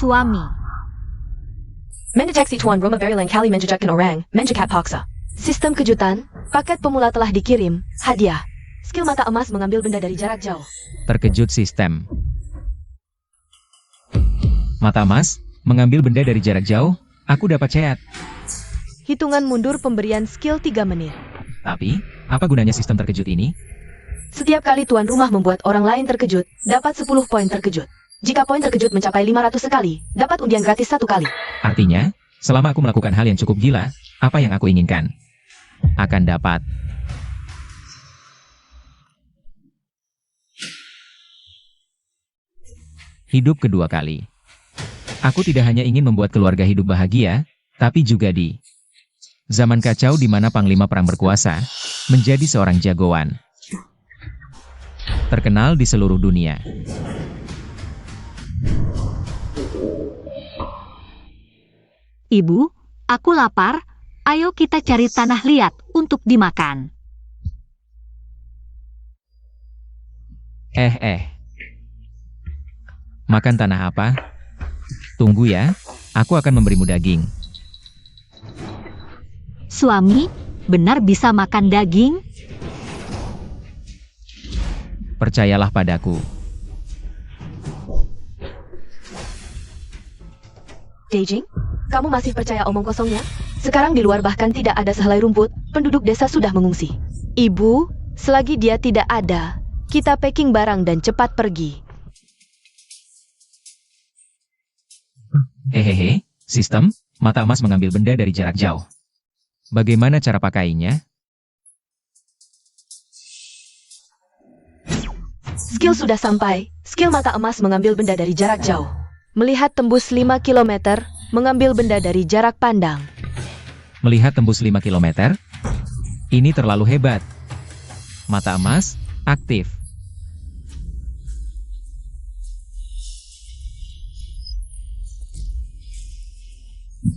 suami. Mendeteksi tuan rumah berulang kali menjejakkan orang, menjekat paksa. Sistem kejutan, paket pemula telah dikirim, hadiah. Skill mata emas mengambil benda dari jarak jauh. Terkejut sistem. Mata emas, mengambil benda dari jarak jauh, aku dapat chat. Hitungan mundur pemberian skill 3 menit. Tapi, apa gunanya sistem terkejut ini? Setiap kali tuan rumah membuat orang lain terkejut, dapat 10 poin terkejut. Jika poin terkejut mencapai 500 sekali, dapat undian gratis 1 kali. Artinya, selama aku melakukan hal yang cukup gila, apa yang aku inginkan akan dapat. Hidup kedua kali. Aku tidak hanya ingin membuat keluarga hidup bahagia, tapi juga di zaman kacau di mana panglima perang berkuasa, menjadi seorang jagoan. Terkenal di seluruh dunia. Ibu, aku lapar. Ayo kita cari tanah liat untuk dimakan. Makan tanah apa? Tunggu ya, aku akan memberimu daging. Suami, benar bisa makan daging? Percayalah padaku. Beijing, kamu masih percaya omong kosongnya? Sekarang di luar bahkan tidak ada sehelai rumput, penduduk desa sudah mengungsi. Ibu, selagi dia tidak ada, kita packing barang dan cepat pergi. Hehehe, sistem, mata emas mengambil benda dari jarak jauh. Bagaimana cara pakainya? Skill sudah sampai, skill mata emas mengambil benda dari jarak jauh. Melihat tembus 5 km, mengambil benda dari jarak pandang. Melihat tembus 5 km? Ini terlalu hebat. Mata emas, aktif.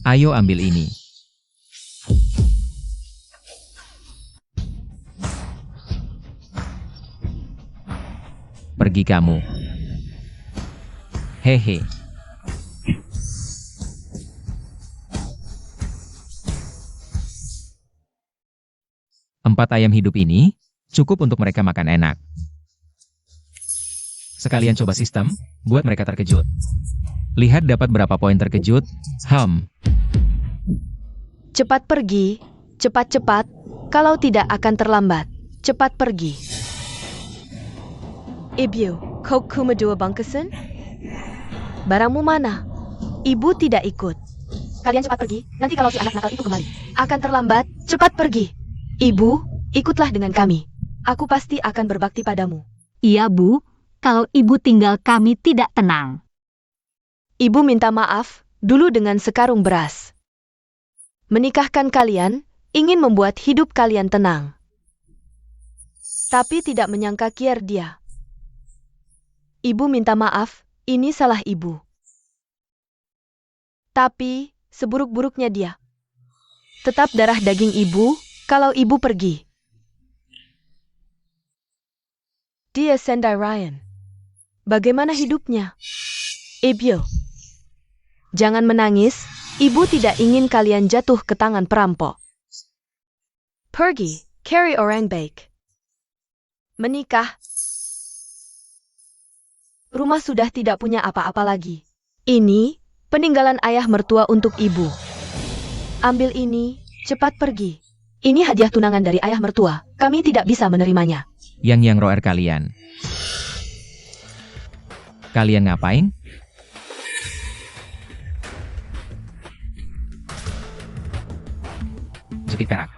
Ayo ambil ini. Pergi kamu. Hehe. Empat ayam hidup ini, cukup untuk mereka makan enak. Sekalian coba sistem, buat mereka terkejut. Lihat dapat berapa poin terkejut. Cepat pergi, cepat-cepat, kalau tidak akan terlambat. Cepat pergi. Ibu, kau kumedua bangkesen? Barangmu mana? Ibu tidak ikut. Kalian cepat pergi, nanti kalau si anak nakal itu kembali. Akan terlambat, cepat pergi. Ibu, ikutlah dengan kami. Aku pasti akan berbakti padamu. Iya, Bu. Kalau ibu tinggal kami tidak tenang. Ibu minta maaf, dulu dengan sekarung beras. Menikahkan kalian, ingin membuat hidup kalian tenang. Tapi tidak menyangka kiar dia. Ibu minta maaf, ini salah ibu. Tapi, seburuk-buruknya dia. Tetap darah daging ibu, kalau ibu pergi. Dia Sendai Ryan. Bagaimana hidupnya? Ibu. Jangan menangis, ibu tidak ingin kalian jatuh ke tangan perampok. Pergi, carry orang baik. Menikah. Rumah sudah tidak punya apa-apa lagi. Ini, peninggalan ayah mertua untuk ibu. Ambil ini, cepat pergi. Ini hadiah tunangan dari ayah mertua, kami tidak bisa menerimanya. Yang roer kalian. Kalian ngapain? Jepit perak.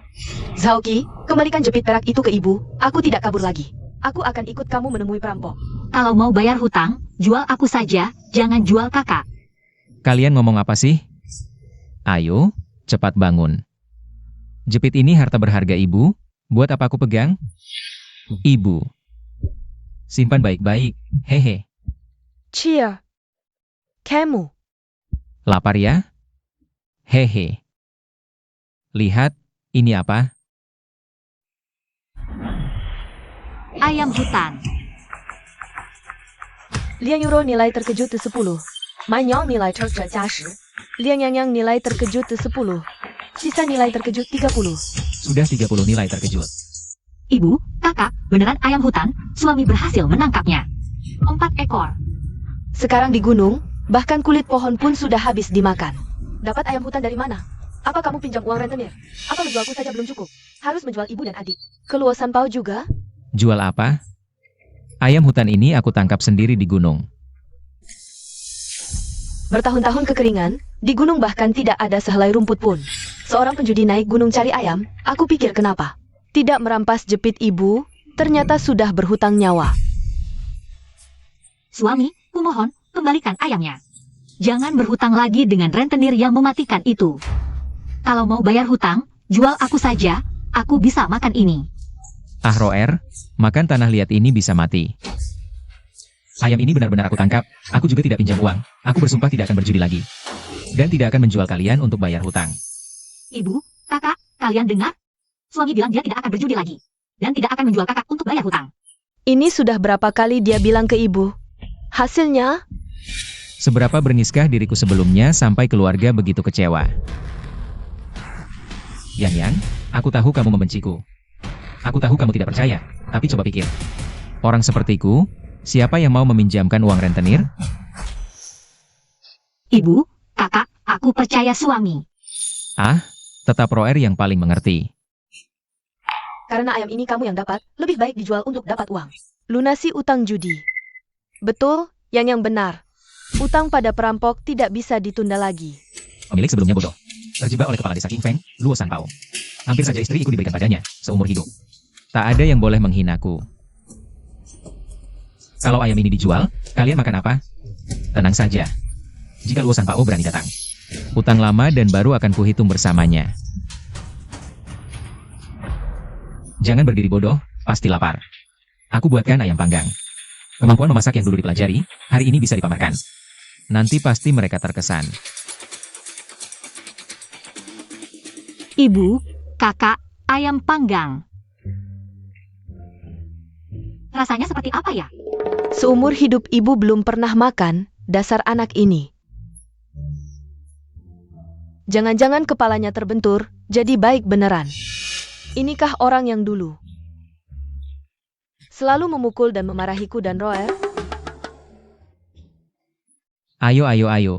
Zhaoqi, kembalikan jepit perak itu ke ibu, aku tidak kabur lagi. Aku akan ikut kamu menemui perampok. Kalau mau bayar hutang, jual aku saja, jangan jual kakak. Kalian ngomong apa sih? Ayo, cepat bangun. Jepit ini harta berharga ibu, buat apa aku pegang? Ibu. Simpan baik-baik, hehe. Cheer. Kamu. Lapar ya? Hehe. Lihat, ini apa? Ayam hutan. Lian Yuro nilai terkejut 10. Manyong nilai terkejut 10. Liang Yang nilai terkejut 10. Sisa nilai terkejut 30. Sudah 30 nilai terkejut. Ibu, kakak, beneran ayam hutan, suami berhasil menangkapnya. 4 ekor. Sekarang di gunung, bahkan kulit pohon pun sudah habis dimakan. Dapat ayam hutan dari mana? Apa kamu pinjam uang rentenir? Apa menjualku saja belum cukup? Harus menjual ibu dan adik. Keluasan Pao juga? Jual apa? Ayam hutan ini aku tangkap sendiri di gunung. Bertahun-tahun kekeringan, di gunung bahkan tidak ada sehelai rumput pun. Seorang penjudi naik gunung cari ayam, aku pikir kenapa? Tidak merampas jepit ibu, ternyata sudah berhutang nyawa. Suami, kumohon, kembalikan ayamnya. Jangan berhutang lagi dengan rentenir yang mematikan itu. Kalau mau bayar hutang, jual aku saja, aku bisa makan ini. Ah Roer, makan tanah liat ini bisa mati. Ayam ini benar-benar aku tangkap, aku juga tidak pinjam uang, aku bersumpah tidak akan berjudi lagi. Dan tidak akan menjual kalian untuk bayar hutang. Ibu, kakak, kalian dengar? Suami bilang dia tidak akan berjudi lagi. Dan tidak akan menjual kakak untuk bayar hutang. Ini sudah berapa kali dia bilang ke ibu? Hasilnya? Seberapa berniskah diriku sebelumnya sampai keluarga begitu kecewa. Yang, aku tahu kamu membenciku. Aku tahu kamu tidak percaya, tapi coba pikir. Orang sepertiku, siapa yang mau meminjamkan uang rentenir? Ibu, kakak, aku percaya suami. Ah, tetap Roer yang paling mengerti. Karena ayam ini kamu yang dapat, lebih baik dijual untuk dapat uang. Lunasi utang judi. Betul, yang benar. Utang pada perampok tidak bisa ditunda lagi. Pemilik sebelumnya bodoh. Terjebak oleh kepala desa King Feng, Luo Sanpao. Hampir saja istriku diberikan padanya, seumur hidup. Tak ada yang boleh menghinaku. Kalau ayam ini dijual, kalian makan apa? Tenang saja. Jika Luo Sanpao berani datang, utang lama dan baru akan kuhitung bersamanya. Jangan berdiri bodoh, pasti lapar. Aku buatkan ayam panggang. Kemampuan memasak yang dulu dipelajari, hari ini bisa dipamerkan. Nanti pasti mereka terkesan. Ibu, kakak, ayam panggang. Rasanya seperti apa ya? Seumur hidup ibu belum pernah makan, dasar anak ini. Jangan-jangan kepalanya terbentur, jadi baik beneran. Inikah orang yang dulu selalu memukul dan memarahiku dan Roer? Ayo, ayo, ayo.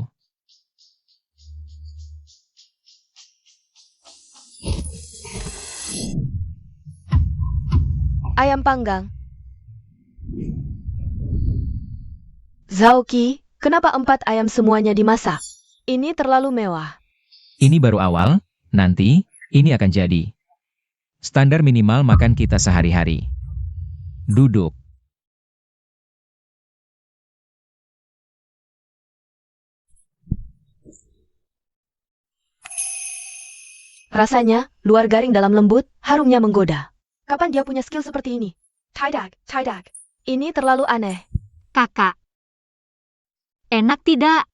Ayam panggang. Zhaoqi, kenapa 4 ayam semuanya dimasak? Ini terlalu mewah. Ini baru awal, nanti, ini akan jadi standar minimal makan kita sehari-hari. Duduk. Rasanya, luar garing dalam lembut, harumnya menggoda. Kapan dia punya skill seperti ini? Tidak. Ini terlalu aneh. Kakak. Enak tidak?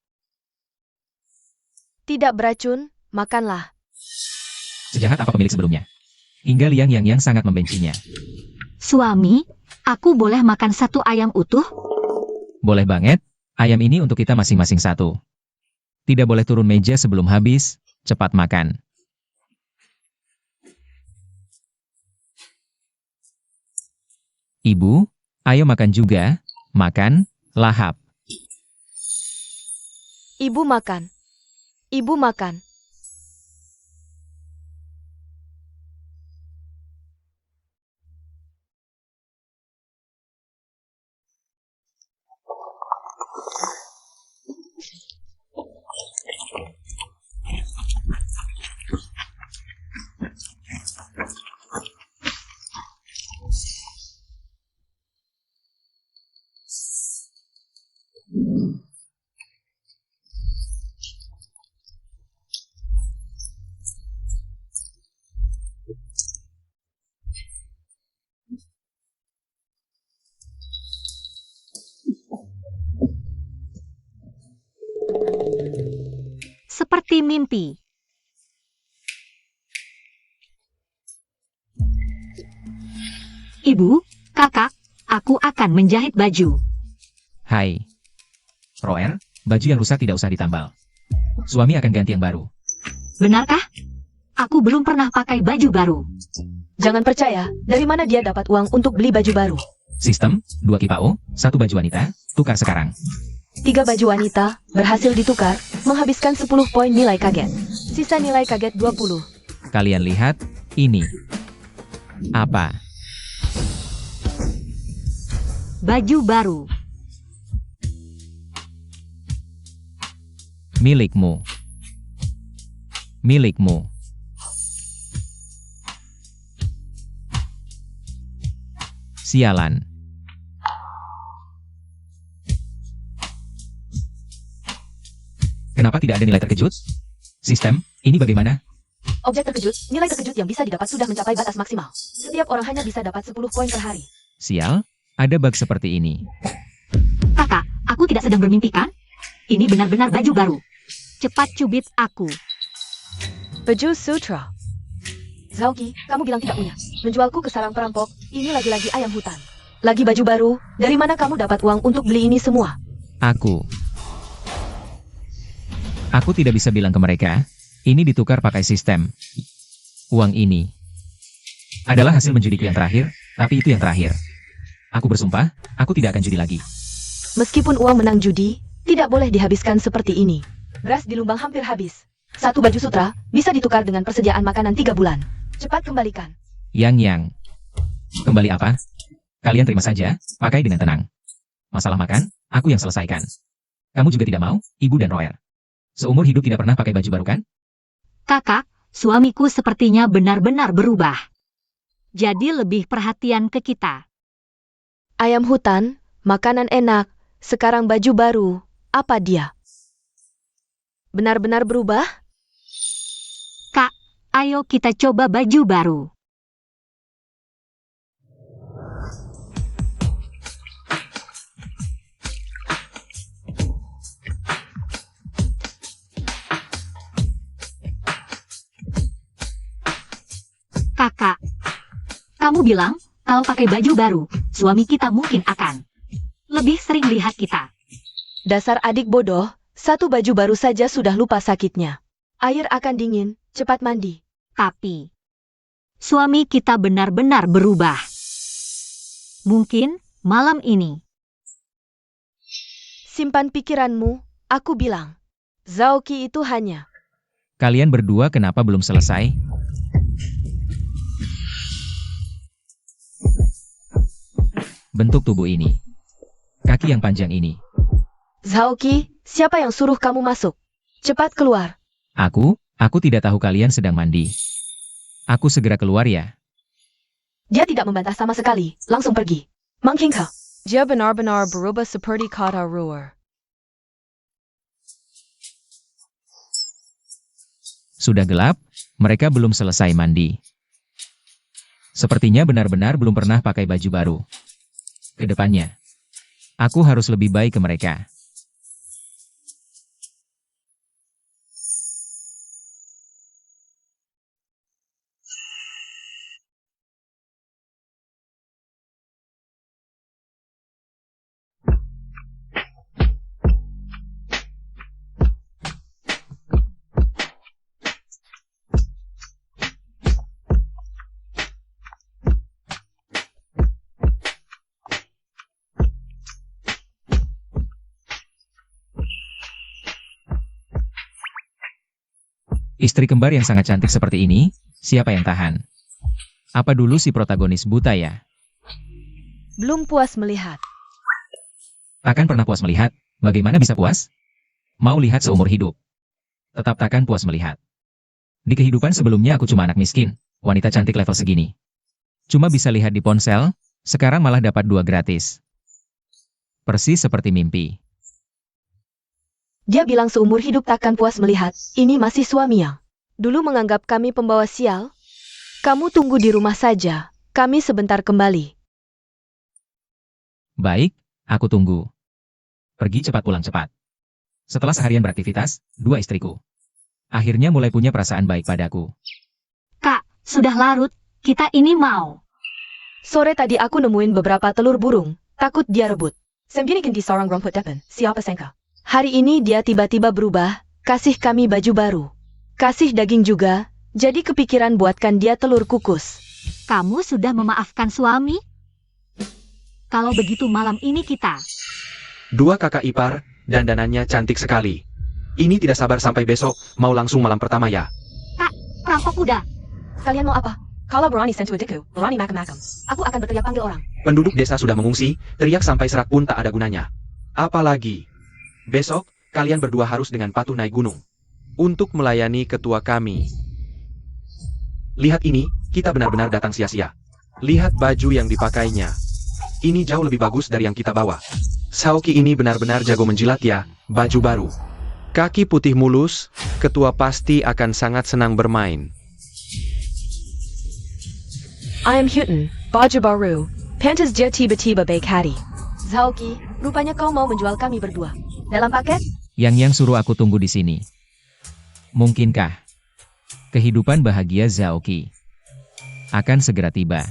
Tidak beracun, makanlah. Sejahat apa pemilik sebelumnya? Hingga Liang Yang sangat membencinya. Suami, aku boleh makan 1 ayam utuh? Boleh banget, ayam ini untuk kita masing-masing 1. Tidak boleh turun meja sebelum habis, cepat makan. Ibu, ayo makan juga, makan, lahap. Ibu makan. Ibu makan. Seperti mimpi. Ibu, kakak, aku akan menjahit baju. Hai. Roer, Baju yang rusak tidak usah ditambal. Suami akan ganti yang baru. Benarkah? Aku belum pernah pakai baju baru. Jangan percaya, dari mana dia dapat uang untuk beli baju baru? Sistem, 2 kipao, 1 baju wanita, tukar sekarang. 3 baju wanita, berhasil ditukar, menghabiskan 10 poin nilai kaget. Sisa nilai kaget 20. Kalian lihat, ini. Apa? Baju baru. Milikmu. Milikmu. Sialan. Kenapa tidak ada nilai terkejut? Sistem, ini bagaimana? Objek terkejut, nilai terkejut yang bisa didapat sudah mencapai batas maksimal. Setiap orang hanya bisa dapat 10 poin per hari. Sial, ada bug seperti ini. Kakak, aku tidak sedang bermimpi kan? Ini benar-benar baju baru. Cepat cubit aku. Baju sutra. Zauki, kamu bilang tidak punya. Menjualku ke sarang perampok, ini lagi-lagi ayam hutan. Lagi baju baru, dari mana kamu dapat uang untuk beli ini semua? Aku tidak bisa bilang ke mereka, ini ditukar pakai sistem. Uang ini adalah hasil menjudiku yang terakhir, tapi itu yang terakhir. Aku bersumpah, aku tidak akan judi lagi. Meskipun uang menang judi, tidak boleh dihabiskan seperti ini. Beras di lumbang hampir habis. 1 baju sutra bisa ditukar dengan persediaan makanan 3 bulan. Cepat kembalikan. Yang. Kembali apa? Kalian terima saja, pakai dengan tenang. Masalah makan, aku yang selesaikan. Kamu juga tidak mau, Ibu dan Roer. Seumur hidup tidak pernah pakai baju baru kan? Kakak, suamiku sepertinya benar-benar berubah. Jadi lebih perhatian ke kita. Ayam hutan, makanan enak, sekarang baju baru. Apa dia? Benar-benar berubah? Kak, ayo kita coba baju baru. Kakak, kamu bilang kalau pakai baju baru, suami kita mungkin akan lebih sering lihat kita. Dasar adik bodoh, 1 baju baru saja sudah lupa sakitnya. Air akan dingin, cepat mandi. Tapi, suami kita benar-benar berubah. Mungkin malam ini. Simpan pikiranmu, aku bilang. Zauki itu hanya. Kalian berdua kenapa belum selesai? Bentuk tubuh ini. Kaki yang panjang ini. Zauki, siapa yang suruh kamu masuk? Cepat keluar. Aku tidak tahu kalian sedang mandi. Aku segera keluar ya. Dia tidak membantah sama sekali, langsung pergi. Manghingka. Dia benar-benar berubah seperti kata ruer. Sudah gelap, mereka belum selesai mandi. Sepertinya benar-benar belum pernah pakai baju baru. Kedepannya, aku harus lebih baik ke mereka. Istri kembar yang sangat cantik seperti ini, siapa yang tahan? Apa dulu si protagonis buta ya? Belum puas melihat. Takkan pernah puas melihat, bagaimana bisa puas? Mau lihat seumur hidup. Tetap takkan puas melihat. Di kehidupan sebelumnya aku cuma anak miskin, wanita cantik level segini. Cuma bisa lihat di ponsel, sekarang malah dapat 2 gratis. Persis seperti mimpi. Dia bilang seumur hidup takkan puas melihat, ini masih suami yang dulu menganggap kami pembawa sial. Kamu tunggu di rumah saja, kami sebentar kembali. Baik, aku tunggu. Pergi cepat pulang cepat. Setelah seharian beraktivitas, 2 istriku akhirnya mulai punya perasaan baik padaku. Kak, sudah larut, kita ini mau. Sore tadi aku nemuin beberapa telur burung, takut dia rebut. Sembunyikan di sarang rumput depan, siapa sangka. Hari ini dia tiba-tiba berubah, kasih kami baju baru. Kasih daging juga, jadi kepikiran buatkan dia telur kukus. Kamu sudah memaafkan suami? Kalau begitu malam ini kita. Dua kakak ipar, dandanannya cantik sekali. Ini tidak sabar sampai besok, mau langsung malam pertama ya. Perampok kuda. Kalian mau apa? Kalau Berani sent to a diku, Berani makam-makam. Aku akan berteriak panggil orang. Penduduk desa sudah mengungsi, teriak sampai serak pun tak ada gunanya. Apalagi, besok, kalian berdua harus dengan patuh naik gunung. Untuk melayani ketua kami. Lihat ini, kita benar-benar datang sia-sia. Lihat baju yang dipakainya. Ini jauh lebih bagus dari yang kita bawa. Saoki ini benar-benar jago menjilat ya, baju baru. Kaki putih mulus, ketua pasti akan sangat senang bermain. I am Huten, baju baru. Pantas dia tiba-tiba baik hati. Zaoki, rupanya kau mau menjual kami berdua. Dalam paket? Yang suruh aku tunggu di sini. Mungkinkah kehidupan bahagia Zaoki akan segera tiba?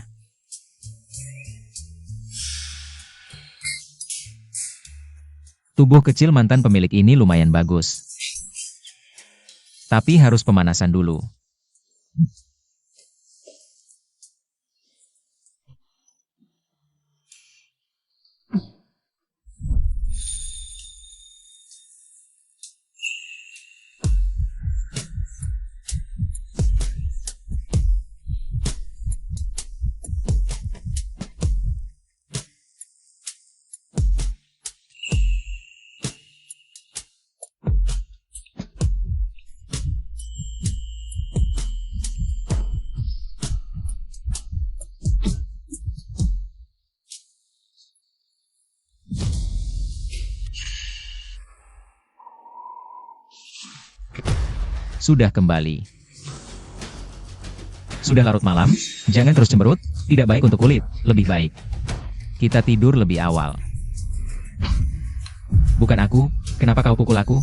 Tubuh kecil mantan pemilik ini lumayan bagus. Tapi harus pemanasan dulu. Sudah kembali. Sudah larut malam, jangan terus cemberut, tidak baik untuk kulit, lebih baik kita tidur lebih awal. Bukan aku, kenapa kau pukul aku?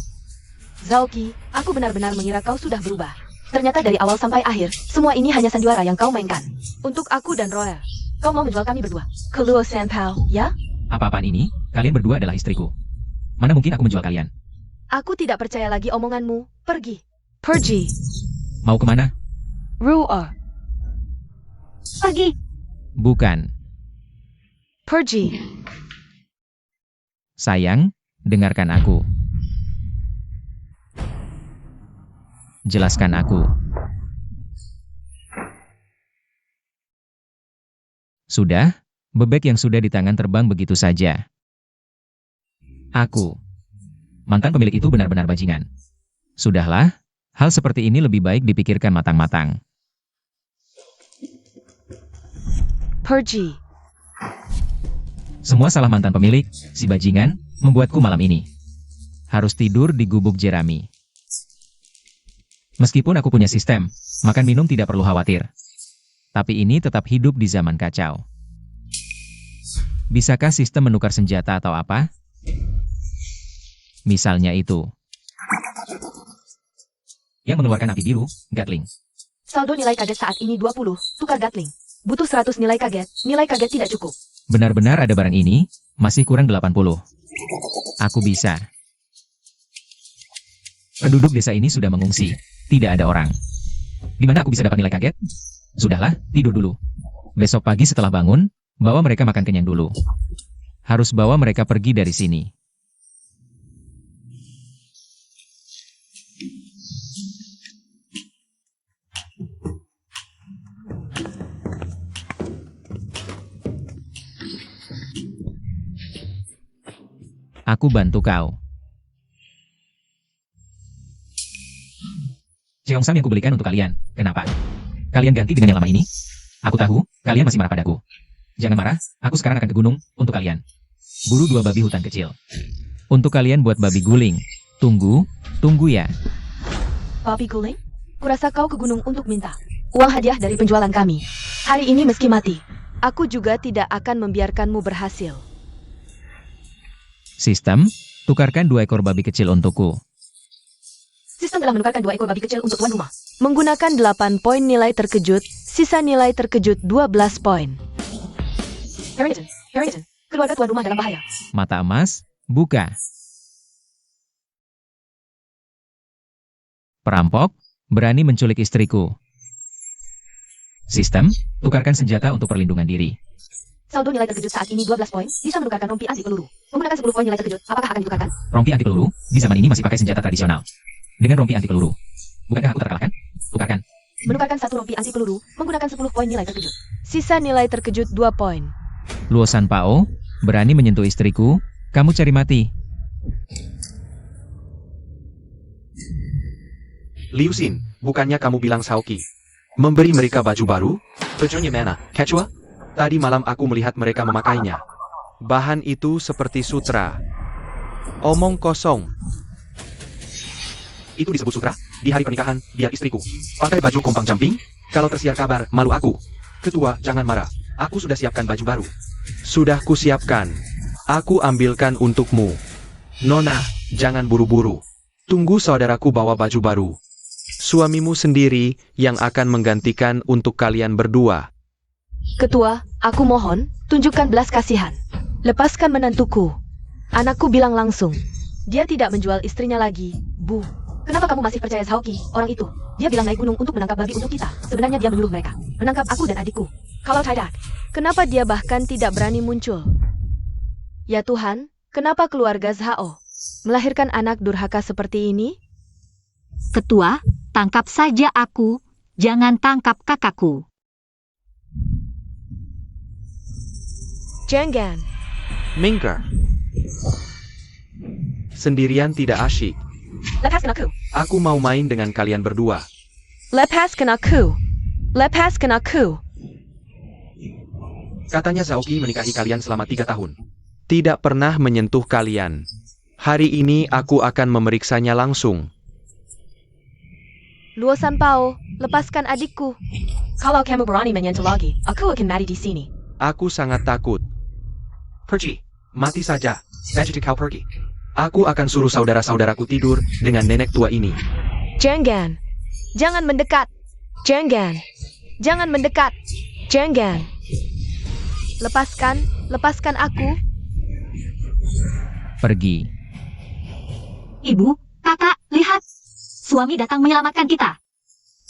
Zaoki, aku benar-benar mengira kau sudah berubah. Ternyata dari awal sampai akhir, semua ini hanya sandiwara yang kau mainkan. Untuk aku dan Roya, kau mau menjual kami berdua. Keluar Senpao, ya? Apa-apaan ini? Kalian berdua adalah istriku. Mana mungkin aku menjual kalian? Aku tidak percaya lagi omonganmu. Pergi. Pergi. Mau kemana? Ruar. Pergi. Bukan. Pergi. Sayang, dengarkan aku. Jelaskan aku. Sudah, bebek yang sudah di tangan terbang begitu saja. Aku. Mantan pemilik itu benar-benar bajingan. Sudahlah, hal seperti ini lebih baik dipikirkan matang-matang. Pergi. Semua salah mantan pemilik, si bajingan, membuatku malam ini harus tidur di gubuk jerami. Meskipun aku punya sistem, makan minum tidak perlu khawatir. Tapi ini tetap hidup di zaman kacau. Bisakah sistem menukar senjata atau apa? Misalnya itu. Yang mengeluarkan api biru, Gatling. Saldo nilai kaget saat ini 20, tukar Gatling. Butuh 100 nilai kaget tidak cukup. Benar-benar ada barang ini, masih kurang 80. Aku bisa. Penduduk desa ini sudah mengungsi, tidak ada orang. Di mana aku bisa dapat nilai kaget? Sudahlah, tidur dulu. Besok pagi setelah bangun, bawa mereka makan kenyang dulu. Harus bawa mereka pergi dari sini. Aku bantu kau. Cheongsam yang kubelikan untuk kalian. Kenapa? Kalian ganti dengan yang lama ini? Aku tahu, kalian masih marah padaku. Jangan marah, aku sekarang akan ke gunung, untuk kalian. Buru 2 babi hutan kecil. Untuk kalian buat babi guling. Tunggu ya. Babi guling? Kurasa kau ke gunung untuk minta uang hadiah dari penjualan kami. Hari ini meski mati, aku juga tidak akan membiarkanmu berhasil. Sistem, tukarkan 2 ekor babi kecil untukku. Sistem telah menukarkan 2 ekor babi kecil untuk tuan rumah. Menggunakan 8 poin nilai terkejut, sisa nilai terkejut 12 poin. Harrington, keluarga tuan rumah dalam bahaya. Mata emas, buka. Perampok, berani menculik istriku. Sistem, tukarkan senjata untuk perlindungan diri. Saldo nilai terkejut saat ini 12 poin, bisa menukarkan rompi anti peluru. Menggunakan 10 poin nilai terkejut, apakah akan ditukarkan? Rompi anti peluru, di zaman ini masih pakai senjata tradisional. Dengan rompi anti peluru, bukankah aku terkalahkan? Tukarkan. Menukarkan 1 rompi anti peluru, menggunakan 10 poin nilai terkejut. Sisa nilai terkejut 2 poin. Luo Sanpao, berani menyentuh istriku, kamu cari mati. Liu Xin, bukannya kamu bilang Shaoqi memberi mereka baju baru? Tujuannya mana, Quechua? Tadi malam aku melihat mereka memakainya. Bahan itu seperti sutra. Omong kosong. Itu disebut sutra? Di hari pernikahan, dia istriku. Pakai baju kompang camping? Kalau tersiar kabar, malu aku. Ketua, jangan marah. Aku sudah siapkan baju baru. Sudah kusiapkan. Aku ambilkan untukmu. Nona, jangan buru-buru. Tunggu saudaraku bawa baju baru. Suamimu sendiri yang akan menggantikan untuk kalian berdua. Ketua, aku mohon, tunjukkan belas kasihan. Lepaskan menantuku. Anakku bilang langsung. Dia tidak menjual istrinya lagi, Bu. Kenapa kamu masih percaya Shaoqi, orang itu? Dia bilang naik gunung untuk menangkap babi untuk kita. Sebenarnya dia menyuruh mereka menangkap aku dan adikku. Kalau tidak, kenapa dia bahkan tidak berani muncul? Ya Tuhan, kenapa keluarga Zhao melahirkan anak durhaka seperti ini? Ketua, tangkap saja aku, jangan tangkap kakakku. Jangan. Minggir. Sendirian tidak asyik. Lepaskan aku. Aku mau main dengan kalian berdua. Lepaskan aku. Lepaskan aku. Katanya Shaoqi menikahi kalian selama 3 tahun. Tidak pernah menyentuh kalian. Hari ini aku akan memeriksanya langsung. Luo Sanpao, lepaskan adikku. Kalau kamu berani menyentuh lagi, aku akan mati di sini. Aku sangat takut. Pergi, mati saja. Jadi kau pergi. Aku akan suruh saudara-saudaraku tidur dengan nenek tua ini. Jangan. Jangan mendekat. Jangan. Jangan mendekat. Jangan. Lepaskan aku. Pergi. Ibu, kakak, lihat. Suami datang menyelamatkan kita.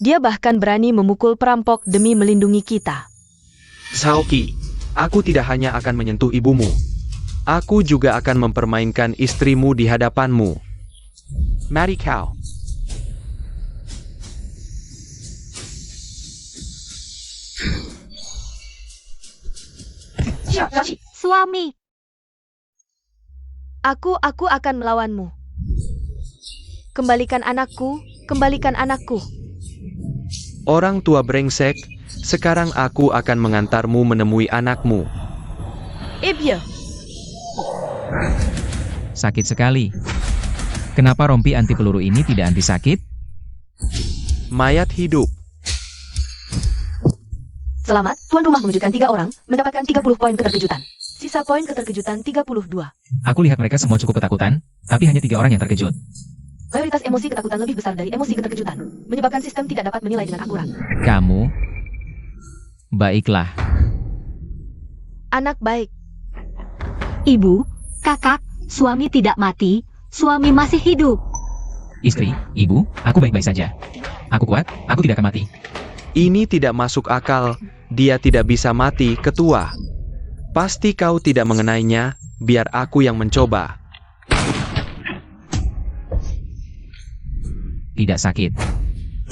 Dia bahkan berani memukul perampok demi melindungi kita. Shaoqi, aku tidak hanya akan menyentuh ibumu. Aku juga akan mempermainkan istrimu di hadapanmu. Mari kau. Suami. Aku akan melawanmu. Kembalikan anakku, kembalikan anakku. Orang tua brengsek, sekarang aku akan mengantarmu menemui anakmu. Ibya. Sakit sekali. Kenapa rompi anti peluru ini tidak anti sakit? Mayat hidup. Selamat, tuan rumah mengejutkan 3 orang, mendapatkan 30 poin keterkejutan. Sisa poin keterkejutan 32. Aku lihat mereka semua cukup ketakutan, tapi hanya 3 orang yang terkejut. Mayoritas emosi ketakutan lebih besar dari emosi keterkejutan, menyebabkan sistem tidak dapat menilai dengan akurat. Kamu? Baiklah. Anak baik. Ibu, kakak, suami tidak mati, suami masih hidup. Istri, ibu, aku baik-baik saja. Aku kuat, aku tidak akan mati. Ini tidak masuk akal. Dia tidak bisa mati, ketua. Pasti kau tidak mengenainya, biar aku yang mencoba. Tidak sakit.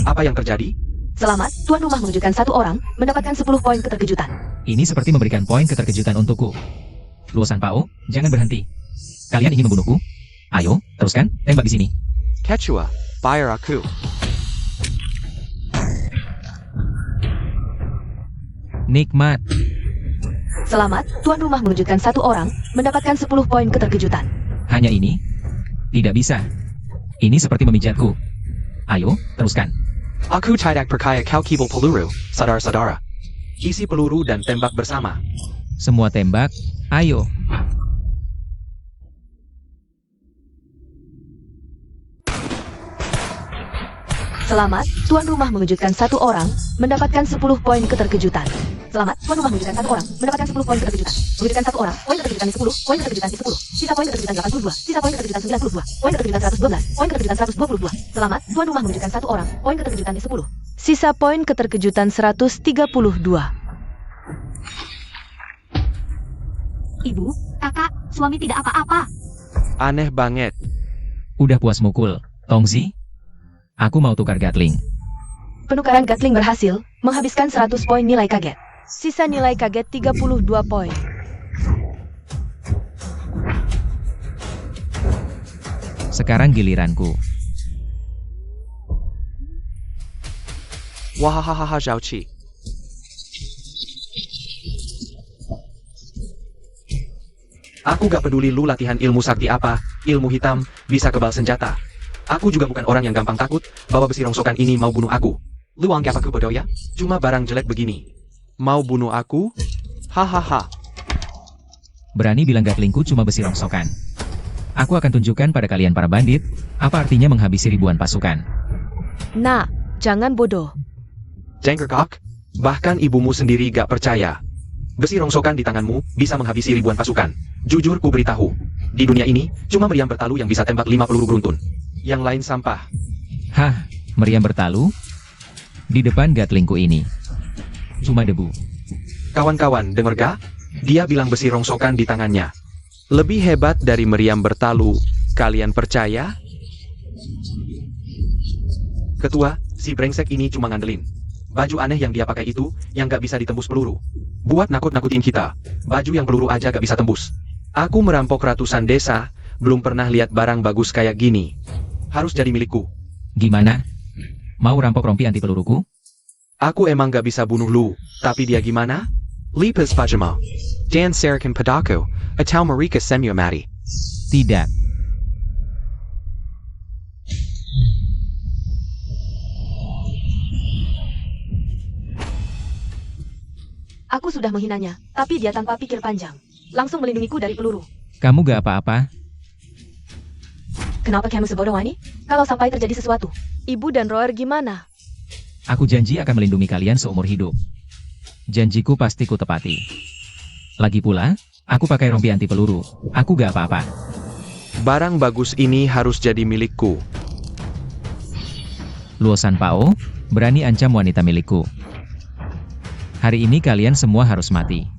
Apa yang terjadi? Selamat, tuan rumah mengejutkan 1 orang, mendapatkan 10 poin keterkejutan. Ini seperti memberikan poin keterkejutan untukku. Luo Sanpao, jangan berhenti. Kalian ingin membunuhku? Ayo, teruskan, tembak di sini. Quechua, bayar aku. Nikmat. Selamat, tuan rumah mengejutkan 1 orang, mendapatkan 10 poin keterkejutan. Hanya ini? Tidak bisa. Ini seperti memijatku. Ayo, teruskan. Aku tidak percaya kau kibul peluru, saudara-saudara. Isi peluru dan tembak bersama. Semua tembak, ayo. Selamat, tuan rumah mengejutkan 1 orang, mendapatkan 10 poin keterkejutan. Selamat, tuan rumah mewujudkan satu orang, mendapatkan 10 poin keterkejutan. Mewujudkan satu orang, poin keterkejutan 10, poin keterkejutan 10. Sisa poin keterkejutan 82, sisa poin keterkejutan 92, poin keterkejutan 112, poin keterkejutan 122. Selamat, tuan rumah mewujudkan satu orang, poin keterkejutan 10. Sisa poin keterkejutan 132. Ibu, kakak, suami tidak apa-apa. Aneh banget. Udah puas mukul, Tongzi? Aku mau tukar Gatling. Penukaran Gatling berhasil, menghabiskan 100 poin nilai kaget. Sisa nilai kaget 32 poin. Sekarang giliranku. Wahahaha Zhao Qi. Aku gak peduli lu latihan ilmu sakti apa, ilmu hitam, bisa kebal senjata. Aku juga bukan orang yang gampang takut bahwa besi rongsokan ini mau bunuh aku. Lu anggap aku bodoh ya? Cuma barang jelek begini. Mau bunuh aku? Hahaha. Berani bilang Gatlingku cuma besi rongsokan. Aku akan tunjukkan pada kalian para bandit, apa artinya menghabisi ribuan pasukan. Nah, jangan bodoh. Jengkerkok, bahkan ibumu sendiri gak percaya. Besi rongsokan di tanganmu bisa menghabisi ribuan pasukan. Jujur ku beritahu, di dunia ini cuma meriam bertalu yang bisa tembak 5 peluru beruntun. Yang lain sampah. Hah, meriam bertalu? Di depan Gatlingku ini. Cuma debu. Kawan-kawan, denger gak? Dia bilang besi rongsokan di tangannya. Lebih hebat dari meriam bertalu. Kalian percaya? Ketua, si brengsek ini cuma ngandelin. Baju aneh yang dia pakai itu, yang gak bisa ditembus peluru. Buat nakut-nakutin kita. Baju yang peluru aja gak bisa tembus. Aku merampok ratusan desa, belum pernah lihat barang bagus kayak gini. Harus jadi milikku. Gimana? Mau rampok rompi anti peluruku? Aku emang gak bisa bunuh lu, tapi dia gimana? Lipas pajama. Dan Sarakan Padako, atau Marika Semyo Mati. Tidak. Aku sudah menghinanya, tapi dia tanpa pikir panjang. Langsung melindungiku dari peluru. Kamu gak apa-apa? Kenapa kamu sebodoh ini? Kalau sampai terjadi sesuatu, Ibu dan Roer gimana? Aku janji akan melindungi kalian seumur hidup. Janjiku pasti ku tepati. Lagi pula, aku pakai rompi anti peluru. Aku gak apa-apa. Barang bagus ini harus jadi milikku. Luosan Pao, berani ancam wanita milikku. Hari ini kalian semua harus mati.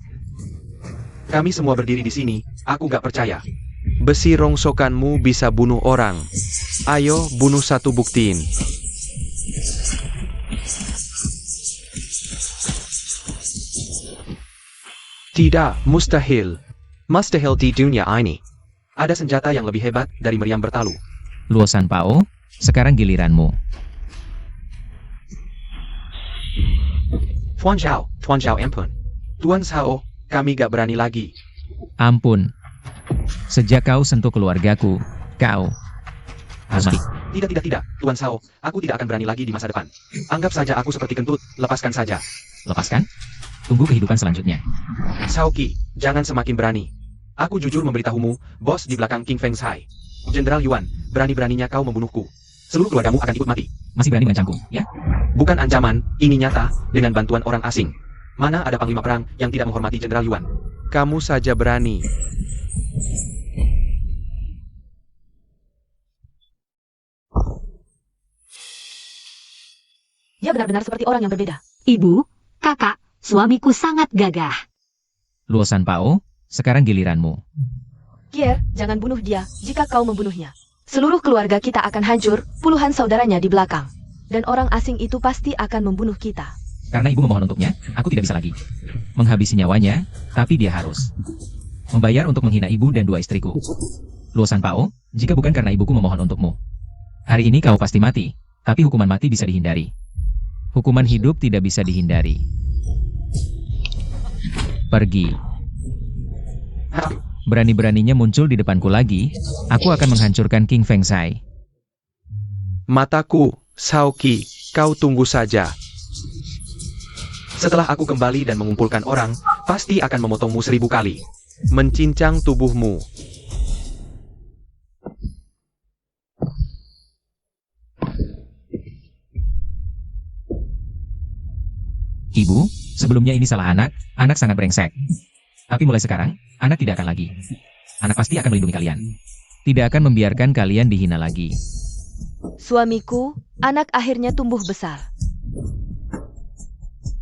Kami semua berdiri di sini, aku gak percaya. Besi rongsokanmu bisa bunuh orang. Ayo, bunuh satu buktiin. Tidak, mustahil. Mustahil di dunia ini. Ada senjata yang lebih hebat dari meriam bertalu. Luosan Pao, sekarang giliranmu. Tuan Zhao ampun. Tuan Zhao, kami gak berani lagi. Ampun. Sejak kau sentuh keluargaku, kau harus mati. Tidak. Tuan Zhao, aku tidak akan berani lagi di masa depan. Anggap saja aku seperti kentut, lepaskan saja. Lepaskan? Tunggu kehidupan selanjutnya. Zhao Qi, jangan semakin berani. Aku jujur memberitahumu, bos di belakang King Feng Shai. Jenderal Yuan, berani-beraninya kau membunuhku. Seluruh keluargamu akan ikut mati. Masih berani mengancamku, ya? Bukan ancaman, ini nyata, dengan bantuan orang asing. Mana ada panglima perang yang tidak menghormati Jenderal Yuan? Kamu saja berani. Dia benar-benar seperti orang yang berbeda. Ibu, kakak, suamiku sangat gagah. Luosan Pao, sekarang giliranmu. Kier, jangan bunuh dia jika kau membunuhnya. Seluruh keluarga kita akan hancur, puluhan saudaranya di belakang. Dan orang asing itu pasti akan membunuh kita. Karena ibu memohon untuknya, aku tidak bisa lagi menghabisi nyawanya, tapi dia harus membayar untuk menghina ibu dan 2 istriku. Luosan Pao, jika bukan karena ibuku memohon untukmu, hari ini kau pasti mati, tapi hukuman mati bisa dihindari. Hukuman hidup tidak bisa dihindari. Pergi. Berani-beraninya muncul di depanku lagi, aku akan menghancurkan King Feng Shai. Mataku, Zhao Qi, kau tunggu saja. Setelah aku kembali dan mengumpulkan orang, pasti akan memotongmu 1000 kali. Mencincang tubuhmu. Ibu, sebelumnya ini salah anak sangat brengsek. Tapi mulai sekarang, anak tidak akan lagi. Anak pasti akan melindungi kalian. Tidak akan membiarkan kalian dihina lagi. Suamiku, anak akhirnya tumbuh besar.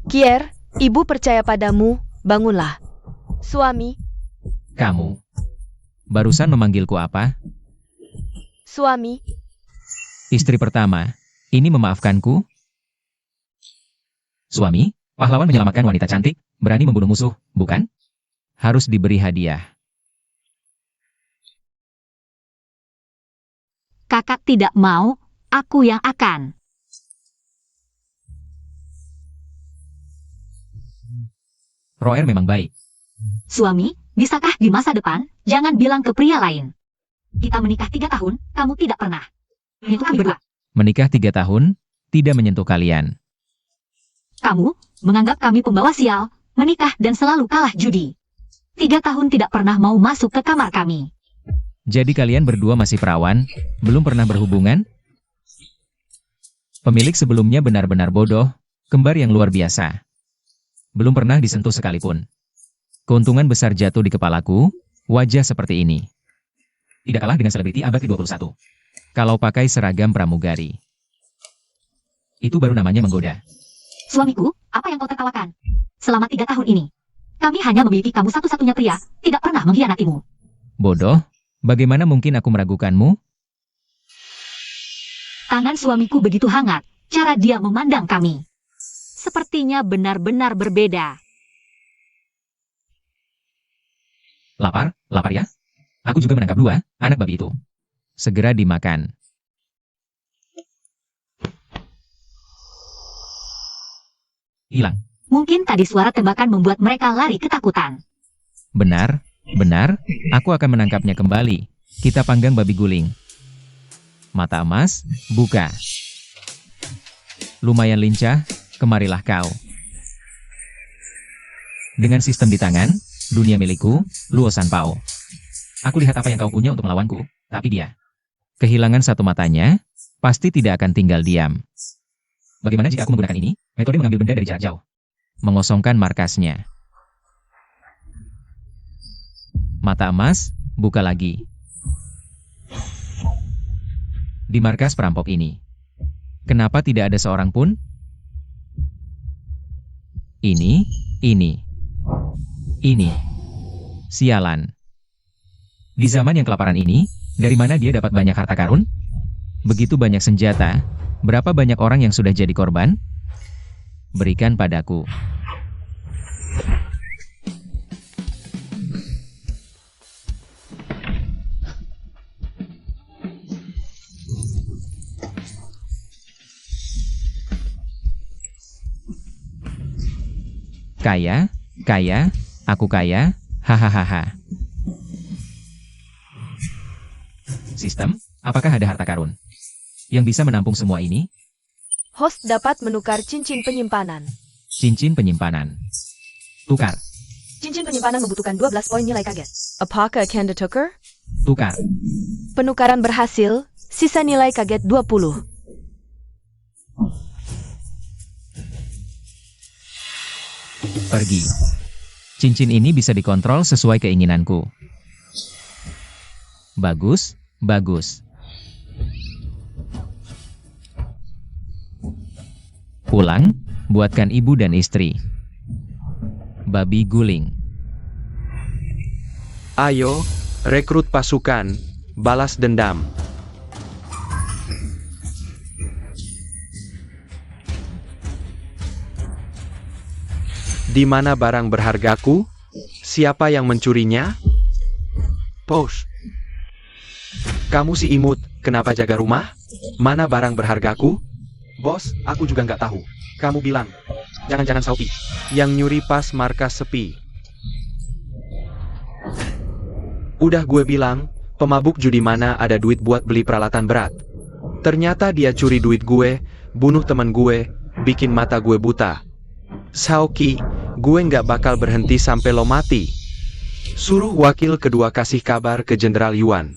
Kier, ibu percaya padamu, bangunlah. Suami, Kamu, barusan memanggilku apa? suami, Istri pertama, ini memaafkanku? Suami, pahlawan menyelamatkan wanita cantik, berani membunuh musuh, bukan? Harus diberi hadiah. Kakak tidak mau, aku yang akan. Roer memang baik. Suami, bisakah di masa depan, jangan bilang ke pria lain. Kita menikah 3 tahun, kamu tidak pernah. Itu kami berdua. Menikah 3 tahun, tidak menyentuh kalian. Kamu, menganggap kami pembawa sial, menikah dan selalu kalah judi. 3 tahun tidak pernah mau masuk ke kamar kami. Jadi kalian berdua masih perawan, belum pernah berhubungan? Pemilik sebelumnya benar-benar bodoh, kembar yang luar biasa. Belum pernah disentuh sekalipun. Keuntungan besar jatuh di kepalaku, wajah seperti ini. Tidak kalah dengan selebriti abad ke-21. Kalau pakai seragam pramugari. Itu baru namanya menggoda. Suamiku, apa yang kau tertawakan? Selama 3 tahun ini, kami hanya memiliki kamu satu-satunya pria, tidak pernah mengkhianatimu. Bodoh, bagaimana mungkin aku meragukanmu? Tangan suamiku begitu hangat, cara dia memandang kami. Sepertinya benar-benar berbeda. Lapar ya? Aku juga menangkap 2 anak babi itu. Segera dimakan. Hilang. Mungkin tadi suara tembakan membuat mereka lari ketakutan. Benar, aku akan menangkapnya kembali. Kita panggang babi guling. Mata emas, buka. Lumayan lincah, kemarilah kau. Dengan sistem di tangan, dunia milikku, Luo Sanpao. Aku lihat apa yang kau punya untuk melawanku, tapi dia kehilangan satu matanya, pasti tidak akan tinggal diam. Bagaimana jika aku menggunakan ini, metode mengambil benda dari jarak jauh? Mengosongkan markasnya. Mata emas, buka lagi. Di markas perampok ini. Kenapa tidak ada seorang pun? Ini. Sialan. Di zaman yang kelaparan ini, dari mana dia dapat banyak harta karun? Begitu banyak senjata, berapa banyak orang yang sudah jadi korban? Berikan padaku. Kaya, aku kaya, hahaha. Sistem, apakah ada harta karun yang bisa menampung semua ini? host dapat menukar cincin penyimpanan. Cincin penyimpanan. Tukar, Cincin penyimpanan membutuhkan 12 poin nilai kaget. Apakah akan ditukar? tukar. Penukaran berhasil, sisa nilai kaget 20. Pergi. Cincin ini bisa dikontrol sesuai keinginanku. Bagus. Pulang, buatkan ibu dan istri. Babi guling. Ayo, rekrut pasukan, balas dendam. Di mana barang berhargaku? Siapa yang mencurinya? Pos. Kamu si imut, kenapa jaga rumah? Mana barang berhargaku? Bos, aku juga nggak tahu. Kamu bilang, jangan-jangan Saupi yang nyuri pas markas sepi. Udah gue bilang, pemabuk judi mana ada duit buat beli peralatan berat. Ternyata dia curi duit gue, bunuh teman gue, bikin mata gue buta. Sauki, gue nggak bakal berhenti sampai lo mati. Suruh wakil kedua kasih kabar ke Jenderal Yuan.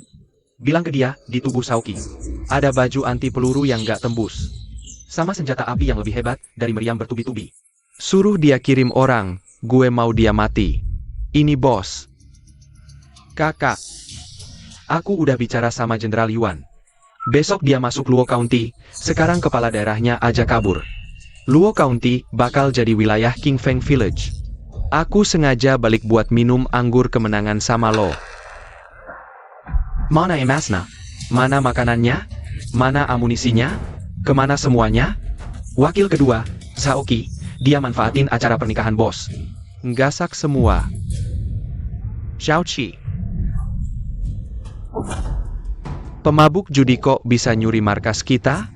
Bilang ke dia, di tubuh Sauki ada baju anti peluru yang nggak tembus. Sama senjata api yang lebih hebat dari meriam bertubi-tubi. Suruh dia kirim orang, gue mau dia mati. Ini bos. Kakak, aku udah bicara sama Jenderal Yuan. Besok dia masuk Luo County, sekarang kepala daerahnya aja kabur. Luo County bakal jadi wilayah King Feng Village. Aku sengaja balik buat minum anggur kemenangan sama lo. Mana emasnya? Mana makanannya? Mana amunisinya? Kemana semuanya? Wakil kedua, Saoki, dia manfaatin acara pernikahan bos. Gasak semua. Xiaoqi. Pemabuk judi kok bisa nyuri markas kita?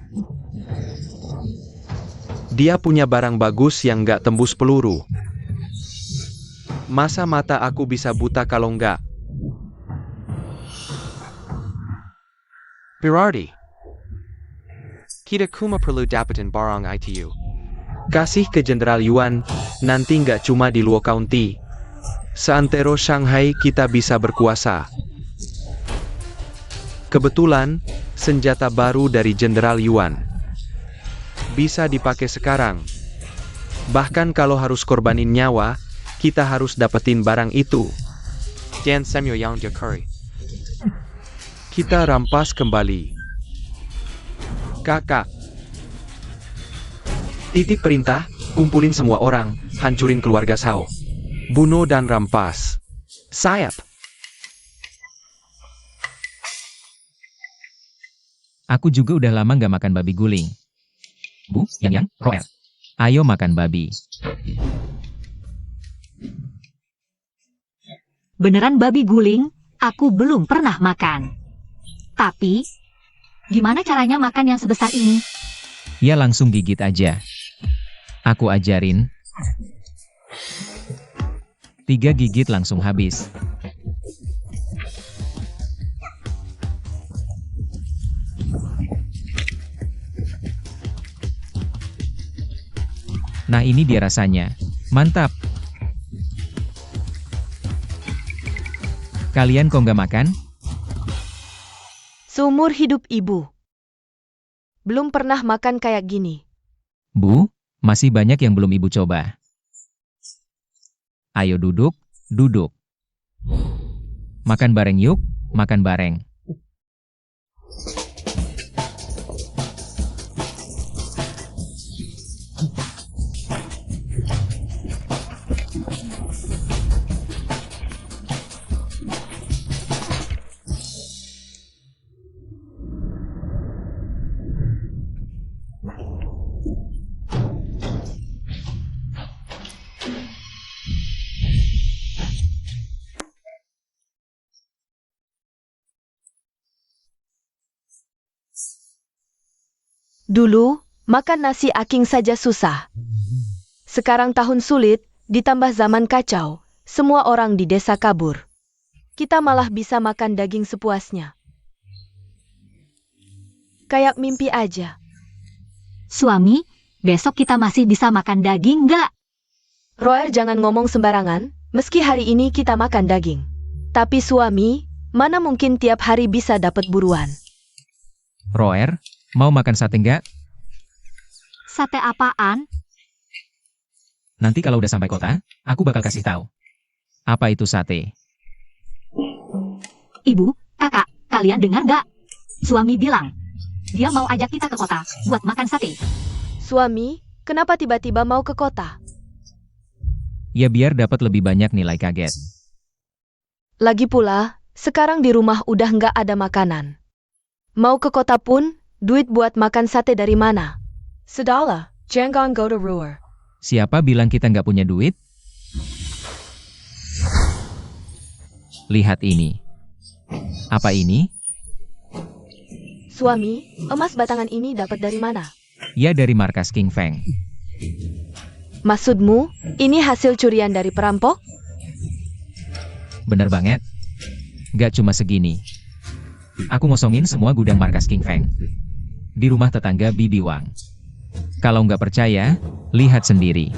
Dia punya barang bagus yang nggak tembus peluru. Masa mata aku bisa buta kalau nggak? Berarti kita cuma perlu dapetin barang itu. Kasih ke Jenderal Yuan, nanti nggak cuma di Luo County. Seantero Shanghai kita bisa berkuasa. Kebetulan, senjata baru dari Jenderal Yuan. Bisa dipakai sekarang. Bahkan kalau harus korbanin nyawa, kita harus dapetin barang itu. Dan Samuel Yang Curry. Kita rampas kembali. Kakak. Titip perintah, kumpulin semua orang, hancurin keluarga Sao. Bunuh dan rampas. Sayap. Aku juga udah lama nggak makan babi guling. Bu, yang, Roel. Ayo makan babi. Beneran babi guling, aku belum pernah makan. Tapi, gimana caranya makan yang sebesar ini? Ya langsung gigit aja. Aku ajarin. 3 gigit langsung habis. Nah ini dia rasanya. Mantap. Kalian kok nggak makan? Seumur hidup ibu. Belum pernah makan kayak gini. Bu, masih banyak yang belum ibu coba. Ayo duduk, duduk. Makan bareng yuk, makan bareng. Dulu, makan nasi aking saja susah. Sekarang tahun sulit, ditambah zaman kacau, semua orang di desa kabur. Kita malah bisa makan daging sepuasnya. Kayak mimpi aja. Suami, besok kita masih bisa makan daging nggak? Roer jangan ngomong sembarangan, meski hari ini kita makan daging. Tapi suami, mana mungkin tiap hari bisa dapat buruan. Roer, mau makan sate nggak? Sate apaan? Nanti kalau udah sampai kota, aku bakal kasih tahu. Apa itu sate? Ibu, kakak, kalian dengar nggak? Suami bilang, dia mau ajak kita ke kota buat makan sate. Suami, kenapa tiba-tiba mau ke kota? Ya biar dapat lebih banyak nilai kaget. Lagi pula, sekarang di rumah udah nggak ada makanan. Mau ke kota pun, duit buat makan sate dari mana? Sedala, jangan go to Ruhr. Siapa bilang kita nggak punya duit? Lihat ini. Apa ini? Suami, emas batangan ini dapat dari mana? Ya dari markas King Feng. Maksudmu, ini hasil curian dari perampok? Bener banget. Nggak cuma segini. Aku ngosongin semua gudang markas King Feng. Di rumah tetangga Bibi Wang. Kalau nggak percaya, lihat sendiri.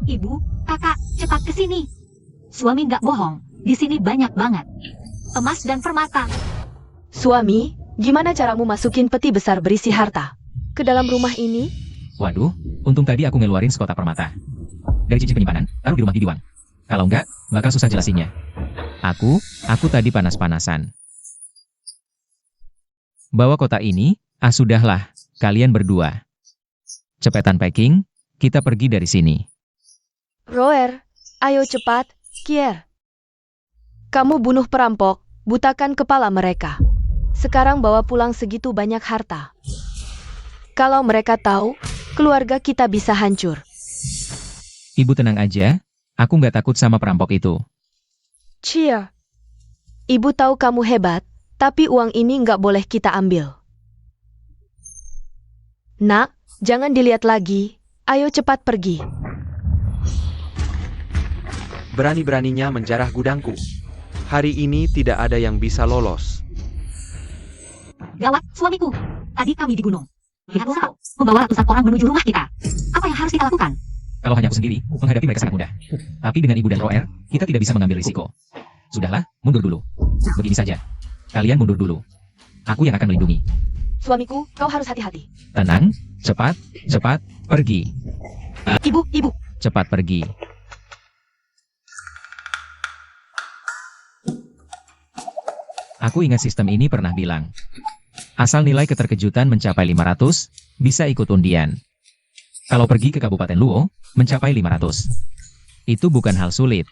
Ibu, kakak, cepat ke sini. Suami nggak bohong, di sini banyak banget. Emas dan permata. Suami, gimana caramu masukin peti besar berisi harta ke dalam rumah ini? Waduh, untung tadi aku ngeluarin sekotak permata. Dari cincin penyimpanan, taruh di rumah Gidewan. Kalau enggak, bakal susah jelasinnya. Aku tadi panas-panasan. Bawa kotak ini, sudahlah, kalian berdua. Cepetan packing, kita pergi dari sini. Roer, ayo cepat, Kier. Kamu bunuh perampok, butakan kepala mereka. Sekarang bawa pulang segitu banyak harta. Kalau mereka tahu, keluarga kita bisa hancur. Ibu tenang aja, aku nggak takut sama perampok itu. Cheer. Ibu tahu kamu hebat, tapi uang ini nggak boleh kita ambil. Nak, jangan dilihat lagi. Ayo cepat pergi. Berani-beraninya menjarah gudangku. Hari ini tidak ada yang bisa lolos. Gawat, suamiku. Tadi kami di gunung. Lihat kau, membawa ratusan orang menuju rumah kita. Apa yang harus kita lakukan? Kalau hanya aku sendiri, menghadapi mereka sangat mudah. Tapi dengan Ibu dan Roer, kita tidak bisa mengambil risiko. Sudahlah, mundur dulu. Begini saja. Kalian mundur dulu. Aku yang akan melindungi. Suamiku, kau harus hati-hati. Tenang, cepat, pergi. Ibu. Cepat pergi. Aku ingat sistem ini pernah bilang. Asal nilai keterkejutan mencapai 500, bisa ikut undian. Kalau pergi ke Kabupaten Luo, mencapai 500. Itu bukan hal sulit.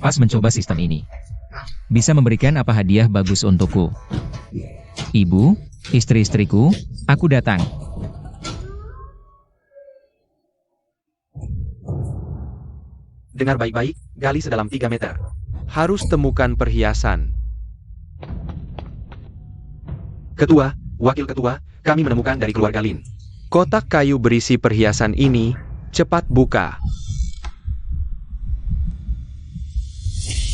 Pas mencoba sistem ini, bisa memberikan apa hadiah bagus untukku. Ibu, istri-istriku, aku datang. Dengar baik-baik, gali sedalam 3 meter. Harus temukan perhiasan. Ketua, wakil ketua, kami menemukan dari keluarga Lin. Kotak kayu berisi perhiasan ini, cepat buka.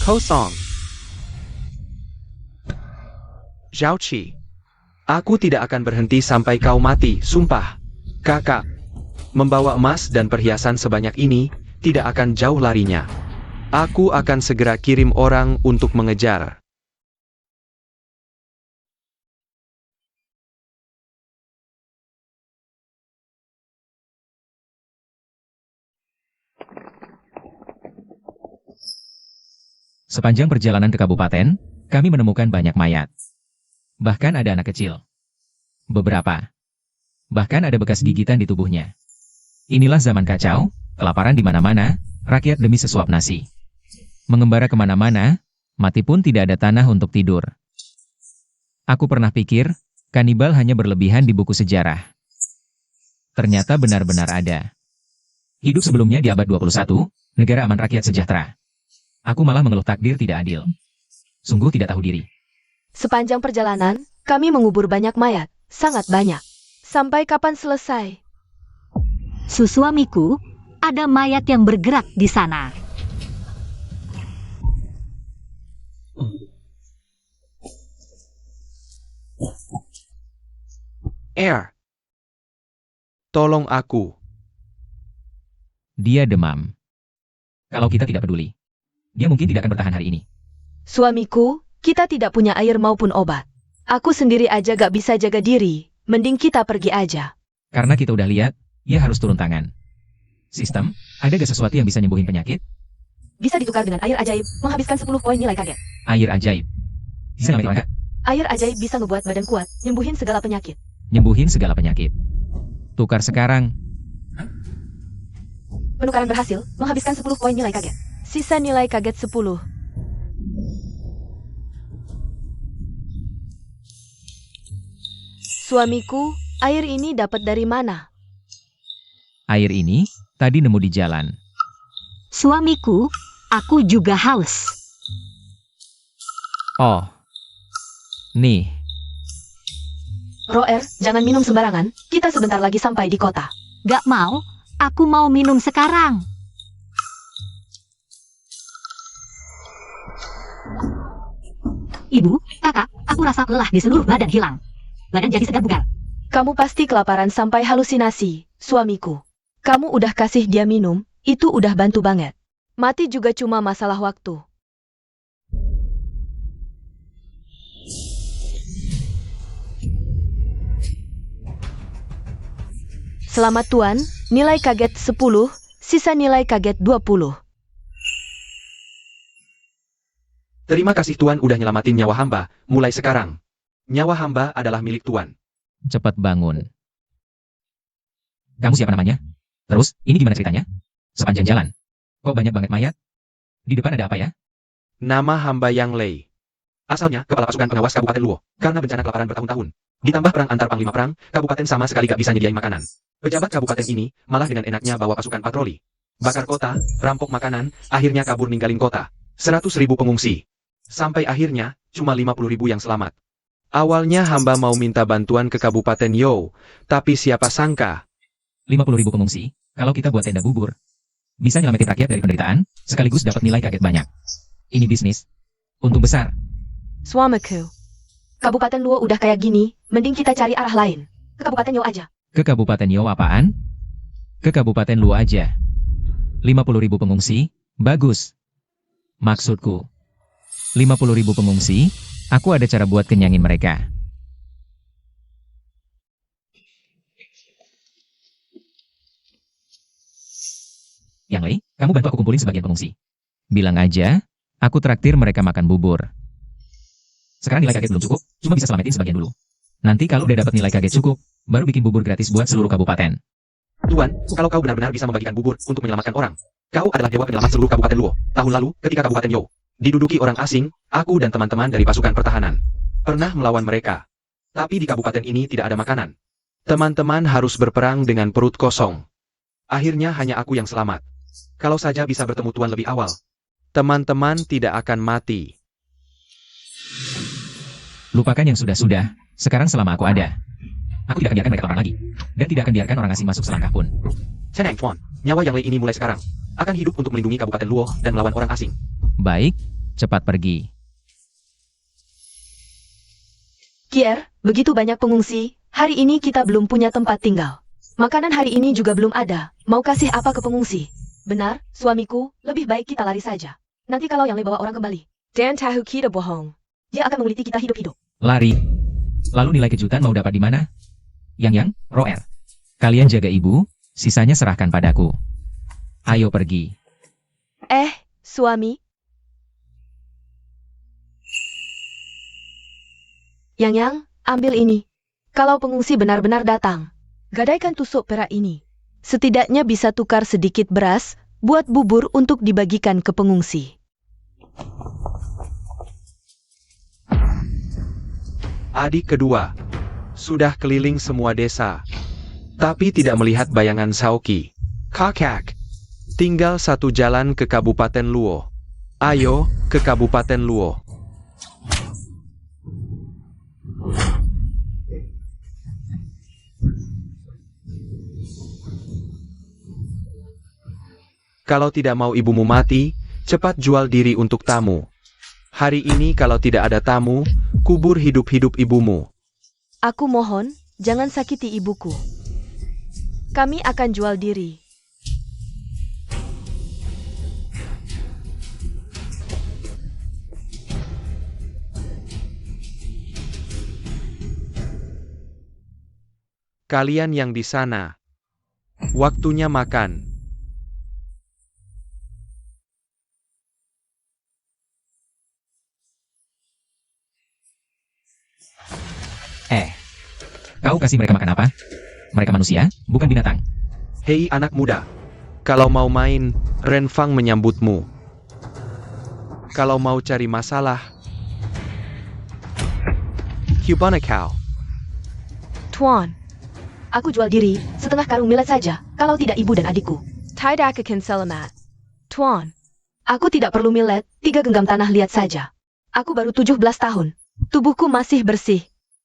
Kosong. Zhao Qi. Aku tidak akan berhenti sampai kau mati, sumpah. Kakak. Membawa emas dan perhiasan sebanyak ini, tidak akan jauh larinya. Aku akan segera kirim orang untuk mengejar. Sepanjang perjalanan ke kabupaten, kami menemukan banyak mayat. Bahkan ada anak kecil. Beberapa. Bahkan ada bekas gigitan di tubuhnya. Inilah zaman kacau, kelaparan di mana-mana, rakyat demi sesuap nasi. Mengembara kemana-mana, mati pun tidak ada tanah untuk tidur. Aku pernah pikir, kanibal hanya berlebihan di buku sejarah. Ternyata benar-benar ada. Hidup sebelumnya di abad 21, negara aman rakyat sejahtera. Aku malah mengeluh takdir tidak adil. Sungguh tidak tahu diri. Sepanjang perjalanan, kami mengubur banyak mayat, sangat banyak. Sampai kapan selesai? Suamiku, ada mayat yang bergerak di sana. Air. Tolong aku. Dia demam. Kalau kita tidak peduli, dia mungkin tidak akan bertahan hari ini. Suamiku, kita tidak punya air maupun obat. Aku sendiri aja gak bisa jaga diri, mending kita pergi aja. Karena kita udah lihat, dia harus turun tangan. Sistem, ada gak sesuatu yang bisa nyembuhin penyakit? Bisa ditukar dengan air ajaib, menghabiskan 10 poin nilai kaget. Air ajaib. Bisa ngambil enggak? Air ajaib bisa ngebuat badan kuat, nyembuhin segala penyakit. Nyembuhin segala penyakit. Tukar sekarang. Penukaran berhasil, menghabiskan 10 poin nilai kaget. Sisa nilai kaget 10. Suamiku, air ini dapat dari mana? Air ini, tadi nemu di jalan. Suamiku, aku juga haus. Oh. Nih. Roer, jangan minum sembarangan, kita sebentar lagi sampai di kota. Gak mau, aku mau minum sekarang. Ibu, kakak, aku rasa lelah di seluruh badan hilang. Badan jadi segar bugar. Kamu pasti kelaparan sampai halusinasi, suamiku. Kamu udah kasih dia minum, itu udah bantu banget. Mati juga cuma masalah waktu. Selamat Tuan, nilai kaget 10, sisa nilai kaget 20. Terima kasih Tuan udah nyelamatin nyawa hamba, mulai sekarang. Nyawa hamba adalah milik Tuan. Cepat bangun. Kamu siapa namanya? Terus, ini gimana ceritanya? Sepanjang jalan. Kok banyak banget mayat? Di depan ada apa ya? Nama hamba Yang Lei. Asalnya, kepala pasukan pengawas Kabupaten Luo, karena bencana kelaparan bertahun-tahun. Ditambah perang antar panglima perang, kabupaten sama sekali gak bisa nyediain makanan. Pejabat kabupaten ini, malah dengan enaknya bawa pasukan patroli. Bakar kota, rampok makanan, akhirnya kabur ninggalin kota. 100.000 pengungsi. Sampai akhirnya, cuma 50.000 yang selamat. Awalnya hamba mau minta bantuan ke Kabupaten You, tapi siapa sangka. 50.000 pengungsi, kalau kita buat tenda bubur. Bisa nyelamatin rakyat dari penderitaan, sekaligus dapat nilai kaget banyak. Ini bisnis. Untung besar. Suamiku. Kabupaten Luo udah kayak gini, mending kita cari arah lain. Ke Kabupaten Yo aja. Ke Kabupaten Yo apaan? Ke Kabupaten Luo aja. 50.000 pengungsi, bagus. Maksudku, 50.000 pengungsi, aku ada cara buat kenyangin mereka. Yang Lei, kamu bantu aku kumpulin sebagian pengungsi. Bilang aja, aku traktir mereka makan bubur. Sekarang nilai kaget belum cukup, cuma bisa selamatin sebagian dulu. Nanti kalau udah dapat nilai kaget cukup, baru bikin bubur gratis buat seluruh kabupaten. Tuan, kalau kau benar-benar bisa membagikan bubur untuk menyelamatkan orang, kau adalah dewa penyelamat seluruh Kabupaten Luo. Tahun lalu, ketika Kabupaten Yo diduduki orang asing, aku dan teman-teman dari pasukan pertahanan pernah melawan mereka. Tapi di kabupaten ini tidak ada makanan. Teman-teman harus berperang dengan perut kosong. Akhirnya hanya aku yang selamat. Kalau saja bisa bertemu Tuan lebih awal, teman-teman tidak akan mati. Lupakan yang sudah-sudah, sekarang selama aku ada. Aku tidak akan biarkan mereka lapar lagi. Dan tidak akan biarkan orang asing masuk selangkah pun. Chen Tuan, nyawa Yang Lei ini mulai sekarang akan hidup untuk melindungi Kabupaten Luo dan melawan orang asing. Baik, cepat pergi. Kier, begitu banyak pengungsi, hari ini kita belum punya tempat tinggal. Makanan hari ini juga belum ada, mau kasih apa ke pengungsi? Benar, suamiku, lebih baik kita lari saja. Nanti kalau Yang Lei bawa orang kembali, dan tahu kita bohong. Dia akan menguliti kita hidup-hidup. Lari. Lalu nilai kejutan mau dapat di mana? Yang, Roer. Kalian jaga ibu, sisanya serahkan padaku. Ayo pergi. Suami. Yang, ambil ini. Kalau pengungsi benar-benar datang, gadaikan tusuk perak ini. Setidaknya bisa tukar sedikit beras, buat bubur untuk dibagikan ke pengungsi. Adik kedua sudah keliling semua desa, tapi tidak melihat bayangan Saoki. Kakak, tinggal satu jalan ke Kabupaten Luo. Ayo ke Kabupaten Luo. Kalau tidak mau ibumu mati, cepat jual diri untuk tamu. Hari ini kalau tidak ada tamu, kubur hidup-hidup ibumu. Aku mohon, jangan sakiti ibuku. Kami akan jual diri. Kalian yang di sana, waktunya makan. Kau kasih mereka makan apa? Mereka manusia, bukan binatang. Hei anak muda, kalau mau main, Renfang menyambutmu. Kalau mau cari masalah, Cubana kau. Tuan, aku jual diri, setengah karung millet saja, kalau tidak ibu dan adikku. Tidak akan selamat. Tuan, aku tidak perlu millet, 3 genggam tanah liat saja. Aku baru 17 tahun. Tubuhku masih bersih.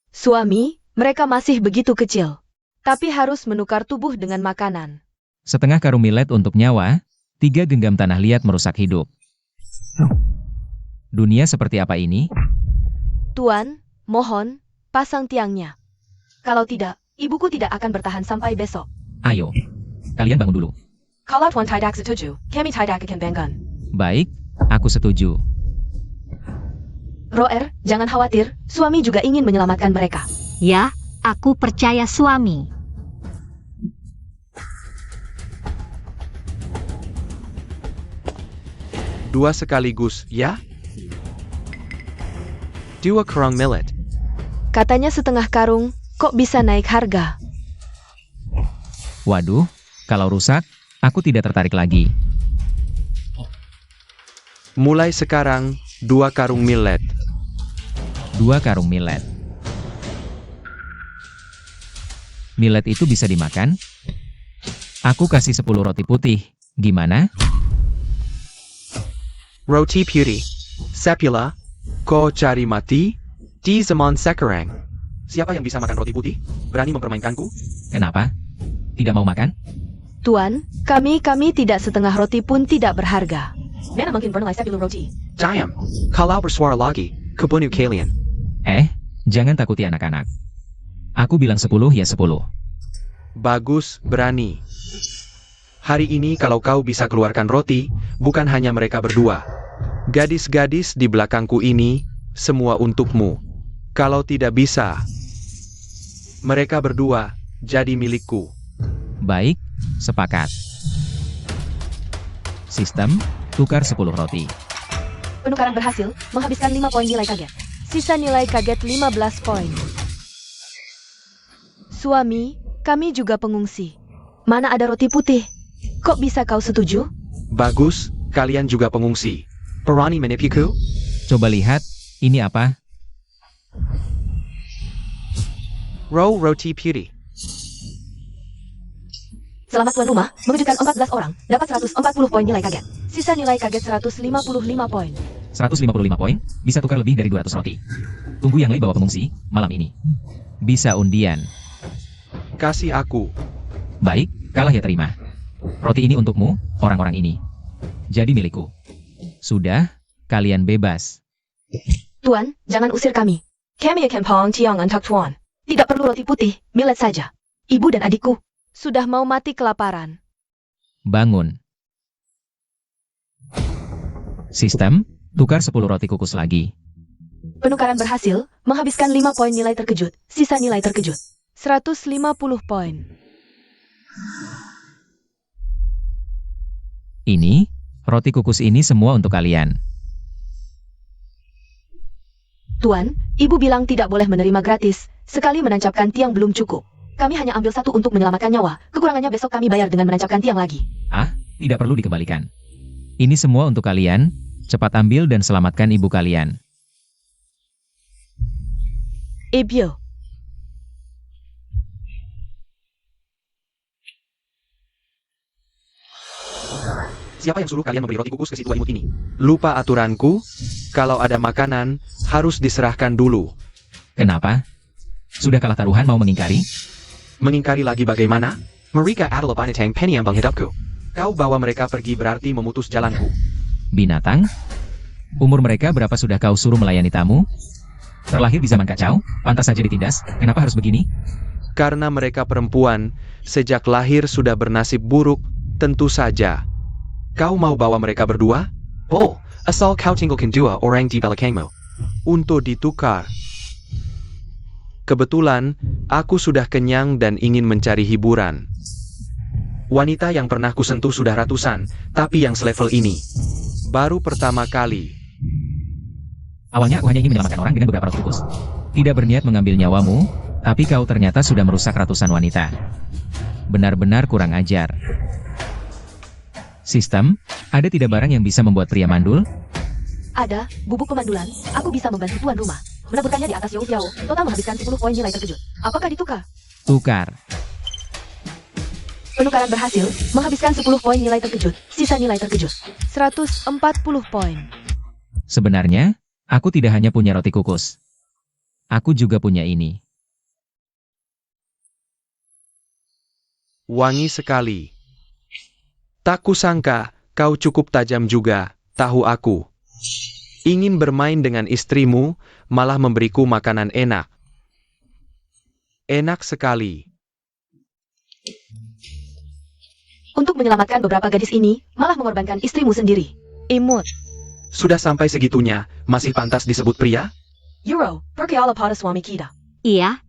Suami, mereka masih begitu kecil. Tapi harus menukar tubuh dengan makanan. Setengah karung millet untuk nyawa, 3 genggam tanah liat merusak hidup. Dunia seperti apa ini? Tuan, mohon, pasang tiangnya. Kalau tidak, ibuku tidak akan bertahan sampai besok. Ayo, Kalian bangun dulu. Kalau Tuan tidak setuju, kami tidak akan bangun. Baik, aku setuju. Roer, jangan khawatir, suami juga ingin menyelamatkan mereka. Ya, aku percaya suami. Dua sekaligus, ya? 2 karung millet. Katanya setengah karung, kok bisa naik harga? Waduh, kalau rusak, aku tidak tertarik lagi. Mulai sekarang, 2 karung millet. 2 karung millet. Millet itu bisa dimakan? Aku kasih 10 roti putih. Gimana? Roti putih. Sepula. Ko cari mati. Di zaman sekarang. Siapa yang bisa makan roti putih? Berani mempermainkanku? Kenapa? Tidak mau makan? Tuan, kami tidak setengah roti pun tidak berharga. Mana mungkin pernah sepuluh roti? Diam. Kalau bersuara lagi, kebunuh kalian. Jangan takuti anak-anak. Aku bilang 10 ya 10. Bagus, berani. Hari ini kalau kau bisa keluarkan roti, bukan hanya mereka berdua. Gadis-gadis di belakangku ini, semua untukmu. Kalau tidak bisa, mereka berdua jadi milikku. Baik, sepakat. Sistem, tukar 10 roti. Penukaran berhasil, menghabiskan 5 poin nilai kaget. Sisa nilai kaget 15 poin. Suami, kami juga pengungsi. Mana ada roti putih? Kok bisa kau setuju? Bagus, kalian juga pengungsi. Berani menipuku? Coba lihat, ini apa? Roti putih. Selamat tuan rumah, mengejutkan 14 orang, dapat 140 poin nilai kaget. Sisa nilai kaget 155 poin. 155 poin, bisa tukar lebih dari 200 roti. Tunggu yang lain bawa pengungsi, malam ini. Bisa undian. Kasih aku. Baik, kalah ya terima. Roti ini untukmu, orang-orang ini. Jadi milikku. Sudah, kalian bebas. Tuan, jangan usir kami. Kami akan pawang tiang untuk tuan. Tidak perlu roti putih, millet saja. Ibu dan adikku sudah mau mati kelaparan. Bangun. Sistem, tukar 10 roti kukus lagi. Penukaran berhasil, menghabiskan 5 poin nilai terkejut. Sisa nilai terkejut 150 poin. Ini, roti kukus ini semua untuk kalian. Tuan, ibu bilang tidak boleh menerima gratis. Sekali menancapkan tiang belum cukup. Kami hanya ambil 1 untuk menyelamatkan nyawa. Kekurangannya besok kami bayar dengan menancapkan tiang lagi. Tidak perlu dikembalikan. Ini semua untuk kalian. Cepat ambil dan selamatkan ibu kalian. Ibu. Siapa yang suruh kalian memberi roti kukus ke si tua imut ini? Lupa aturanku? Kalau ada makanan, harus diserahkan dulu. Kenapa? Sudah kalah taruhan mau mengingkari? Mengingkari lagi bagaimana? Mereka adalah binatang penyambang hidupku. Kau bawa mereka pergi berarti memutus jalanku. Binatang? Umur mereka berapa sudah kau suruh melayani tamu? Terlahir di zaman kacau, pantas saja ditindas. Kenapa harus begini? Karena mereka perempuan, sejak lahir sudah bernasib buruk, tentu saja. Kau mau bawa mereka berdua? Oh, asal kau tinggalkan 2 orang di belakangmu. Untuk ditukar. Kebetulan, aku sudah kenyang dan ingin mencari hiburan. Wanita yang pernah kusentuh sudah ratusan, tapi yang selevel ini baru pertama kali. Awalnya aku hanya ingin menyelamatkan orang dengan beberapa roti kukus. Tidak berniat mengambil nyawamu, tapi kau ternyata sudah merusak ratusan wanita. Benar-benar kurang ajar. Sistem, ada tidak barang yang bisa membuat pria mandul? Ada, bubuk pemandulan. Aku bisa membantu tuan rumah. Menaburkannya di atas Yao. Total menghabiskan 10 poin nilai terkejut. Apakah ditukar? Tukar. Penukaran berhasil, menghabiskan 10 poin nilai terkejut. Sisa nilai terkejut 140 poin. Sebenarnya, aku tidak hanya punya roti kukus. Aku juga punya ini. Wangi sekali. Tak kusangka, kau cukup tajam juga, tahu aku. Ingin bermain dengan istrimu, malah memberiku makanan enak. Enak sekali. menyelamatkan beberapa gadis ini, malah mengorbankan istrimu sendiri. Imut. Sudah sampai segitunya, masih pantas disebut pria? Euro, pergilah pada suami kita. Iya,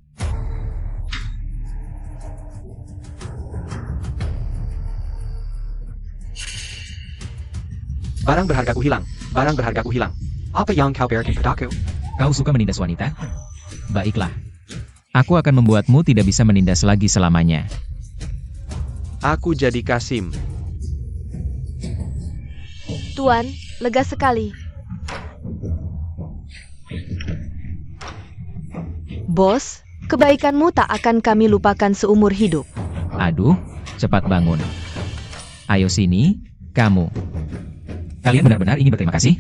Barang berhargaku hilang, barang berhargaku hilang. Apa yang kau berikan padaku? Kau suka menindas wanita? Baiklah. Aku akan membuatmu tidak bisa menindas lagi selamanya. Aku jadi Kasim. Tuan, lega sekali. Bos, kebaikanmu tak akan kami lupakan seumur hidup. Aduh, cepat bangun. Ayo sini, kamu. Kalian benar-benar ingin berterima kasih?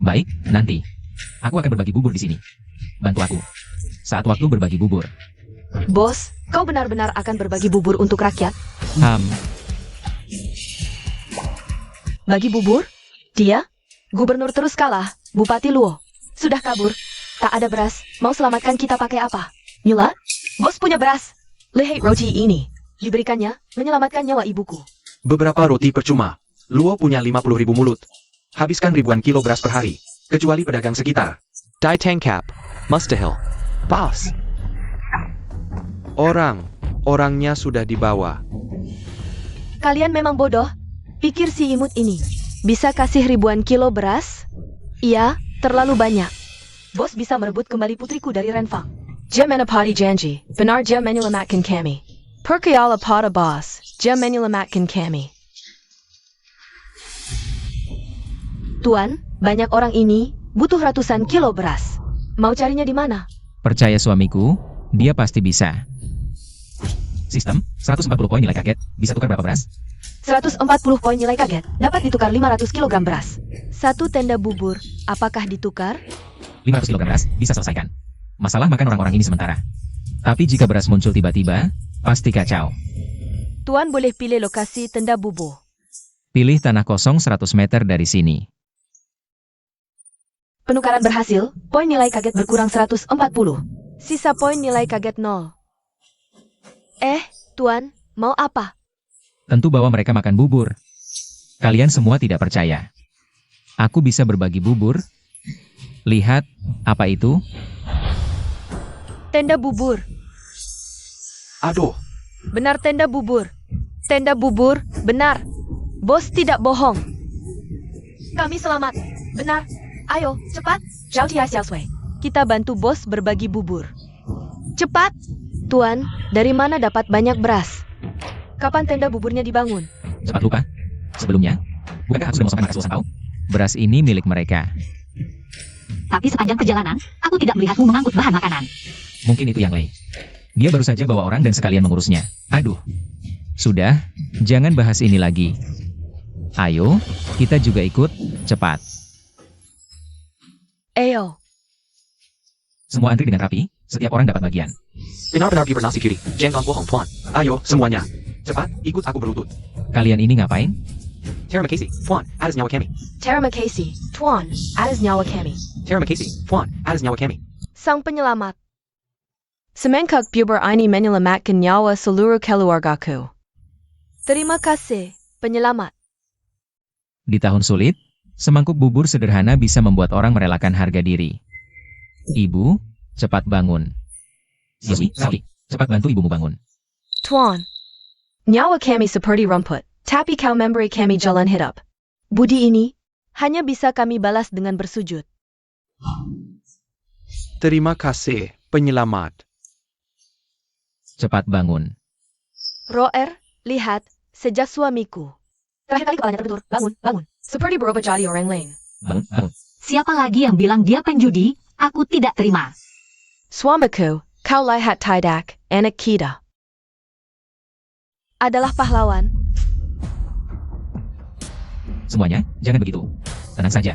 Baik, nanti. Aku akan berbagi bubur di sini. Bantu aku. Saat waktu berbagi bubur. Bos, kau benar-benar akan berbagi bubur untuk rakyat? Bagi bubur? Dia? Gubernur terus kalah, Bupati Luo. Sudah kabur. Tak ada beras, mau selamatkan kita pakai apa? Nyula? Bos punya beras. Lihat roti ini. Diberikannya, menyelamatkan nyawa ibuku. Beberapa roti percuma. Luo punya 50.000 mulut. Habiskan ribuan kilo beras per hari. Kecuali pedagang sekitar. Die Tangkap, Mustahil, Boss. Orangnya sudah dibawa. Kalian memang bodoh. Pikir si imut ini bisa kasih ribuan kilo beras? Iya, terlalu banyak. Bos bisa merebut kembali putriku dari Renfang. Dia menepati janji. Benar dia menyelamatkan kami. Percayalah pada bos. Dia menyelamatkan kami. Tuan, banyak orang ini butuh ratusan kilo beras. Mau carinya di mana? Percaya suamiku, dia pasti bisa. Sistem, 140 poin nilai kaget. Bisa tukar berapa beras? 140 poin nilai kaget. Dapat ditukar 500 kg beras. Satu tenda bubur. Apakah ditukar? 500 kg beras, bisa selesaikan. Masalah makan orang-orang ini sementara. Tapi jika beras muncul tiba-tiba, pasti kacau. Tuan boleh pilih lokasi tenda bubur. Pilih tanah kosong 100 meter dari sini. Penukaran berhasil, poin nilai kaget berkurang 140. Sisa poin nilai kaget 0. Tuan, mau apa? Tentu bawa mereka makan bubur. Kalian semua tidak percaya. Aku bisa berbagi bubur. Lihat, apa itu? Tenda bubur. Aduh, Benar tenda bubur. Tenda bubur, benar. Bos tidak bohong. Kami selamat. Benar. Ayo, cepat. Zhao Tia Xiao Sui. Kita bantu bos berbagi bubur. Cepat. Tuan, dari mana dapat banyak beras? Kapan tenda buburnya dibangun? Cepat lupa. Sebelumnya, bukankah aku sudah mengosongkan beras luasan kau? Beras ini milik mereka. tapi sepanjang perjalanan, aku tidak melihatmu mengangkut bahan makanan. Mungkin itu yang Lei. Dia baru saja bawa orang dan sekalian mengurusnya. Aduh. Sudah, jangan bahas ini lagi. Ayo, kita juga ikut, cepat. Ayo. Semua antri dengan rapi, setiap orang dapat bagian. benar-benar hibernasi kiri. Jengkang bohong, Tuan. Ayo, semuanya. Cepat, ikut aku berlutut. Kalian ini ngapain? Terima kasih, Tuan. Atas nyawa kami. Terima kasih, Tuan. Atas nyawa kami. Terima kasih, Tuan. Atas nyawa kami. Sang penyelamat. Semenkak bubur ini menyelamatkan nyawa seluruh keluargaku. Terima kasih, penyelamat. Di tahun sulit, semangkuk bubur sederhana bisa membuat orang merelakan harga diri. Ibu, cepat bangun. Yosi, Sally, cepat bantu ibumu bangun. Tuan. Nyawa kami seperti rumput, tapi kau memberi kami jalan hidup. Budi ini hanya bisa kami balas dengan bersujud. Terima kasih, penyelamat. Cepat bangun. Roer, lihat, sejak suamiku. Terakhir kali kepalanya terbentur, bangun, bangun. Seperti berubah jadi orang lain. Bangun, bangun. Siapa lagi yang bilang dia penjudi? Aku tidak terima. Suamiku, kau lihat tidak, anak kita. Adalah pahlawan. Semuanya, jangan begitu. Tenang saja.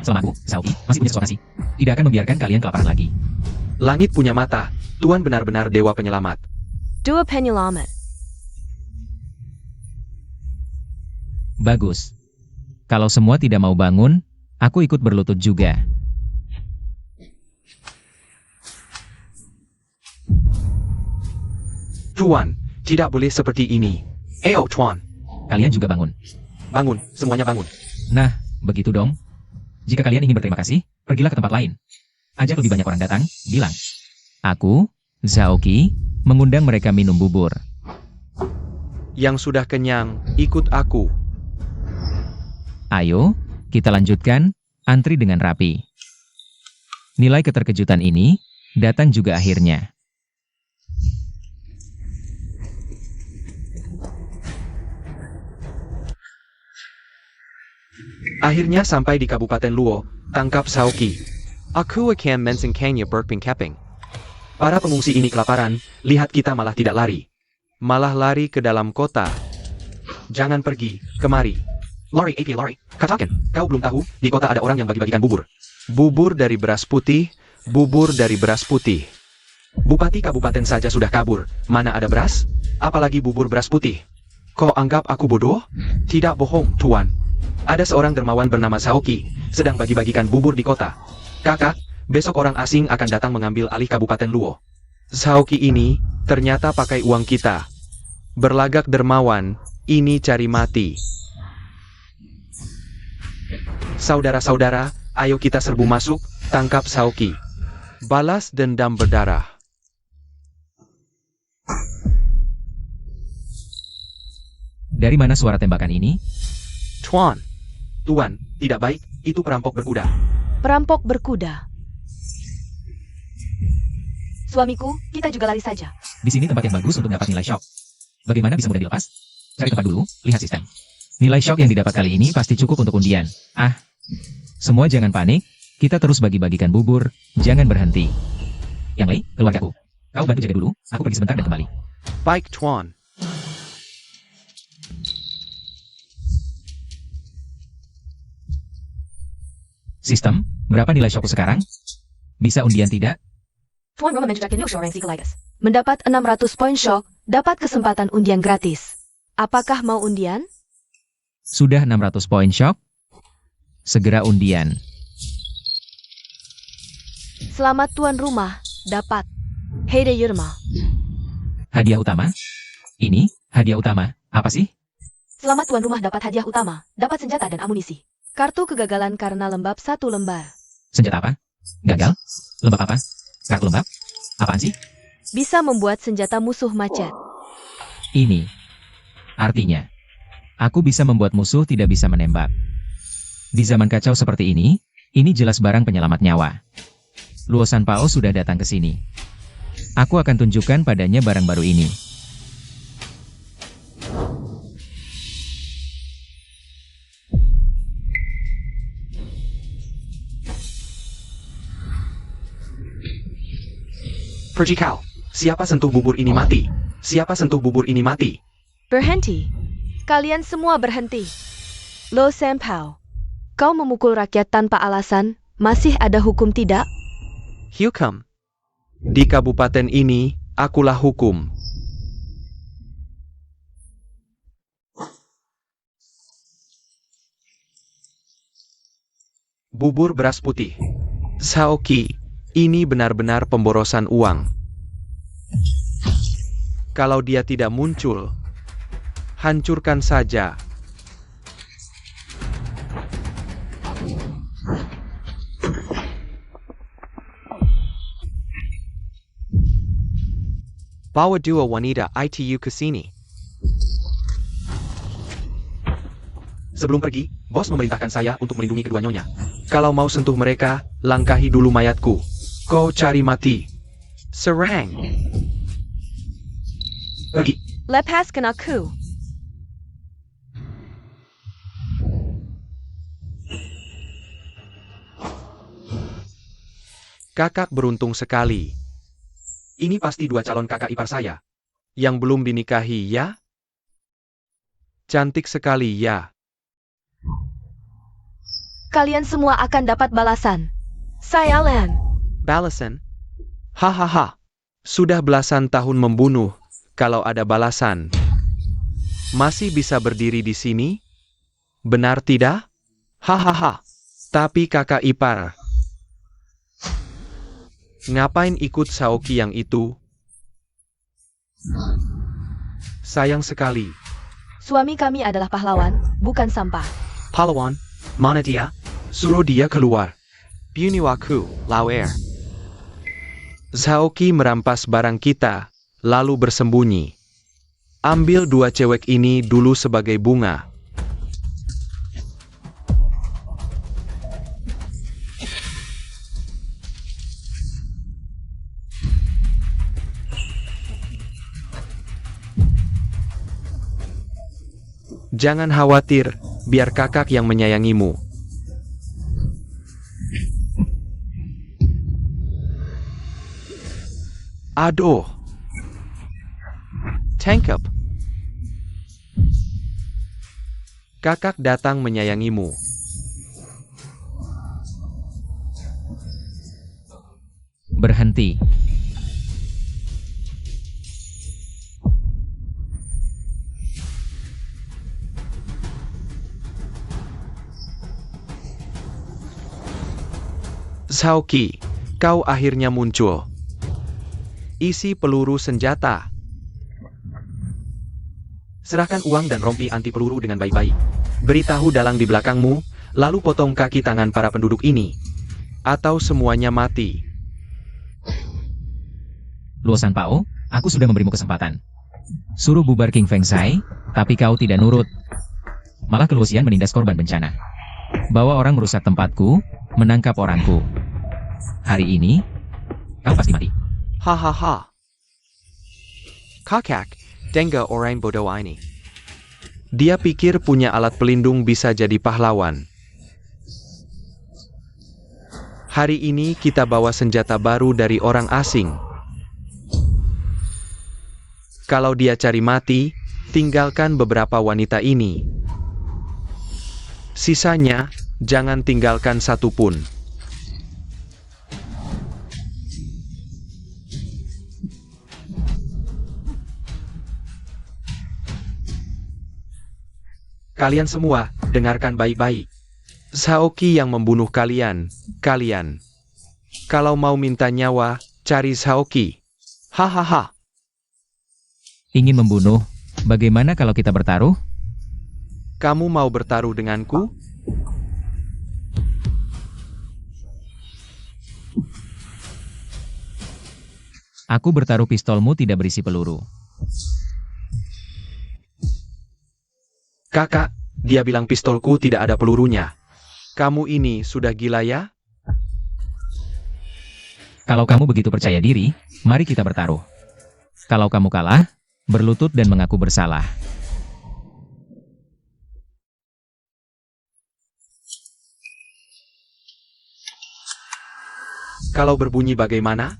Selama aku, Saoki, masih punya sesuatu kasih, tidak akan membiarkan kalian kelaparan lagi. Langit punya mata. Tuan benar-benar dewa penyelamat. Dua penyelamat. Bagus. Kalau semua tidak mau bangun, aku ikut berlutut juga. Tuan, tidak boleh seperti ini. Tuan. kalian juga bangun. Bangun, semuanya bangun. Nah, begitu dong. Jika kalian ingin berterima kasih, pergilah ke tempat lain. Ajak lebih banyak orang datang, bilang. Aku, Zaoki, mengundang mereka minum bubur. Yang sudah kenyang, ikut aku. Ayo, kita lanjutkan, antri dengan rapi. Nilai keterkejutan ini, datang juga akhirnya. Akhirnya sampai di Kabupaten Luo, tangkap Zaoki. Aku akan mensengkanya berpingkeping. Para pengungsi ini kelaparan, lihat kita malah tidak lari. Malah lari ke dalam kota. Jangan pergi, kemari. Lori, Lori, katakan, kau belum tahu, di kota ada orang yang bagi-bagikan bubur. Bubur dari beras putih, bubur dari beras putih. Bupati kabupaten saja sudah kabur, mana ada beras? Apalagi bubur beras putih. Kau anggap aku bodoh? Tidak bohong, Tuan. Ada seorang dermawan bernama Zaoki, sedang bagi-bagikan bubur di kota. Kakak, besok orang asing akan datang mengambil alih Kabupaten Luo. Zaoki ini ternyata pakai uang kita. Berlagak dermawan, ini cari mati. Saudara-saudara, ayo kita serbu masuk, tangkap Zaoki. Balas dendam berdarah. Dari mana suara tembakan ini? Tuan. Tuan, tidak baik, itu perampok berkuda. Perampok berkuda. Suamiku, kita juga lari saja. Di sini tempat yang bagus untuk dapat nilai shock. Bagaimana bisa mudah dilepas? Cari tempat dulu, lihat sistem. Nilai shock yang didapat kali ini pasti cukup untuk undian. Semua jangan panik, kita terus bagi-bagikan bubur, jangan berhenti. Yang Lei, keluargaku. Kau bantu jaga dulu, aku pergi sebentar dan kembali. Baik, Tuan. Sistem, berapa nilai shockku sekarang? Bisa undian tidak? Tuan Roma mencetakkan 6 orang Sigilitis. Mendapat 600 poin shock, dapat kesempatan undian gratis. Apakah mau undian? Sudah 600 poin shock? Segera undian. Selamat tuan rumah, dapat. Heide Yurma. Hadiah utama? Ini, hadiah utama, apa sih? Selamat tuan rumah dapat hadiah utama, dapat senjata dan amunisi. Kartu kegagalan karena lembab 1 lembar. Senjata apa? Gagal? Lembab apa? Kartu lembab? Apaan sih? Bisa membuat senjata musuh macet. Ini. Artinya, aku bisa membuat musuh tidak bisa menembak. Di zaman kacau seperti ini jelas barang penyelamat nyawa. Luo Sanpao sudah datang ke sini. Aku akan tunjukkan padanya barang baru ini. Pergi kau. Siapa sentuh bubur ini mati? Siapa sentuh bubur ini mati? Berhenti. Kalian semua berhenti. Lo Sanpao. Kau memukul rakyat tanpa alasan, masih ada hukum tidak? Hukum. Di kabupaten ini, akulah hukum. Bubur beras putih. Zaoki, ini benar-benar pemborosan uang. Kalau dia tidak muncul, hancurkan saja. Bawa dua wanita itu ke sini. Sebelum pergi, bos memerintahkan saya untuk melindungi kedua nyonya. Kalau mau sentuh mereka, langkahi dulu mayatku. Kau cari mati. Serang. Pergi. Lepaskan aku. Kakak beruntung sekali. Ini pasti dua calon kakak ipar saya. Yang belum dinikahi, ya? Cantik sekali, ya? Kalian semua akan dapat balasan. Saya Lan. Balasan. Hahaha. Sudah belasan tahun membunuh. Kalau ada balasan. Masih bisa berdiri di sini? Benar tidak? Hahaha. Tapi kakak ipar. Ngapain ikut Zaoki yang itu? Sayang sekali. Suami kami adalah pahlawan, bukan sampah. Palawan, mana dia? Suruh dia keluar. Bunuh aku, Lauer. Zhaoqi merampas barang kita, lalu bersembunyi. Ambil dua cewek ini dulu sebagai bunga. Jangan khawatir, biar kakak yang menyayangimu. Aduh, Tangkap. kakak datang menyayangimu. Berhenti. Zhaoqi, kau akhirnya muncul. Isi peluru senjata. Serahkan uang dan rompi anti peluru dengan baik-baik. Beritahu dalang di belakangmu, lalu potong kaki tangan para penduduk ini. Atau semuanya mati. Luosan Pao, aku sudah memberimu kesempatan. Suruh bubar King Feng Sai, tapi kau tidak nurut. Malah kelusian menindas korban bencana. Bawa orang merusak tempatku, menangkap orangku. Hari ini, kau pasti mati. Hahaha. Kakak, dengar orang bodoh ini. Dia pikir punya alat pelindung bisa jadi pahlawan. Hari ini kita bawa senjata baru dari orang asing. Kalau dia cari mati, tinggalkan beberapa wanita ini. Sisanya, jangan tinggalkan satupun. Kalian semua, dengarkan baik-baik. Zhaoqi yang membunuh kalian. Kalau mau minta nyawa, cari Zhaoqi. Hahaha. Ingin membunuh, bagaimana kalau kita bertaruh? Kamu mau bertaruh denganku? Aku bertaruh pistolmu tidak berisi peluru. Kakak, dia bilang pistolku tidak ada pelurunya. Kamu ini sudah gila ya? Kalau kamu begitu percaya diri, mari kita bertaruh. Kalau kamu kalah, berlutut dan mengaku bersalah. Kalau berbunyi bagaimana?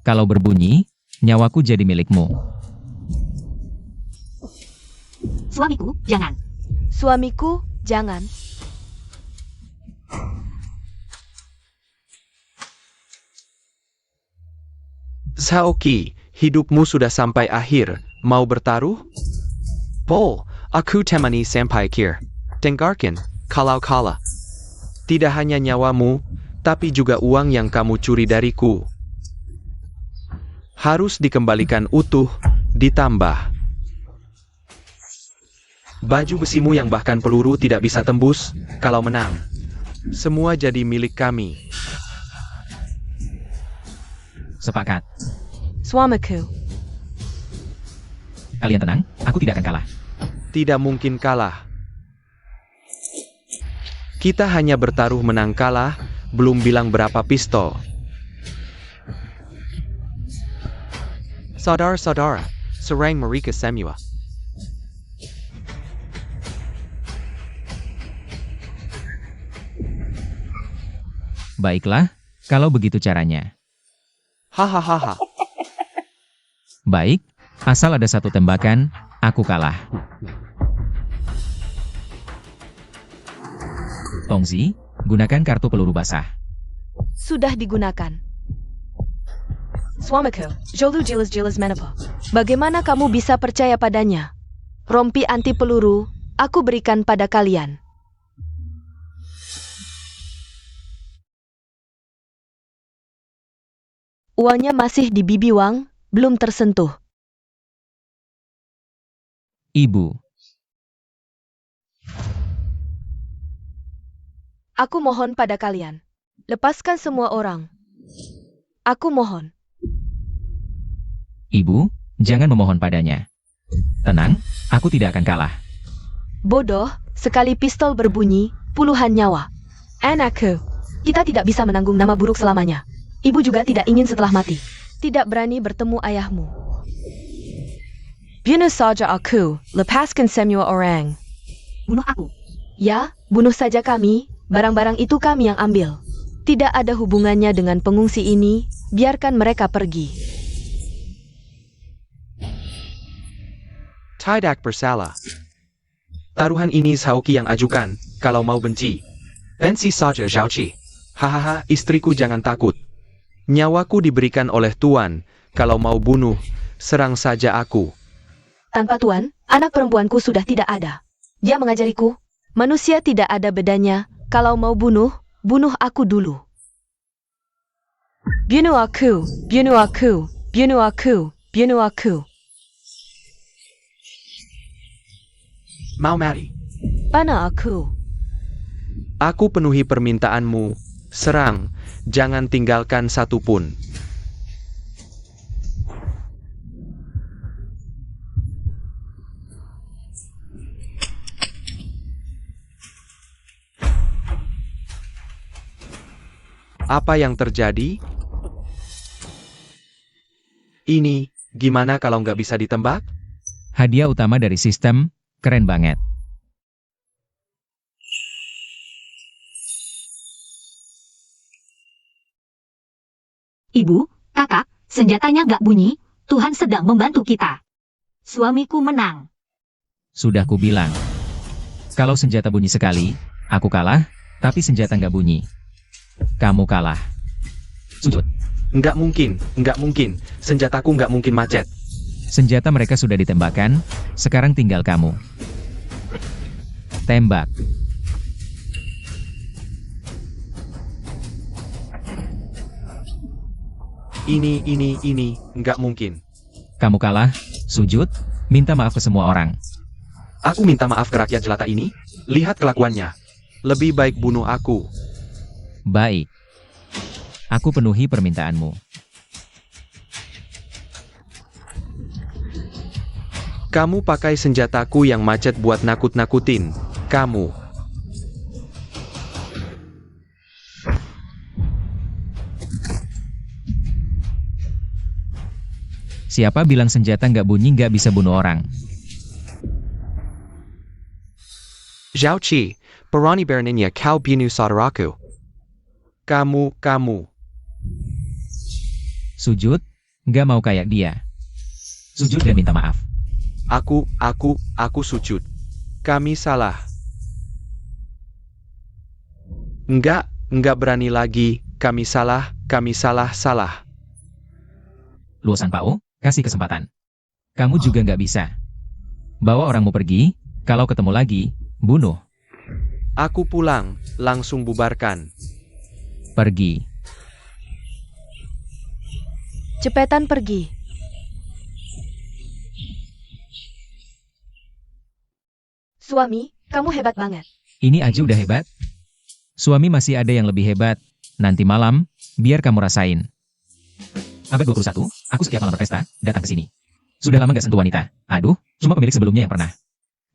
Kalau berbunyi, nyawaku jadi milikmu. Suamiku, jangan. Suamiku, jangan. Zhaoqi, hidupmu sudah sampai akhir. Mau bertaruh? Bol, aku temani sampai akhir. Dengarkan, kalau kalah. Tidak hanya nyawamu, tapi juga uang yang kamu curi dariku. Harus dikembalikan utuh, ditambah. Baju besimu yang bahkan peluru tidak bisa tembus, kalau menang. Semua jadi milik kami. Sepakat. Suamiku. Kalian tenang, aku tidak akan kalah. Tidak mungkin kalah. Kita hanya bertaruh menang kalah, belum bilang berapa pistol. Saudara-saudara, serang mereka semua. Baiklah, kalau begitu caranya. Hahaha. Baik, asal ada satu tembakan, aku kalah. Tongzi, gunakan kartu peluru basah. Sudah digunakan. Suamiku, Jolu jelas menopo. Bagaimana kamu bisa percaya padanya? Rompi anti peluru, aku berikan pada kalian. Uangnya masih di Bibi Wang, belum tersentuh. Ibu, Aku mohon pada kalian. Lepaskan semua orang. Aku mohon. Ibu, jangan memohon padanya. Tenang, aku tidak akan kalah. Bodoh, sekali pistol berbunyi, puluhan nyawa. Anakku, kita tidak bisa menanggung nama buruk selamanya. Ibu juga tidak ingin setelah mati. Tidak berani bertemu ayahmu. Bunuh saja aku, lepaskan semua orang. Bunuh aku. Ya, bunuh saja kami, barang-barang itu kami yang ambil. Tidak ada hubungannya dengan pengungsi ini, biarkan mereka pergi. Tidak bersalah. Taruhan ini Xiaoqi yang ajukan, kalau mau benci. Pensi saja Xiaoqi. Hahaha, istriku jangan takut. Nyawaku diberikan oleh Tuan, kalau mau bunuh, serang saja aku. Tanpa Tuan, anak perempuanku sudah tidak ada. Dia mengajariku, manusia tidak ada bedanya, kalau mau bunuh, bunuh aku dulu. Bunuh aku, bunuh aku, bunuh aku, bunuh aku. Mau mari. Panah aku. Aku penuhi permintaanmu. Serang, jangan tinggalkan satu pun. Apa yang terjadi? Ini, gimana kalau nggak bisa ditembak? Hadiah utama dari sistem, keren banget. Ibu, kakak, senjatanya gak bunyi, Tuhan sedang membantu kita. Suamiku menang. Sudah kubilang. Kalau senjata bunyi sekali, aku kalah, tapi senjata nggak bunyi. Kamu kalah. Sujud. Nggak mungkin. Senjataku nggak mungkin macet. Senjata mereka sudah ditembakkan, sekarang tinggal kamu. Tembak. Ini, nggak mungkin. Kamu kalah, sujud, minta maaf ke semua orang. Aku minta maaf ke rakyat jelata ini. Lihat kelakuannya. Lebih baik bunuh aku. Baik. Aku penuhi permintaanmu. Kamu pakai senjataku yang macet buat nakut-nakutin. Kamu. Siapa bilang senjata nggak bunyi nggak bisa bunuh orang? Zhao Qi, berani beraninya kau bunuh saudaraku. Kamu. Sujud, nggak mau kayak dia. Sujud dan minta maaf. Aku sujud. Kami salah. Enggak berani lagi. Kami salah. Luo Sanpao, kasih kesempatan. Kamu juga nggak bisa. Bawa orangmu pergi, kalau ketemu lagi, bunuh. Aku pulang, langsung bubarkan. Pergi. Cepetan pergi. Suami, kamu hebat banget. Ini aja udah hebat. Suami masih ada yang lebih hebat. Nanti malam, biar kamu rasain. Abad 21, aku setiap malam berpesta, datang ke sini. Sudah lama gak sentuh wanita. Aduh, cuma pemilik sebelumnya yang pernah.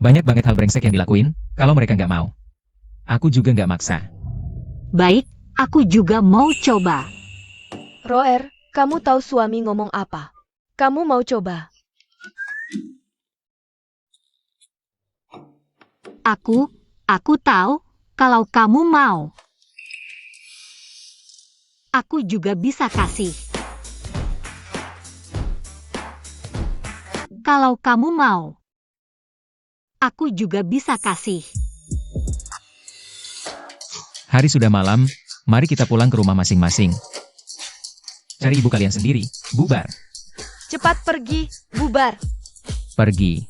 Banyak banget hal brengsek yang dilakuin, kalau mereka nggak mau. Aku juga nggak maksa. Baik, aku juga mau coba. Roer, kamu tahu suami ngomong apa? Kamu mau coba? Aku tahu, kalau kamu mau. Aku juga bisa kasih. Kalau kamu mau. Aku juga bisa kasih. Hari sudah malam, mari kita pulang ke rumah masing-masing. Cari ibu kalian sendiri, bubar. Cepat pergi, bubar. Pergi.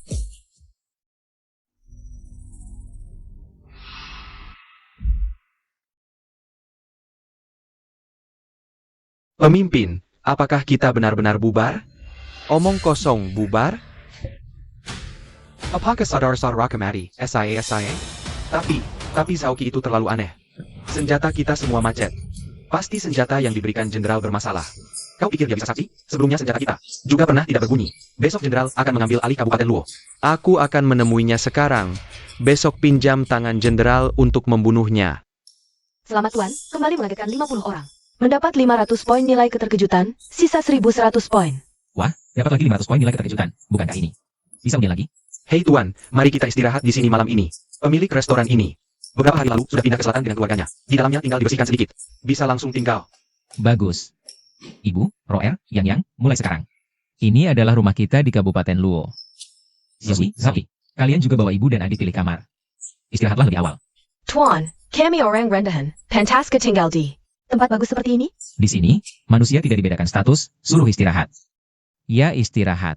Pemimpin, apakah kita benar-benar bubar? Omong kosong bubar? Apakah saudara-saudara mati? SIA? Tapi Xiaoqi itu terlalu aneh. Senjata kita semua macet. Pasti senjata yang diberikan jenderal bermasalah. Kau pikir dia bisa saksi? Sebelumnya senjata kita juga pernah tidak berbunyi. Besok jenderal akan mengambil alih Kabupaten Luo. Aku akan menemuinya sekarang. Besok pinjam tangan jenderal untuk membunuhnya. Selamat Tuan, kembali mengagetkan 50 orang. Mendapat 500 poin nilai keterkejutan, sisa 1100 poin. Wah, dapat lagi 500 poin nilai keterkejutan. Bukankah ini? Bisa undi lagi? Hei Tuan, mari kita istirahat di sini malam ini. Pemilik restoran ini beberapa hari lalu sudah pindah ke selatan dengan keluarganya. Di dalamnya tinggal dibersihkan sedikit. Bisa langsung tinggal. Bagus. Ibu, Roer, Yang, mulai sekarang. Ini adalah rumah kita di Kabupaten Luo. Zoe, Zaki, kalian juga bawa ibu dan adik pilih kamar. Istirahatlah lebih awal. Tuan, kami orang rendahan, Pentaska tinggal di tempat bagus seperti ini? Di sini, manusia tidak dibedakan status, suruh istirahat. Ya istirahat.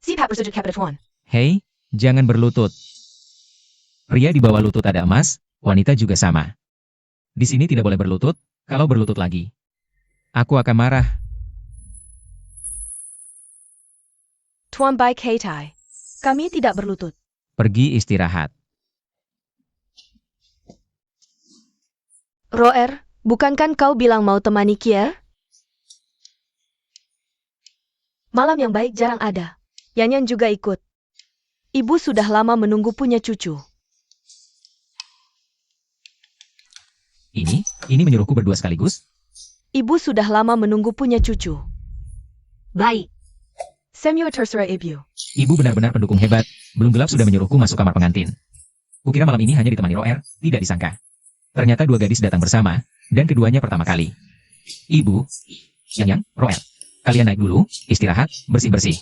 Siap bersujud kepada Tuan. Hei, jangan berlutut. Pria di bawah lutut ada emas, wanita juga sama. Di sini tidak boleh berlutut, kalau berlutut lagi, aku akan marah. Tuan baik Heitai. Kami tidak berlutut. Pergi istirahat. Roer, bukankah kau bilang mau temani Kier? Malam yang baik jarang ada. Yanyan juga ikut. Ibu sudah lama menunggu punya cucu. Ini menyuruhku berdua sekaligus? Ibu sudah lama menunggu punya cucu. Baik. Semua terserah ibu. Ibu benar-benar pendukung hebat, belum gelap sudah menyuruhku masuk kamar pengantin. Kukira malam ini hanya ditemani Roer, tidak disangka. Ternyata dua gadis datang bersama, dan keduanya pertama kali. Ibu, Yang, Roer, kalian naik dulu, istirahat, bersih-bersih.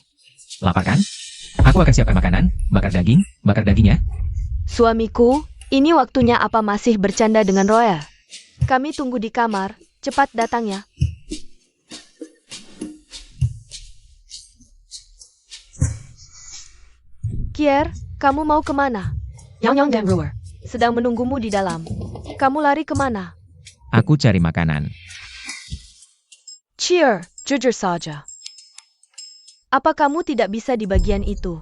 Lapar kan? Aku akan siapkan makanan, bakar dagingnya. Suamiku, ini waktunya apa masih bercanda dengan Roer? Kami tunggu di kamar, cepat datang ya. Kier, kamu mau kemana? Yang dan Roer sedang menunggumu di dalam. Kamu lari kemana? Aku cari makanan. Cheer, jujur saja. Apa kamu tidak bisa di bagian itu?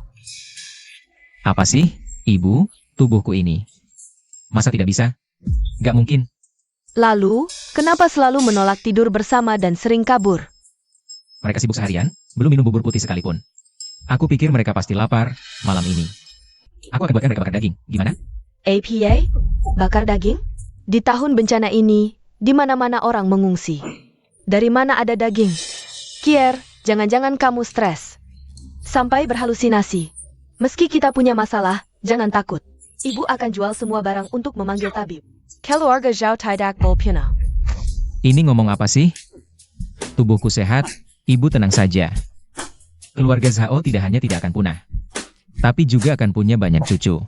Apa sih, Ibu, tubuhku ini? Masa tidak bisa? Gak mungkin. Lalu, kenapa selalu menolak tidur bersama dan sering kabur? Mereka sibuk seharian, belum minum bubur putih sekalipun. Aku pikir mereka pasti lapar malam ini. Aku akan buatkan mereka bakar daging. Gimana? APA? Bakar daging? Di tahun bencana ini, di mana-mana orang mengungsi. Dari mana ada daging? Kier, jangan-jangan kamu stres. Sampai berhalusinasi. Meski kita punya masalah, jangan takut. Ibu akan jual semua barang untuk memanggil tabib. Keluarga Zhao tidak bolpuna. Ini ngomong apa sih? Tubuhku sehat, Ibu tenang saja. Keluarga Zhao tidak hanya tidak akan punah, tapi juga akan punya banyak cucu.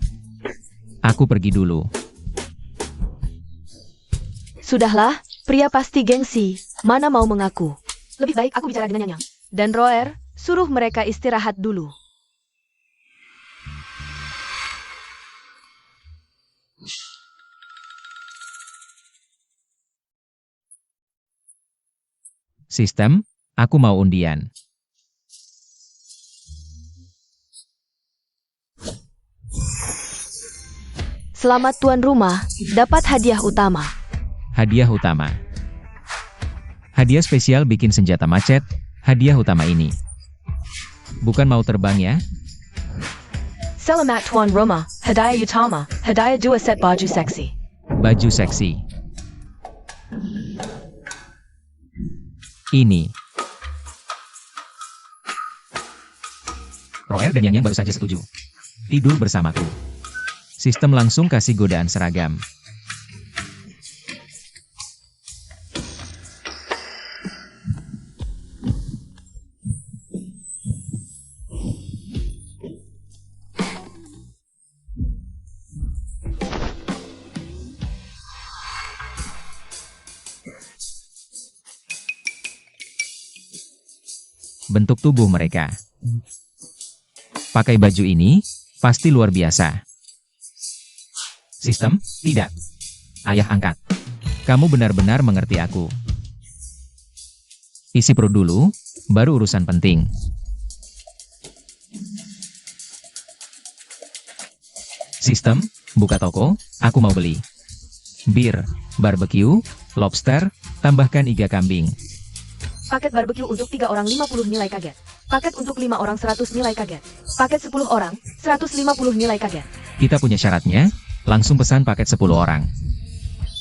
Aku pergi dulu. Sudahlah, pria pasti gengsi. Mana mau mengaku. Lebih baik aku bicara dengan Yang. Dan Roer, suruh mereka istirahat dulu. Sistem, aku mau undian. Selamat tuan rumah, dapat hadiah utama. Hadiah utama. Hadiah spesial bikin senjata macet, hadiah utama ini. Bukan mau terbang ya? Selamat tuan rumah, hadiah utama, hadiah 2 set baju seksi. Baju seksi. Ini. Roer dan Yang baru saja setuju. Tidur bersamaku. Sistem langsung kasih godaan seragam. Bentuk tubuh mereka. Pakai baju ini, pasti luar biasa. Sistem, tidak. Ayah angkat. Kamu benar-benar mengerti aku. Isi perut dulu, baru urusan penting. Sistem, buka toko, aku mau beli. bir, barbecue, lobster, tambahkan iga kambing. Paket barbeque untuk 3 orang 50 nilai kaget. Paket untuk 5 orang 100 nilai kaget. Paket 10 orang 150 nilai kaget. Kita punya syaratnya, langsung pesan paket 10 orang.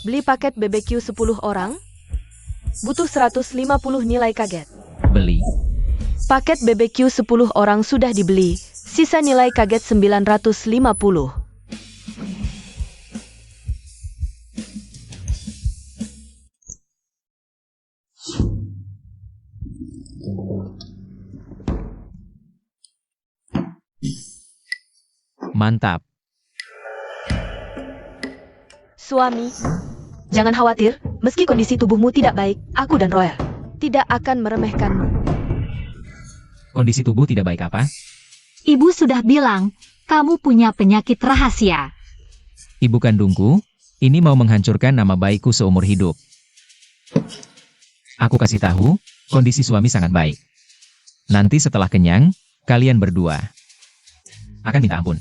Beli paket BBQ 10 orang, butuh 150 nilai kaget. Beli. Paket BBQ 10 orang sudah dibeli, sisa nilai kaget 950. Mantap. Suami, jangan khawatir, meski kondisi tubuhmu tidak baik, aku dan Roel tidak akan meremehkanmu. Kondisi tubuh tidak baik apa? Ibu sudah bilang, kamu punya penyakit rahasia. Ibu kandungku, ini mau menghancurkan nama baikku seumur hidup. Aku kasih tahu, kondisi suami sangat baik. Nanti setelah kenyang, kalian berdua akan minta ampun.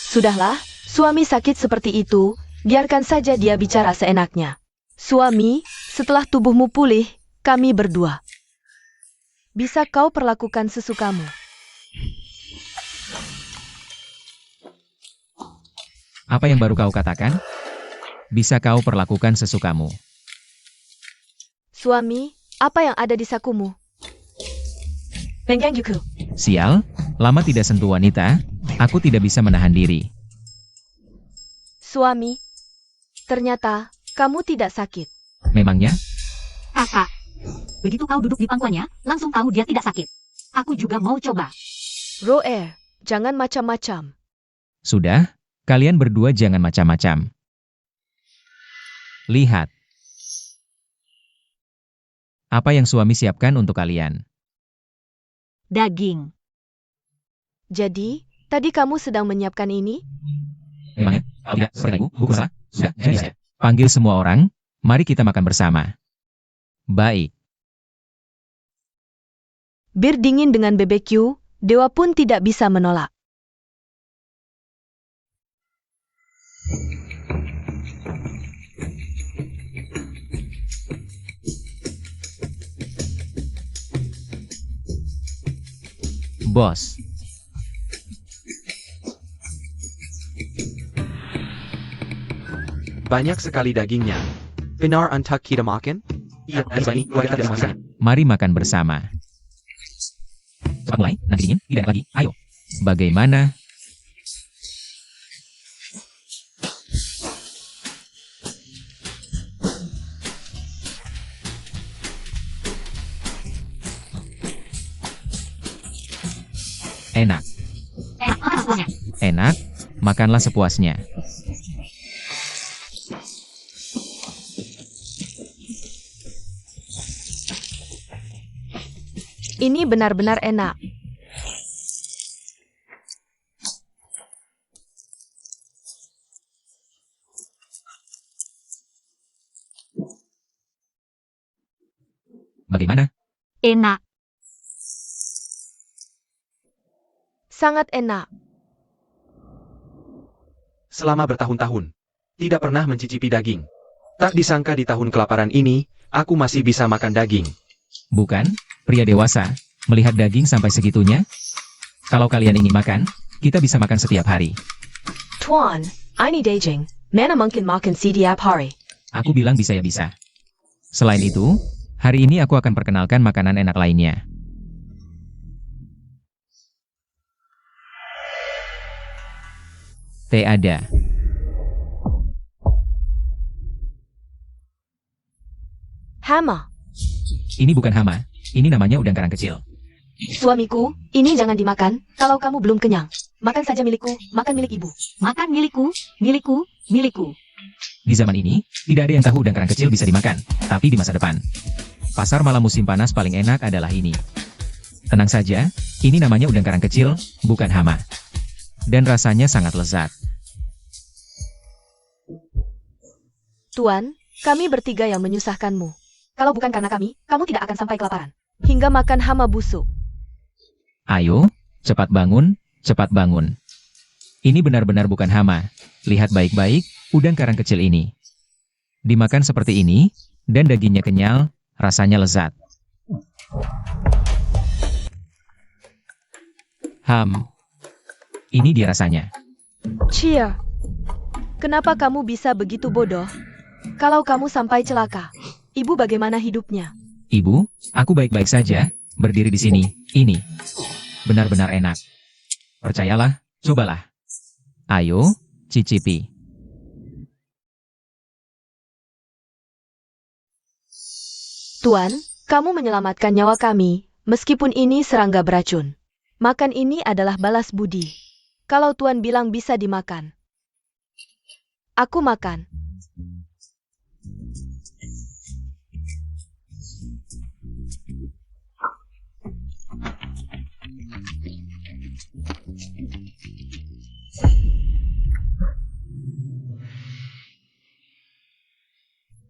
Sudahlah, suami sakit seperti itu, biarkan saja dia bicara seenaknya. Suami, setelah tubuhmu pulih, kami berdua. Bisa kau perlakukan sesukamu. Apa yang baru kau katakan? Bisa kau perlakukan sesukamu. Suami, apa yang ada di sakumu? Bengkeng Yuku. Sial, lama tidak sentuh wanita, aku tidak bisa menahan diri. Suami, ternyata kamu tidak sakit. Memangnya? Kakak, begitu kau duduk di pangkuannya, langsung tahu dia tidak sakit. Aku juga mau coba. Roel, jangan macam-macam. Sudah, kalian berdua jangan macam-macam. Lihat. Apa yang suami siapkan untuk kalian? Daging. Jadi, tadi kamu sedang menyiapkan ini? Memangnya? Kalau tidak, seperti ibu, buku salah. Sudah, jadi saya. Panggil semua orang, mari kita makan bersama. Baik. Bir dingin dengan BBQ, Dewa pun tidak bisa menolak. Bos. Banyak sekali dagingnya. Benar untuk kita makan? Iya, ini keluarga tidak makan. Mari makan bersama. Cepat mulai, nanti dingin, tidak enak lagi. Ayo. Bagaimana? Enak. Enak makan semuanya. Enak, makanlah sepuasnya. Ini benar-benar enak. Bagaimana? Enak. Sangat enak. Selama bertahun-tahun, tidak pernah mencicipi daging. Tak disangka di tahun kelaparan ini, aku masih bisa makan daging. Bukan, pria dewasa, melihat daging sampai segitunya? Kalau kalian ingin makan, kita bisa makan setiap hari. Tuan, ini daging. Mana mungkin makan setiap hari? Aku bilang bisa ya bisa. Selain itu, hari ini aku akan perkenalkan makanan enak lainnya. Teh ada. Hama. Ini bukan hama, ini namanya udang karang kecil. Suamiku, ini jangan dimakan, kalau kamu belum kenyang. Makan saja milikku, makan milik ibu. Makan milikku, milikku, milikku. Di zaman ini, tidak ada yang tahu udang karang kecil bisa dimakan, tapi di masa depan. Pasar malam musim panas paling enak adalah ini. Tenang saja, ini namanya udang karang kecil, bukan hama. Dan rasanya sangat lezat. Tuan, kami bertiga yang menyusahkanmu. Kalau bukan karena kami, kamu tidak akan sampai kelaparan. Hingga makan hama busuk. Ayo, cepat bangun, cepat bangun. Ini benar-benar bukan hama. Lihat baik-baik, udang karang kecil ini. Dimakan seperti ini, dan dagingnya kenyal, rasanya lezat. Ini dia rasanya. Chia, kenapa kamu bisa begitu bodoh? Kalau kamu sampai celaka, ibu bagaimana hidupnya? Ibu, aku baik-baik saja, berdiri di sini, ini. Benar-benar enak. Percayalah, cobalah. Ayo, cicipi. Tuan, kamu menyelamatkan nyawa kami, meskipun ini serangga beracun. Makan ini adalah balas budi. Kalau Tuan bilang bisa dimakan, aku makan.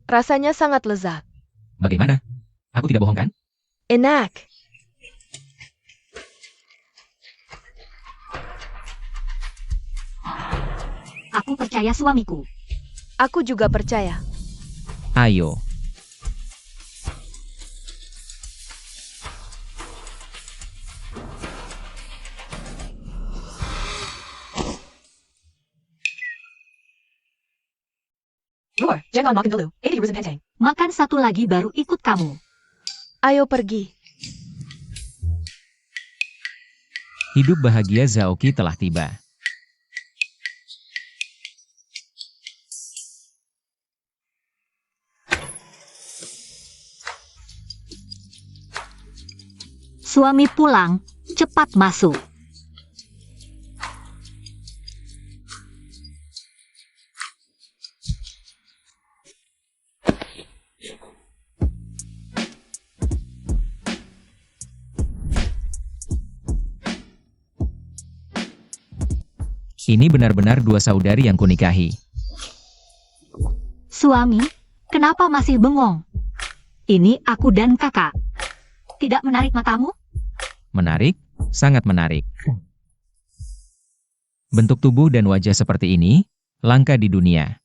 Rasanya sangat lezat. Bagaimana? Aku tidak bohong kan? Enak. Aku percaya suamiku. Aku juga percaya. Ayo. Jangan makan dulu. Makan satu lagi baru ikut kamu. Ayo pergi. Hidup bahagia Zaoki telah tiba. Suami pulang, cepat masuk. Ini benar-benar dua saudari yang kunikahi. Suami, kenapa masih bengong? Ini aku dan kakak. Tidak menarik matamu? Menarik, sangat menarik. Bentuk tubuh dan wajah seperti ini, langka di dunia.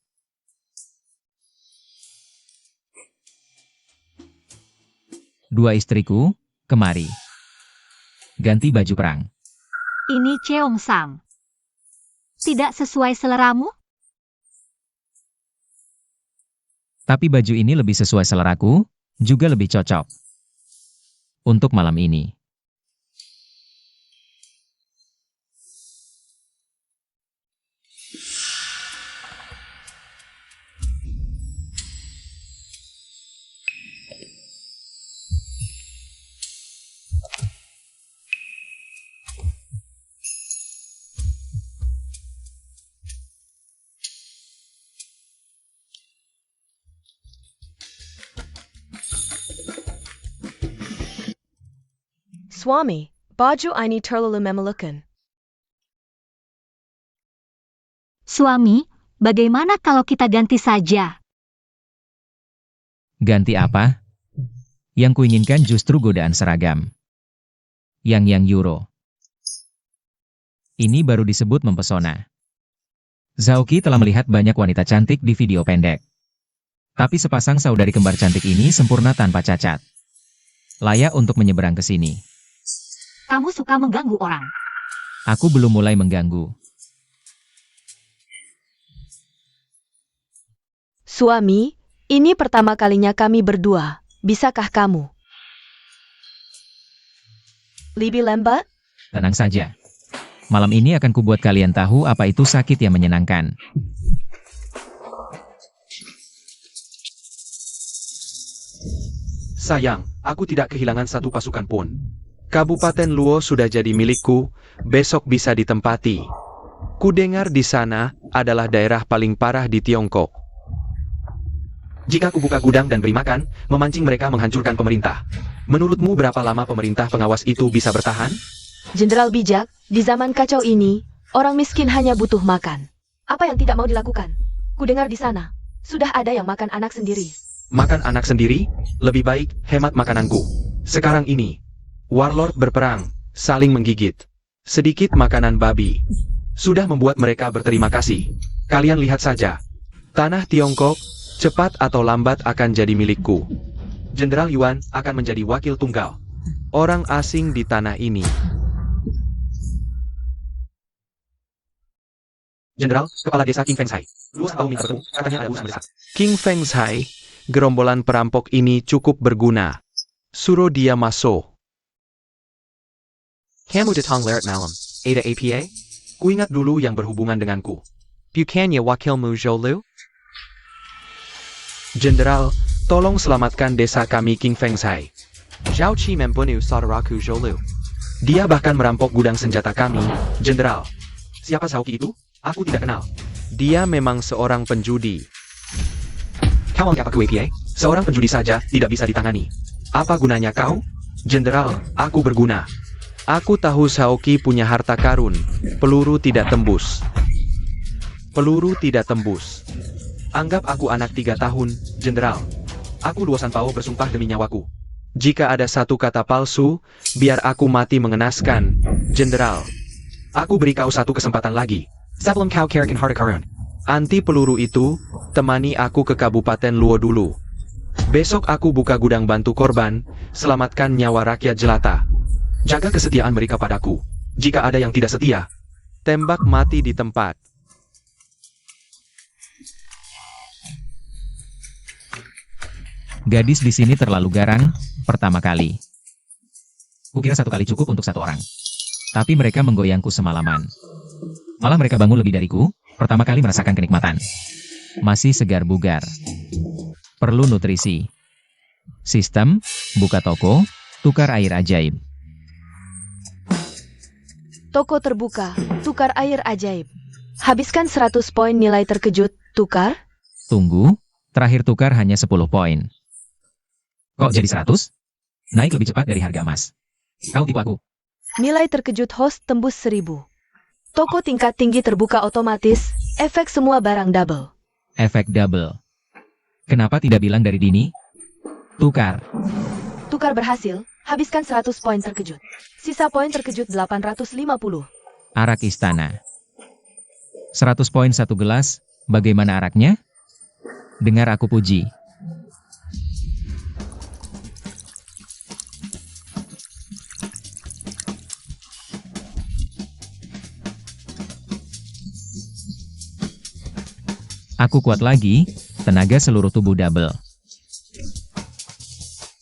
Dua istriku, kemari. Ganti baju perang. Ini Cheongsam. Tidak sesuai seleramu? Tapi baju ini lebih sesuai seleraku, juga lebih cocok. Untuk malam ini. Suami, baju ini terlalu memalukan. Suami, bagaimana kalau kita ganti saja? Ganti apa? Yang kuinginkan justru godaan seragam. Yang Euro. Ini baru disebut mempesona. Zaoki telah melihat banyak wanita cantik di video pendek. Tapi sepasang saudari kembar cantik ini sempurna tanpa cacat. Layak untuk menyeberang ke sini. Kamu suka mengganggu orang. Aku belum mulai mengganggu. Suami, ini pertama kalinya kami berdua. Bisakah kamu lebih lambat? Tenang saja. Malam ini akan kubuat kalian tahu apa itu sakit yang menyenangkan. Sayang, aku tidak kehilangan satu pasukan pun. Kabupaten Luo sudah jadi milikku, besok bisa ditempati. Kudengar di sana adalah daerah paling parah di Tiongkok. Jika kubuka gudang dan beri makan, memancing mereka menghancurkan pemerintah. Menurutmu berapa lama pemerintah pengawas itu bisa bertahan? Jenderal bijak, di zaman kacau ini, orang miskin hanya butuh makan. Apa yang tidak mau dilakukan? Kudengar di sana, sudah ada yang makan anak sendiri. Makan anak sendiri? Lebih baik hemat makananku. Sekarang ini, warlord berperang, saling menggigit. Sedikit makanan babi. Sudah membuat mereka berterima kasih. Kalian lihat saja. Tanah Tiongkok, Cepat atau lambat akan jadi milikku. Jenderal Yuan akan menjadi wakil tunggal. Orang asing di tanah ini. Jenderal, kepala desa King Feng Sai. Luas tahu minta bertemu, katanya ada urusan mendesak. King Feng Sai, gerombolan perampok ini cukup berguna. Suruh dia masuk. Kamu datang leret malam. Ada APA? Kuingat dulu yang berhubungan denganku. Bukannya wakilmu Zhou. Jenderal, tolong selamatkan desa kami King Feng Sai. Zhao Qi membunuh saudaraku Zhou. Dia bahkan merampok gudang senjata kami, Jenderal. Siapa Zhao Qi itu? Aku tidak kenal. Dia memang seorang penjudi. Kau anggap aku APA? Seorang penjudi saja tidak bisa ditangani. Apa gunanya kau? Jenderal, aku berguna. Aku tahu Zhao Qi punya harta karun. Peluru tidak tembus. Peluru tidak tembus. Anggap aku anak 3 tahun, Jenderal. Aku Luo Sanpao bersumpah demi nyawaku. Jika ada satu kata palsu, biar aku mati mengenaskan, Jenderal. Aku beri kau satu kesempatan lagi. Sebelum kau kirakan harta karun. Anti peluru itu, temani aku ke Kabupaten Luo dulu. Besok aku buka gudang bantu korban, selamatkan nyawa rakyat jelata. Jaga kesetiaan mereka padaku. Jika ada yang tidak setia, tembak mati di tempat. Gadis di sini terlalu garang, pertama kali. Kukira 1 kali cukup untuk 1 orang. Tapi mereka menggoyangku semalaman. Malah mereka bangun lebih dariku, pertama kali merasakan kenikmatan. Masih segar bugar. Perlu nutrisi. Sistem, buka toko, tukar air ajaib. Toko terbuka, tukar air ajaib. Habiskan 100 poin nilai terkejut, tukar. Tunggu, terakhir tukar hanya 10 poin. Kok jadi 100? Naik lebih cepat dari harga emas. Kau tipu aku. Nilai terkejut host tembus 1000. Toko tingkat tinggi terbuka otomatis, efek semua barang double. Efek double. Kenapa tidak bilang dari dini? Tukar. Tukar berhasil, habiskan 100 poin terkejut. Sisa poin terkejut 850. Arak istana. 100 poin 1 gelas, bagaimana araknya? Dengar aku puji. Aku kuat lagi, tenaga seluruh tubuh double.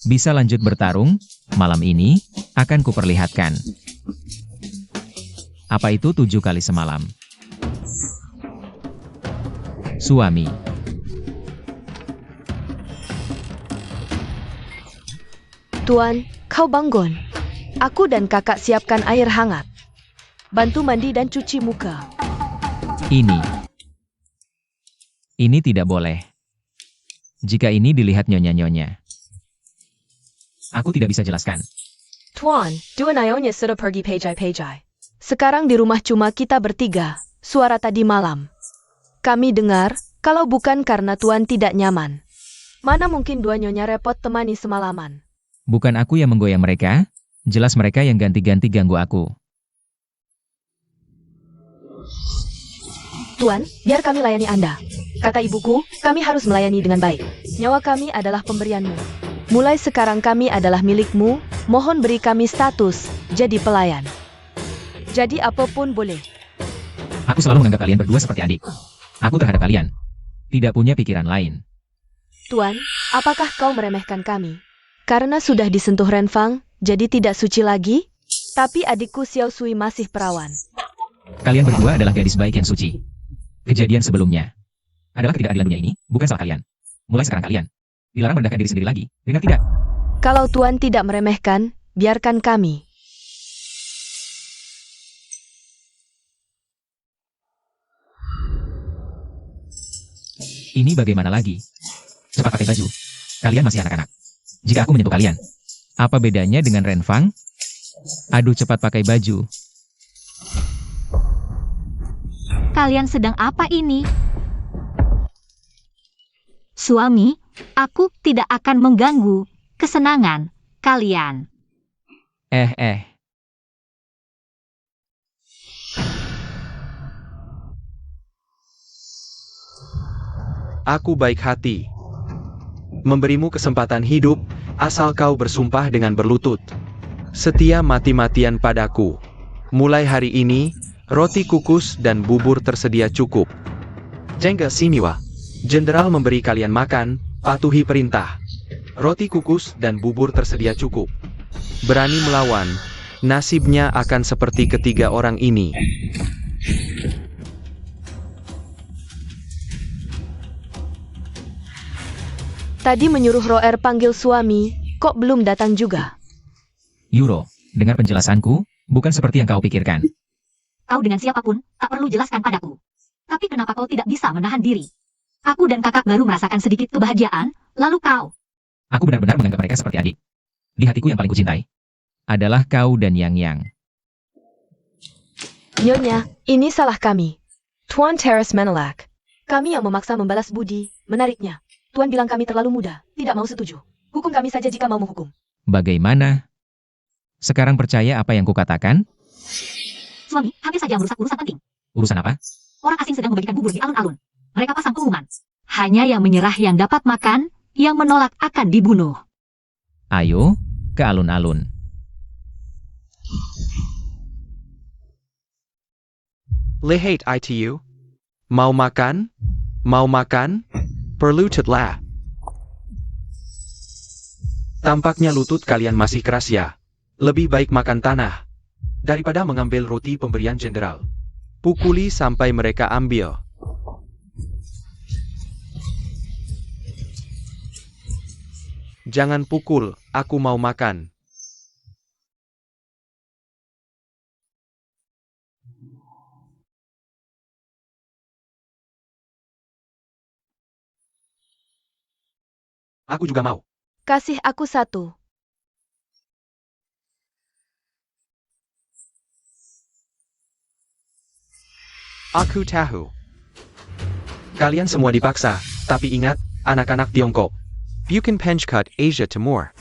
Bisa lanjut bertarung, malam ini, akan kuperlihatkan. Apa itu 7 kali semalam? Suami. Tuan, kau bangun. Aku dan kakak siapkan air hangat. Bantu mandi dan cuci muka. Ini tidak boleh. Jika ini dilihat nyonya-nyonya. Aku tidak bisa jelaskan. Tuan, dua nyonya sudah pergi pejai-pejai. Sekarang di rumah cuma kita bertiga, suara tadi malam. Kami dengar, kalau bukan karena Tuan tidak nyaman. Mana mungkin 2 nyonya repot temani semalaman. Bukan aku yang menggoyang mereka, jelas mereka yang ganti-ganti ganggu aku. Tuan, biar kami layani Anda. Kata ibuku, kami harus melayani dengan baik. Nyawa kami adalah pemberianmu. Mulai sekarang kami adalah milikmu, mohon beri kami status, jadi pelayan. Jadi apapun boleh. Aku selalu menganggap kalian berdua seperti adik. Aku terhadap kalian. Tidak punya pikiran lain. Tuan, apakah kau meremehkan kami? Karena sudah disentuh Renfang, jadi tidak suci lagi? Tapi adikku Xiao Sui masih perawan. Kalian berdua adalah gadis baik yang suci. Kejadian sebelumnya adalah ketidakadilan dunia ini, bukan salah kalian. Mulai sekarang kalian dilarang merendahkan diri sendiri lagi, dengar tidak? Kalau Tuan tidak meremehkan, biarkan kami. Ini bagaimana lagi? Cepat pakai baju. Kalian masih anak-anak. Jika aku menyentuh kalian, apa bedanya dengan Renfang? Aduh, cepat pakai baju. Kalian sedang apa ini? Suami, aku tidak akan mengganggu kesenangan kalian. Aku baik hati. Memberimu kesempatan hidup, asal kau bersumpah dengan berlutut. Setia mati-matian padaku. Mulai hari ini, roti kukus dan bubur tersedia cukup. Jengga Simiwa. Jenderal memberi kalian makan, patuhi perintah. Roti kukus dan bubur tersedia cukup. Berani melawan, nasibnya akan seperti ketiga orang ini. Tadi menyuruh Roer panggil suami, kok belum datang juga? Yuro, dengar penjelasanku, bukan seperti yang kau pikirkan. Kau dengan siapapun, tak perlu jelaskan padaku. Tapi kenapa kau tidak bisa menahan diri? Aku dan kakak baru merasakan sedikit kebahagiaan, lalu kau. Aku benar-benar menganggap mereka seperti adik. Di hatiku yang paling kucintai adalah kau dan Yang. Nyonya, ini salah kami. Tuan Teras Menelak. Kami yang memaksa membalas budi, menariknya. Tuan bilang kami terlalu muda, tidak mau setuju. Hukum kami saja jika mau menghukum. Bagaimana? Sekarang percaya apa yang kukatakan? Suami, hampir saja merusak urusan penting. Urusan apa? Orang asing sedang membagikan bubur di alun-alun. Mereka pasang pengumuman. Hanya yang menyerah yang dapat makan, yang menolak akan dibunuh. Ayo, ke alun-alun. Lihat ITU. Mau makan? Mau makan? Perlu cetlah. Tampaknya lutut kalian masih keras ya. Lebih baik makan tanah daripada mengambil roti pemberian jenderal. Pukuli sampai mereka ambil. Jangan pukul, aku mau makan. Aku juga mau. Kasih aku satu. Aku tahu. Kalian semua dipaksa, tapi ingat, anak-anak Tiongkok. Bukan Penjkut Asia Timur.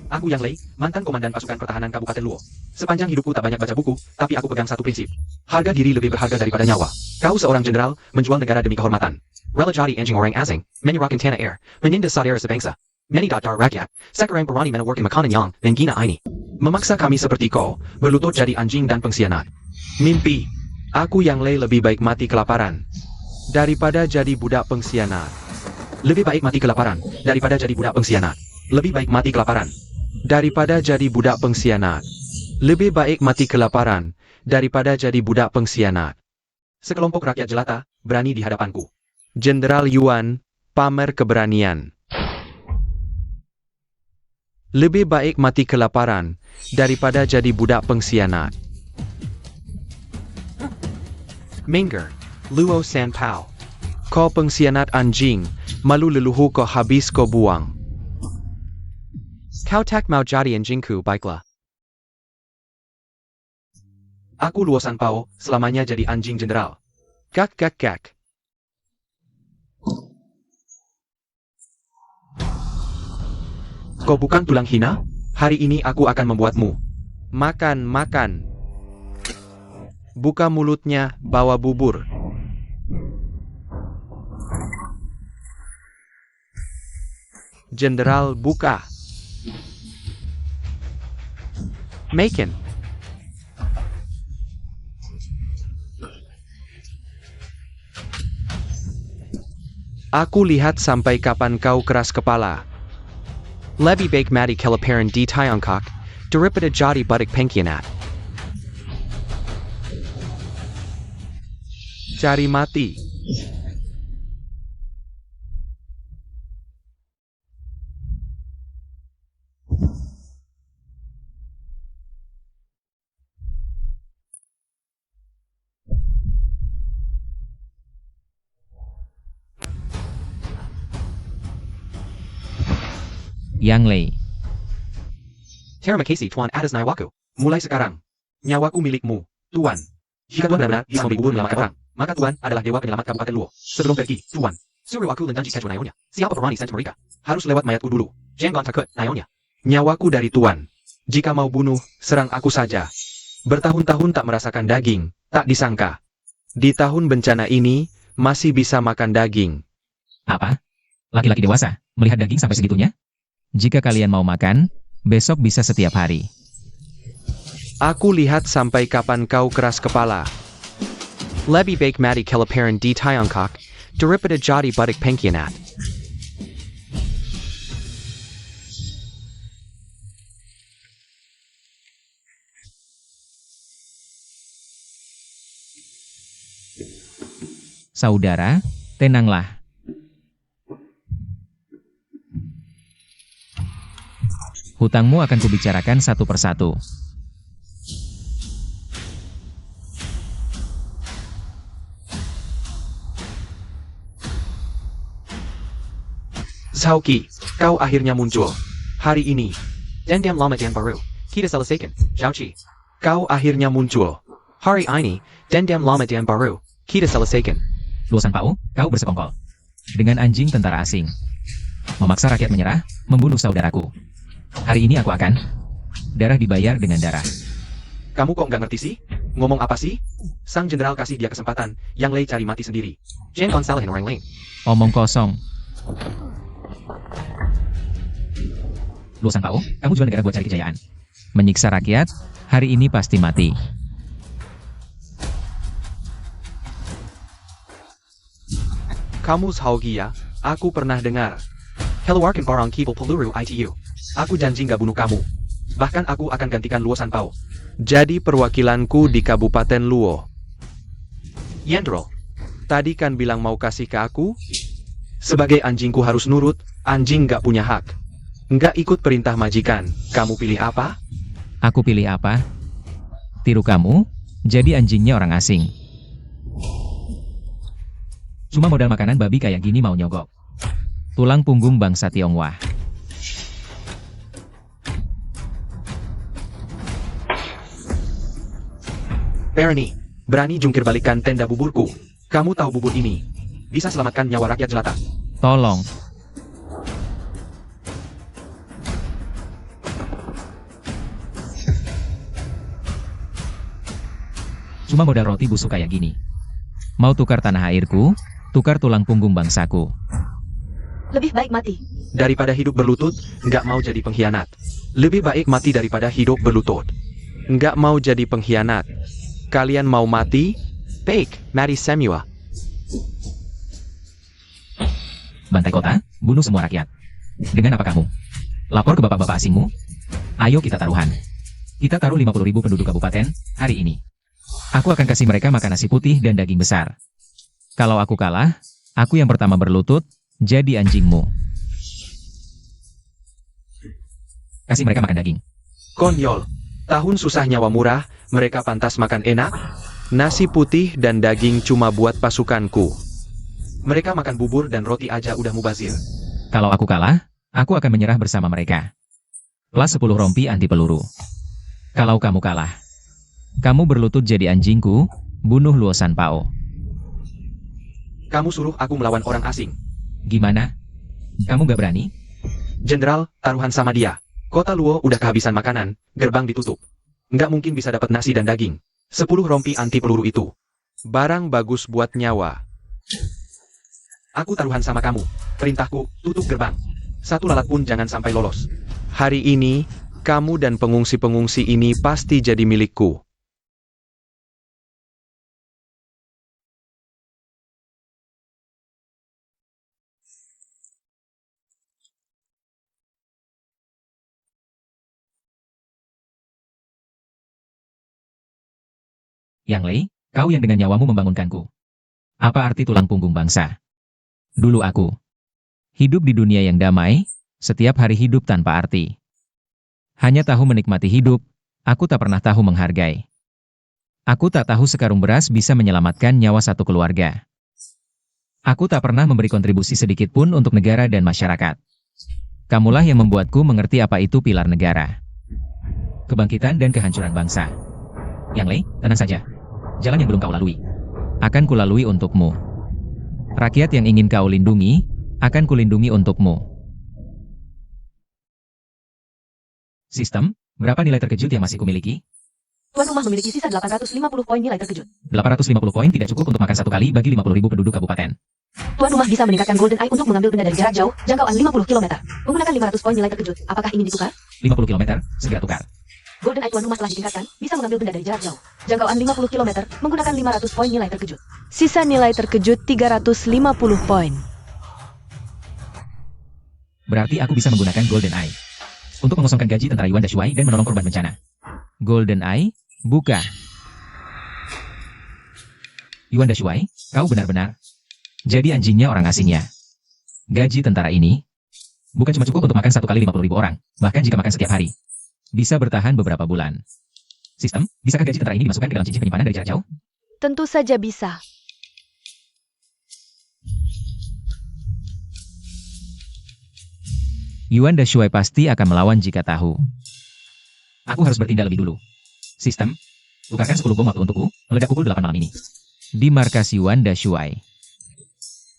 Aku Yang Lei, mantan komandan pasukan pertahanan Kabupaten Luo. Sepanjang hidupku tak banyak baca buku, tapi aku pegang satu prinsip. Harga diri lebih berharga daripada nyawa. Kau seorang jenderal, menjual negara demi kehormatan. Rela jadi anjing orang asing, menyerahkan tanah air, menindas saudara sebangsa. Menidadar rakyat, sekarang berani menawarkan makanan yang dan gina ini. Memaksa kami seperti kau, berlutut jadi anjing dan pengkhianat. Mimpi, aku Yang Lei lebih baik mati kelaparan daripada jadi budak pengkhianat. Lebih baik mati kelaparan daripada jadi budak pengkhianat. Lebih baik mati kelaparan daripada jadi budak pengkhianat. Lebih baik mati kelaparan daripada jadi budak pengkhianat. Sekelompok rakyat jelata berani di hadapanku. Jenderal Yuan pamer keberanian. Lebih baik mati kelaparan daripada jadi budak pengkhianat. Menger, Luo San Pao. Kau pengkhianat anjing, malu leluhur kau habis kau buang. Kau tak mau jadi anjingku baiklah. Aku Luo San Pao, selamanya jadi anjing jenderal. Gak gak gak. Kau bukan tulang hina? Hari ini aku akan membuatmu makan, makan. Buka mulutnya, bawa bubur. Jenderal buka. Makan. Aku lihat sampai kapan kau keras kepala. Lebih baik mati kelaparan di Tiongkok daripada jadi budak pengkhianat. Cari mati. Yang Lei. Terima kasih Tuan atas nyawaku. Mulai sekarang, nyawaku milikmu, Tuan. Jika Tuan benar-benar bisa memberi bubur menyelamatkan orang, maka Tuan adalah dewa penyelamat Kabupaten Luo. Sebelum pergi, Tuan, suruh aku lenganji keju nayonya. Siapa berani sentuh mereka? Harus lewat mayatku dulu. Jangan takut nayonya. Nyawaku dari Tuan. Jika mau bunuh, serang aku saja. Bertahun-tahun tak merasakan daging, tak disangka. Di tahun bencana ini, masih bisa makan daging. Apa? Laki-laki dewasa, melihat daging sampai segitunya? Jika kalian mau makan, besok bisa setiap hari. Aku lihat sampai kapan kau keras kepala. Lebih baik mati kelaparan di Tiongkok, daripada jadi budak pengkhianat. Saudara, tenanglah. Hutangmu akan kubicarakan satu persatu. Zhaoqi, kau akhirnya muncul. Hari ini. Dendam lama dan baru, kita selesaikan, Zhaoqi. Kau akhirnya muncul. Hari ini, dendam lama dan baru, kita selesaikan. Luosan Pao, kau bersekongkol dengan anjing tentara asing. Memaksa rakyat menyerah, membunuh saudaraku. Hari ini aku akan darah dibayar dengan darah. Kamu kok nggak ngerti sih? Ngomong apa sih? Sang jenderal kasih dia kesempatan, Yang Lei cari mati sendiri. Jangan salahin orang lain. Omong kosong. Luosan Pao, kamu jual negara buat cari kejayaan. Menyiksa rakyat, hari ini pasti mati. Kamu Zhaoqi ya? Aku pernah dengar. Keluarkan barang kibul peluru ITU. Aku janji nggak bunuh kamu. Bahkan aku akan gantikan Luosan Pao. Jadi perwakilanku di Kabupaten Luo. Yandro, Tadi kan bilang mau kasih ke aku? Sebagai anjingku harus nurut, anjing nggak punya hak. Nggak ikut perintah majikan, kamu pilih apa? Aku pilih apa? Tiru kamu, jadi anjingnya orang asing. Cuma modal makanan babi kayak gini mau nyogok. Tulang punggung bangsa Tionghoa. Bernie, berani jungkir balikan tenda buburku. Kamu tahu bubur ini bisa selamatkan nyawa rakyat jelata. Tolong. Cuma modal roti busuk kayak gini. Mau tukar tanah airku, tukar tulang punggung bangsaku. Lebih baik mati. Daripada hidup berlutut, nggak mau jadi pengkhianat. Lebih baik mati daripada hidup berlutut. Nggak mau jadi pengkhianat. Kalian mau mati? baik, mati semua. Bantai kota, bunuh semua rakyat. Dengan apa kamu? Lapor ke bapak-bapak asingmu? Ayo kita taruhan. Kita taruh 50.000 penduduk kabupaten, hari ini. Aku akan kasih mereka makan nasi putih dan daging besar. Kalau aku kalah, aku yang pertama berlutut, jadi anjingmu. Kasih mereka makan daging. Konyol. Tahun susah nyawa murah, mereka pantas makan enak. Nasi putih dan daging cuma buat pasukanku. Mereka makan bubur dan roti aja udah mubazir. Kalau aku kalah, aku akan menyerah bersama mereka. Plus 10 rompi anti peluru. Kalau kamu kalah, kamu berlutut jadi anjingku, bunuh Luosan Pao. Kamu suruh aku melawan orang asing. Gimana? Kamu gak berani? Jenderal, taruhan sama dia. Kota Luo udah kehabisan makanan, gerbang ditutup. Nggak mungkin bisa dapat nasi dan daging. 10 rompi anti peluru itu. Barang bagus buat nyawa. Aku taruhan sama kamu. Perintahku, tutup gerbang. Satu lalat pun jangan sampai lolos. Hari ini, kamu dan pengungsi-pengungsi ini pasti jadi milikku. Yang Lei, kau yang dengan nyawamu membangunkanku. Apa arti tulang punggung bangsa? Dulu aku hidup di dunia yang damai, setiap hari hidup tanpa arti. Hanya tahu menikmati hidup, aku tak pernah tahu menghargai. Aku tak tahu sekarung beras bisa menyelamatkan nyawa satu keluarga. Aku tak pernah memberi kontribusi sedikit pun untuk negara dan masyarakat. Kamulah yang membuatku mengerti apa itu pilar negara. Kebangkitan dan kehancuran bangsa. Yang Lei, tenang saja. Jalan yang belum kau lalui akan kulalui untukmu. Rakyat yang ingin kau lindungi, akan kulindungi untukmu. Sistem, berapa nilai terkejut yang masih kumiliki? Tuan rumah memiliki sisa 850 poin nilai terkejut. 850 poin tidak cukup untuk makan satu kali bagi 50.000 penduduk kabupaten. Tuan rumah bisa meningkatkan Golden Eye untuk mengambil benda dari jarak jauh, jangkauan 50 km. Menggunakan 500 poin nilai terkejut. Apakah ingin ditukar? 50 km, segera tukar. Golden Eye tuan rumah telah ditingkatkan, bisa mengambil benda dari jarak jauh. Jangkauan 50 km, menggunakan 500 poin nilai terkejut. Sisa nilai terkejut 350 poin. Berarti aku bisa menggunakan Golden Eye untuk mengosongkan gaji tentara Yuan Dashuai dan menolong korban bencana. Golden Eye, buka. Yuan Dashuai, kau benar-benar jadi anjingnya orang asingnya. Gaji tentara ini bukan cuma cukup untuk makan satu kali 50.000 orang, bahkan jika makan setiap hari, bisa bertahan beberapa bulan. Sistem, bisakah gaji tentara ini dimasukkan ke dalam cincin penyimpanan dari jarak jauh? Tentu saja bisa. Yuan Dashuai pasti akan melawan jika tahu. Aku harus bertindak lebih dulu. Sistem, tukarkan 10 bom waktu untukku, meledak pukul 8 malam ini. Di markas Yuan Dashuai.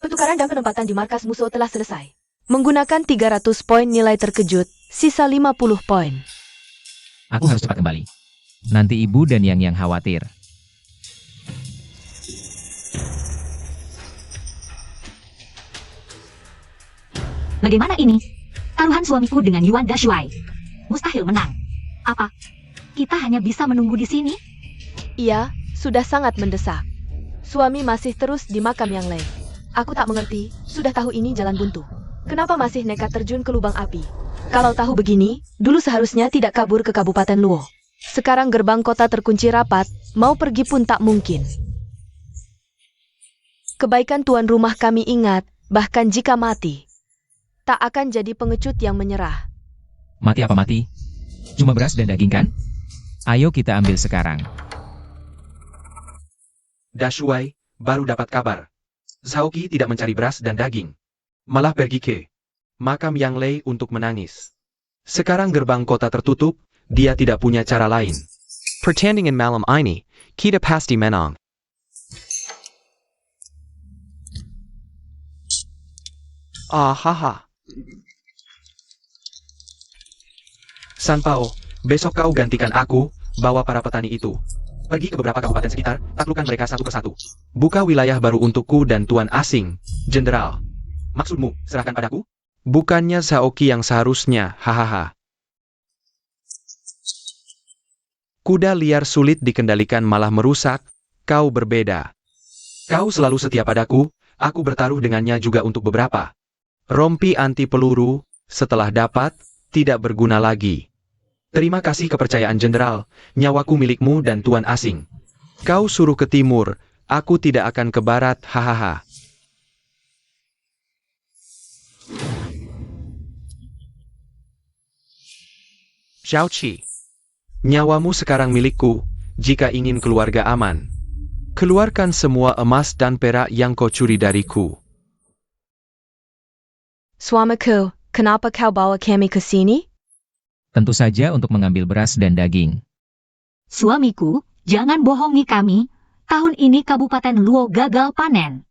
Pertukaran dan penempatan di markas musuh telah selesai. Menggunakan 300 poin nilai terkejut, sisa 50 poin. Aku harus cepat kembali. Nanti ibu dan yang khawatir. Bagaimana ini? Taruhan suamiku dengan Yuan Dashuai. Mustahil menang. Apa? Kita hanya bisa menunggu di sini? Iya, sudah sangat mendesak. Suami masih terus di makam Yang Lei. Aku tak mengerti, sudah tahu ini jalan buntu. Kenapa masih nekat terjun ke lubang api? Kalau tahu begini, dulu seharusnya tidak kabur ke Kabupaten Luo. Sekarang gerbang kota terkunci rapat, mau pergi pun tak mungkin. Kebaikan tuan rumah kami ingat, bahkan jika mati, tak akan jadi pengecut yang menyerah. Mati apa mati? Cuma beras dan daging kan? Ayo kita ambil sekarang. Dashuai, baru dapat kabar. Zhaoqi tidak mencari beras dan daging. Malah pergi ke makam Yang Lei untuk menangis. Sekarang gerbang kota tertutup, dia tidak punya cara lain. Pertandingan malam ini, kita pasti menang. Haha. San Pao, besok kau gantikan aku, bawa para petani itu. Pergi ke beberapa kabupaten sekitar, taklukkan mereka satu persatu. Buka wilayah baru untukku dan tuan asing, Jenderal. Maksudmu, serahkan padaku? Bukannya Zhaoqi yang seharusnya, hahaha. Kuda liar sulit dikendalikan malah merusak, kau berbeda. Kau selalu setia padaku, aku bertaruh dengannya juga untuk beberapa. Rompi anti peluru, setelah dapat, tidak berguna lagi. Terima kasih kepercayaan Jenderal, nyawaku milikmu dan tuan asing. Kau suruh ke timur, aku tidak akan ke barat, hahaha. Zhaoqi, Nyawamu sekarang milikku, jika ingin keluarga aman. keluarkan semua emas dan perak yang kau curi dariku. Suamiku, kenapa kau bawa kami ke sini? Tentu saja untuk mengambil beras dan daging. Suamiku, jangan bohongi kami. Tahun ini Kabupaten Luo gagal panen.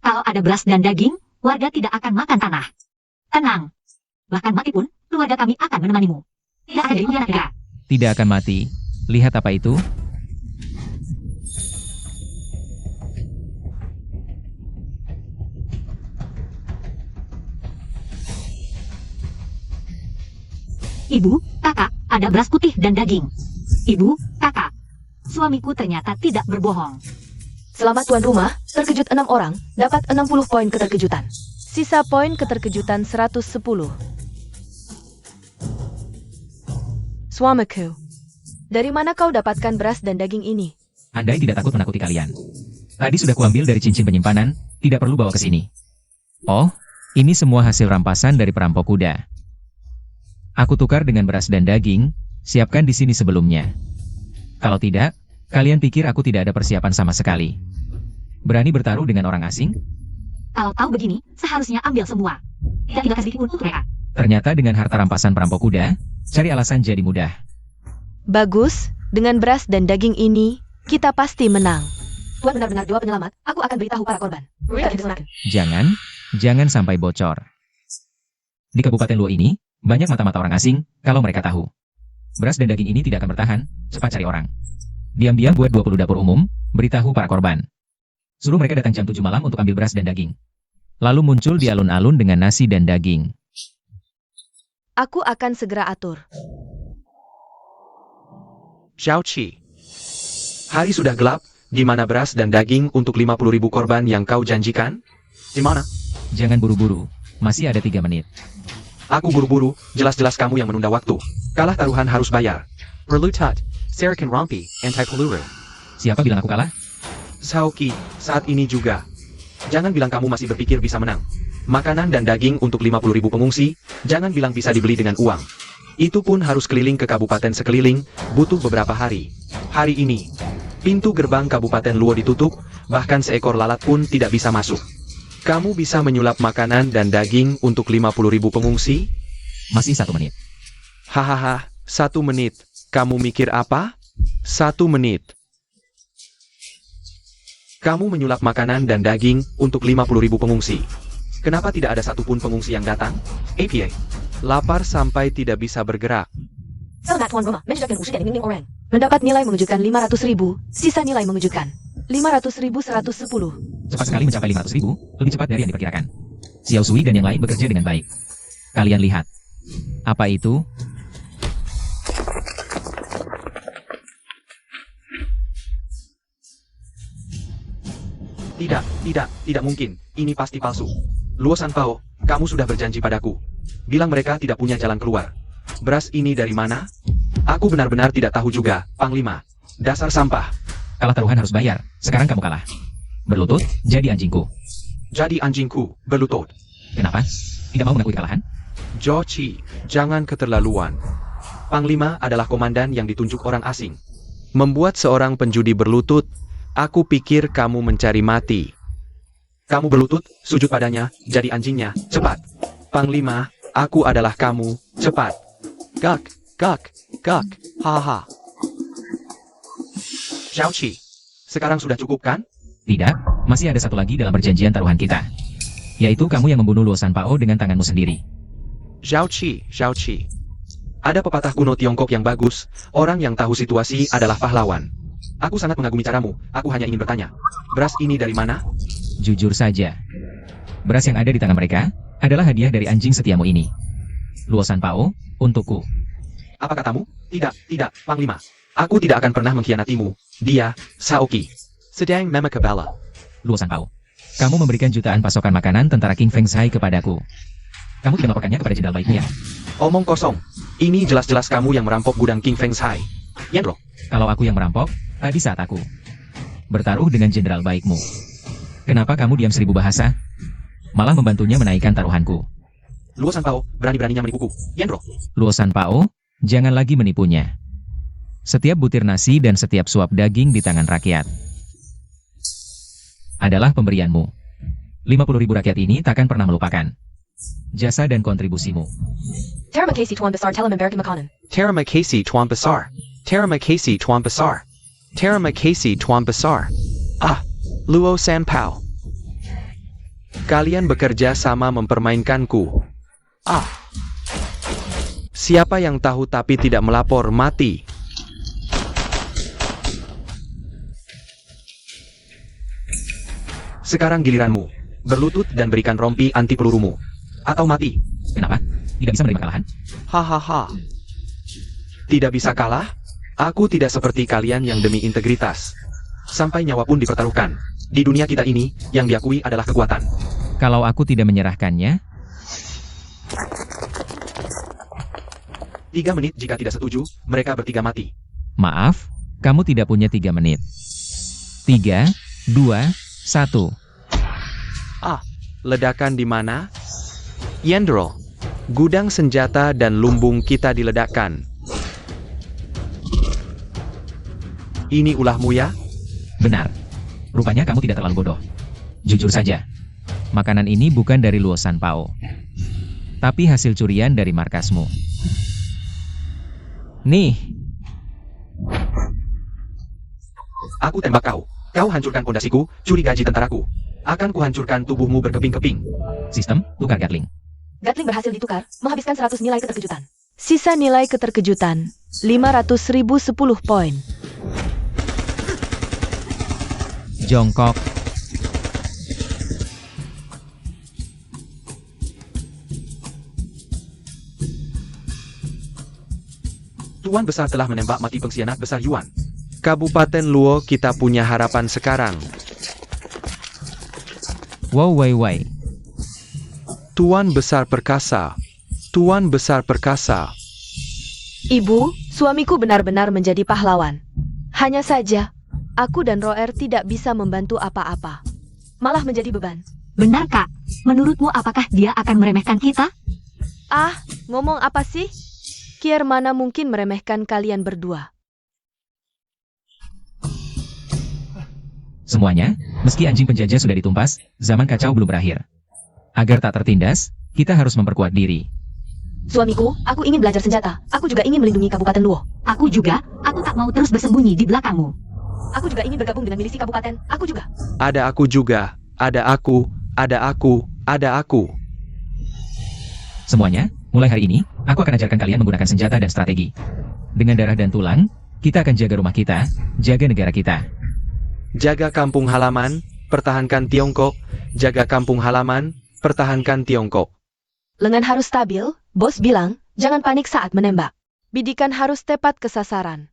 Kalau ada beras dan daging, warga tidak akan makan tanah. Tenang. Bahkan mati pun, keluarga kami akan menemanimu. Tidak akan jadi pengkhianat. Tidak akan mati. Lihat apa itu? Ibu, kakak, ada beras putih dan daging. Ibu, kakak, suamiku ternyata tidak berbohong. Selamat tuan rumah, terkejut 6 orang, dapat 60 poin keterkejutan. Sisa poin keterkejutan 110. Suamiku, dari mana kau dapatkan beras dan daging ini? Andai tidak takut menakuti kalian. Tadi sudah kuambil dari cincin penyimpanan, tidak perlu bawa ke sini. Oh, ini semua hasil rampasan dari perampok kuda. Aku tukar dengan beras dan daging, siapkan di sini sebelumnya. Kalau tidak, kalian pikir aku tidak ada persiapan sama sekali. Berani bertaruh dengan orang asing? Kalau tahu begini, seharusnya ambil semua. Tidak tinggalkan sedikit pun untuk mereka. Ternyata dengan harta rampasan perampok kuda, cari alasan jadi mudah. Bagus, dengan beras dan daging ini, kita pasti menang. Tuan benar-benar dewa penyelamat, aku akan beritahu para korban. Jangan sampai bocor. Di Kabupaten Luo ini, banyak mata-mata orang asing, kalau mereka tahu. Beras dan daging ini tidak akan bertahan, cepat cari orang. Diam-diam buat 20 dapur umum, beritahu para korban. Suruh mereka datang jam 7 malam untuk ambil beras dan daging. Lalu muncul di alun-alun dengan nasi dan daging. Aku akan segera atur. Zhao Qi. Hari sudah gelap, di mana beras dan daging untuk 50.000 korban yang kau janjikan? Di mana? Jangan buru-buru, masih ada 3 menit. Aku buru-buru, jelas-jelas kamu yang menunda waktu. Kalah taruhan harus bayar. Berlutat. Sarakan Rompi. Anti-peluru. Siapa bilang aku kalah? Saoki, saat ini juga. Jangan bilang kamu masih berpikir bisa menang. Makanan dan daging untuk 50.000 pengungsi, jangan bilang bisa dibeli dengan uang. Itu pun harus keliling ke kabupaten sekeliling, butuh beberapa hari. Hari ini, pintu gerbang Kabupaten Luo ditutup, bahkan seekor lalat pun tidak bisa masuk. Kamu bisa menyulap makanan dan daging untuk 50.000 pengungsi? Masih 1 menit. Hahaha, 1 menit. Kamu mikir apa? 1 menit. Kamu menyulap makanan dan daging untuk 50.000 pengungsi. Kenapa tidak ada satupun pengungsi yang datang? APA. Lapar sampai tidak bisa bergerak. Selamat tuan rumah, menjadikan usia dan orang. Mendapat nilai mengejutkan 500.000, sisa nilai mengejutkan 500.110. Cepat sekali mencapai 500.000, lebih cepat dari yang diperkirakan. Xiao Sui dan yang lain bekerja dengan baik. Kalian lihat. Apa itu? Tidak mungkin. Ini pasti palsu. Luo Sanpao, kamu sudah berjanji padaku. Bilang mereka tidak punya jalan keluar. Beras ini dari mana? Aku benar-benar tidak tahu juga, Panglima. Dasar sampah. Kalah taruhan harus bayar. Sekarang kamu kalah. Berlutut, jadi anjingku. Jadi anjingku, berlutut. Kenapa? Tidak mau mengakui kekalahan? Jochi, jangan keterlaluan. Panglima adalah komandan yang ditunjuk orang asing. Membuat seorang penjudi berlutut, aku pikir kamu mencari mati. Kamu berlutut, sujud padanya, jadi anjingnya, cepat. Panglima, aku adalah kamu, cepat. Gak. Haha. Xiaoqi, sekarang sudah cukup kan? Tidak, masih ada satu lagi dalam perjanjian taruhan kita. Yaitu kamu yang membunuh Luo Sanpao dengan tanganmu sendiri. Xiaoqi. Ada pepatah kuno Tiongkok yang bagus, orang yang tahu situasi adalah pahlawan. Aku sangat mengagumi caramu, aku hanya ingin bertanya. Beras ini dari mana? Jujur saja. Beras yang ada di tangan mereka adalah hadiah dari anjing setiamu ini. Luo Sanpao, untukku. Apa katamu? Tidak, Panglima. Aku tidak akan pernah mengkhianatimu. Dia, Saoki. Sedang memakabala. Luo Sanpao, kamu memberikan jutaan pasokan makanan tentara King Feng Zhai kepadaku. Kamu tidak melaporkannya kepada jenderal baikmu ya? Omong kosong. Ini jelas-jelas kamu yang merampok gudang King Feng Zhai. Yandro. Kalau aku yang merampok, tadi saat aku bertaruh dengan jenderal baikmu. Kenapa kamu diam 1000 bahasa? Malah membantunya menaikkan taruhanku. Luo Sanpao, berani-beraninya menipuku. Yandro. Luo Sanpao, jangan lagi menipunya. Setiap butir nasi dan setiap suap daging di tangan rakyat adalah pemberianmu. 50.000 rakyat ini takkan pernah melupakan jasa dan kontribusimu. Terima kasih tuan besar telah memberikan makanan. Terima kasih tuan besar. Terima kasih tuan besar. Terima kasih tuan besar. Ah, Luo Sanpao. Kalian bekerja sama mempermainkanku. Ah, Siapa yang tahu tapi tidak melapor mati. Sekarang giliranmu. Berlutut dan berikan rompi anti pelurumu. Atau mati. Kenapa? Tidak bisa menerima kekalahan? hahaha. Tidak bisa kalah? Aku tidak seperti kalian yang demi integritas. Sampai nyawa pun dipertaruhkan. Di dunia kita ini, yang diakui adalah kekuatan. Kalau aku tidak menyerahkannya, 3 menit jika tidak setuju, mereka bertiga mati. maaf, kamu tidak punya 3 menit. 3, 2, 1. Ledakan di mana? Yendro, gudang senjata dan lumbung kita diledakkan. Ini ulahmu ya? Benar. Rupanya kamu tidak terlalu bodoh. Jujur saja. Makanan ini bukan dari Luo Sanpao. Tapi hasil curian dari markasmu. Nih, Aku tembak kau. Kau hancurkan pondasiku, curi gaji tentaraku. Akan kuhancurkan tubuhmu berkeping-keping. sistem tukar Gatling. Gatling berhasil ditukar, menghabiskan 100 nilai keterkejutan. Sisa nilai keterkejutan, 500.010 poin. Jongkok. Tuan Besar telah menembak mati pengkhianat besar Yuan. Kabupaten Luo, kita punya harapan sekarang. Wow wai wai. Tuan Besar Perkasa. Tuan Besar Perkasa. Ibu, suamiku benar-benar menjadi pahlawan. Hanya saja, aku dan Roer tidak bisa membantu apa-apa. Malah menjadi beban. Benar, Kak. Menurutmu apakah dia akan meremehkan kita? Ah, ngomong apa sih? Kier mana mungkin meremehkan kalian berdua. Semuanya, meski anjing penjajah sudah ditumpas, zaman kacau belum berakhir. Agar tak tertindas, kita harus memperkuat diri. Suamiku, aku ingin belajar senjata. Aku juga ingin melindungi Kabupaten Luo. Aku juga. Aku tak mau terus bersembunyi di belakangmu. Aku juga ingin bergabung dengan milisi kabupaten. Aku juga. Ada aku juga. Ada aku. Ada aku. Ada aku. Semuanya, mulai hari ini, aku akan ajarkan kalian menggunakan senjata dan strategi. Dengan darah dan tulang, kita akan jaga rumah kita, jaga negara kita. Jaga kampung halaman, pertahankan Tiongkok. Jaga kampung halaman, pertahankan Tiongkok. Lengan harus stabil, bos bilang, jangan panik saat menembak. Bidikan harus tepat ke sasaran.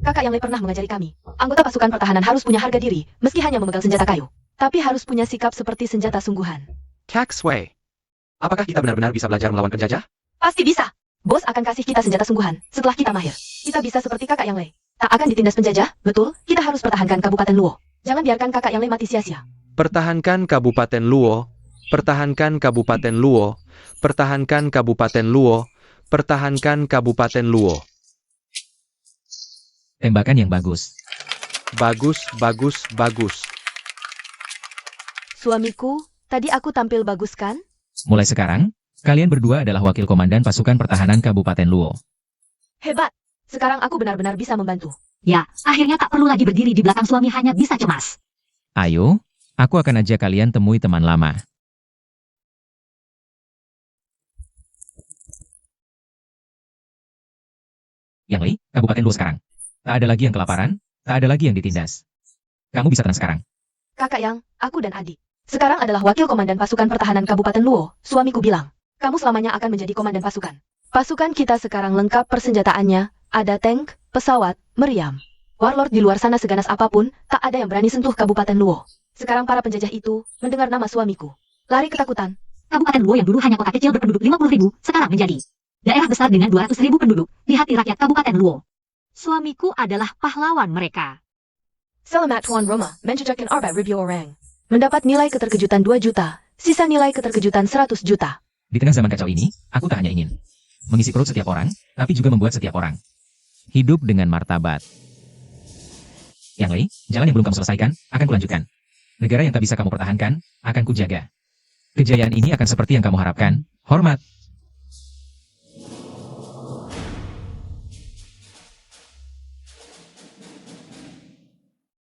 Kakak yang pernah mengajari kami. Anggota pasukan pertahanan harus punya harga diri, meski hanya memegang senjata kayu. Tapi harus punya sikap seperti senjata sungguhan. Kak Sway. Apakah kita benar-benar bisa belajar melawan penjajah? Pasti bisa. Bos akan kasih kita senjata sungguhan, setelah kita mahir. Kita bisa seperti kakak yang Lei. Tak akan ditindas penjajah, betul, kita harus pertahankan Kabupaten Luo. Jangan biarkan kakak yang Lei mati sia-sia. Pertahankan Kabupaten Luo. Pertahankan Kabupaten Luo. Pertahankan Kabupaten Luo. Pertahankan Kabupaten Luo. Tembakan yang bagus. Bagus, bagus, bagus. Suamiku, tadi aku tampil bagus kan? Mulai sekarang, kalian berdua adalah wakil komandan pasukan pertahanan Kabupaten Luo. Hebat. Sekarang aku benar-benar bisa membantu. Ya, akhirnya tak perlu lagi berdiri di belakang suami hanya bisa cemas. Ayo, aku akan ajak kalian temui teman lama. Yang Li, Kabupaten Luo sekarang. Tak ada lagi yang kelaparan, tak ada lagi yang ditindas. Kamu bisa tenang sekarang. Kakak yang, aku dan adik. Sekarang adalah wakil komandan pasukan pertahanan Kabupaten Luo. Suamiku bilang, kamu selamanya akan menjadi komandan pasukan. Pasukan kita sekarang lengkap persenjataannya, ada tank, pesawat, meriam. Warlord di luar sana seganas apapun, tak ada yang berani sentuh Kabupaten Luo. Sekarang para penjajah itu, mendengar nama suamiku. Lari ketakutan. Kabupaten Luo yang dulu hanya kota kecil berpenduduk 50.000, sekarang menjadi daerah besar dengan 200.000 penduduk di hati rakyat Kabupaten Luo. Suamiku adalah pahlawan mereka. Selamat Tuan Roma, menjejakkan Arba Ribio Orang. Mendapat nilai keterkejutan 2 juta, sisa nilai keterkejutan 100 juta. Di tengah zaman kacau ini, aku tak hanya ingin mengisi perut setiap orang, tapi juga membuat setiap orang hidup dengan martabat. Yang Lei, jalan yang belum kamu selesaikan, akan kulanjutkan. Negara yang tak bisa kamu pertahankan, akan kujaga. Kejayaan ini akan seperti yang kamu harapkan. Hormat.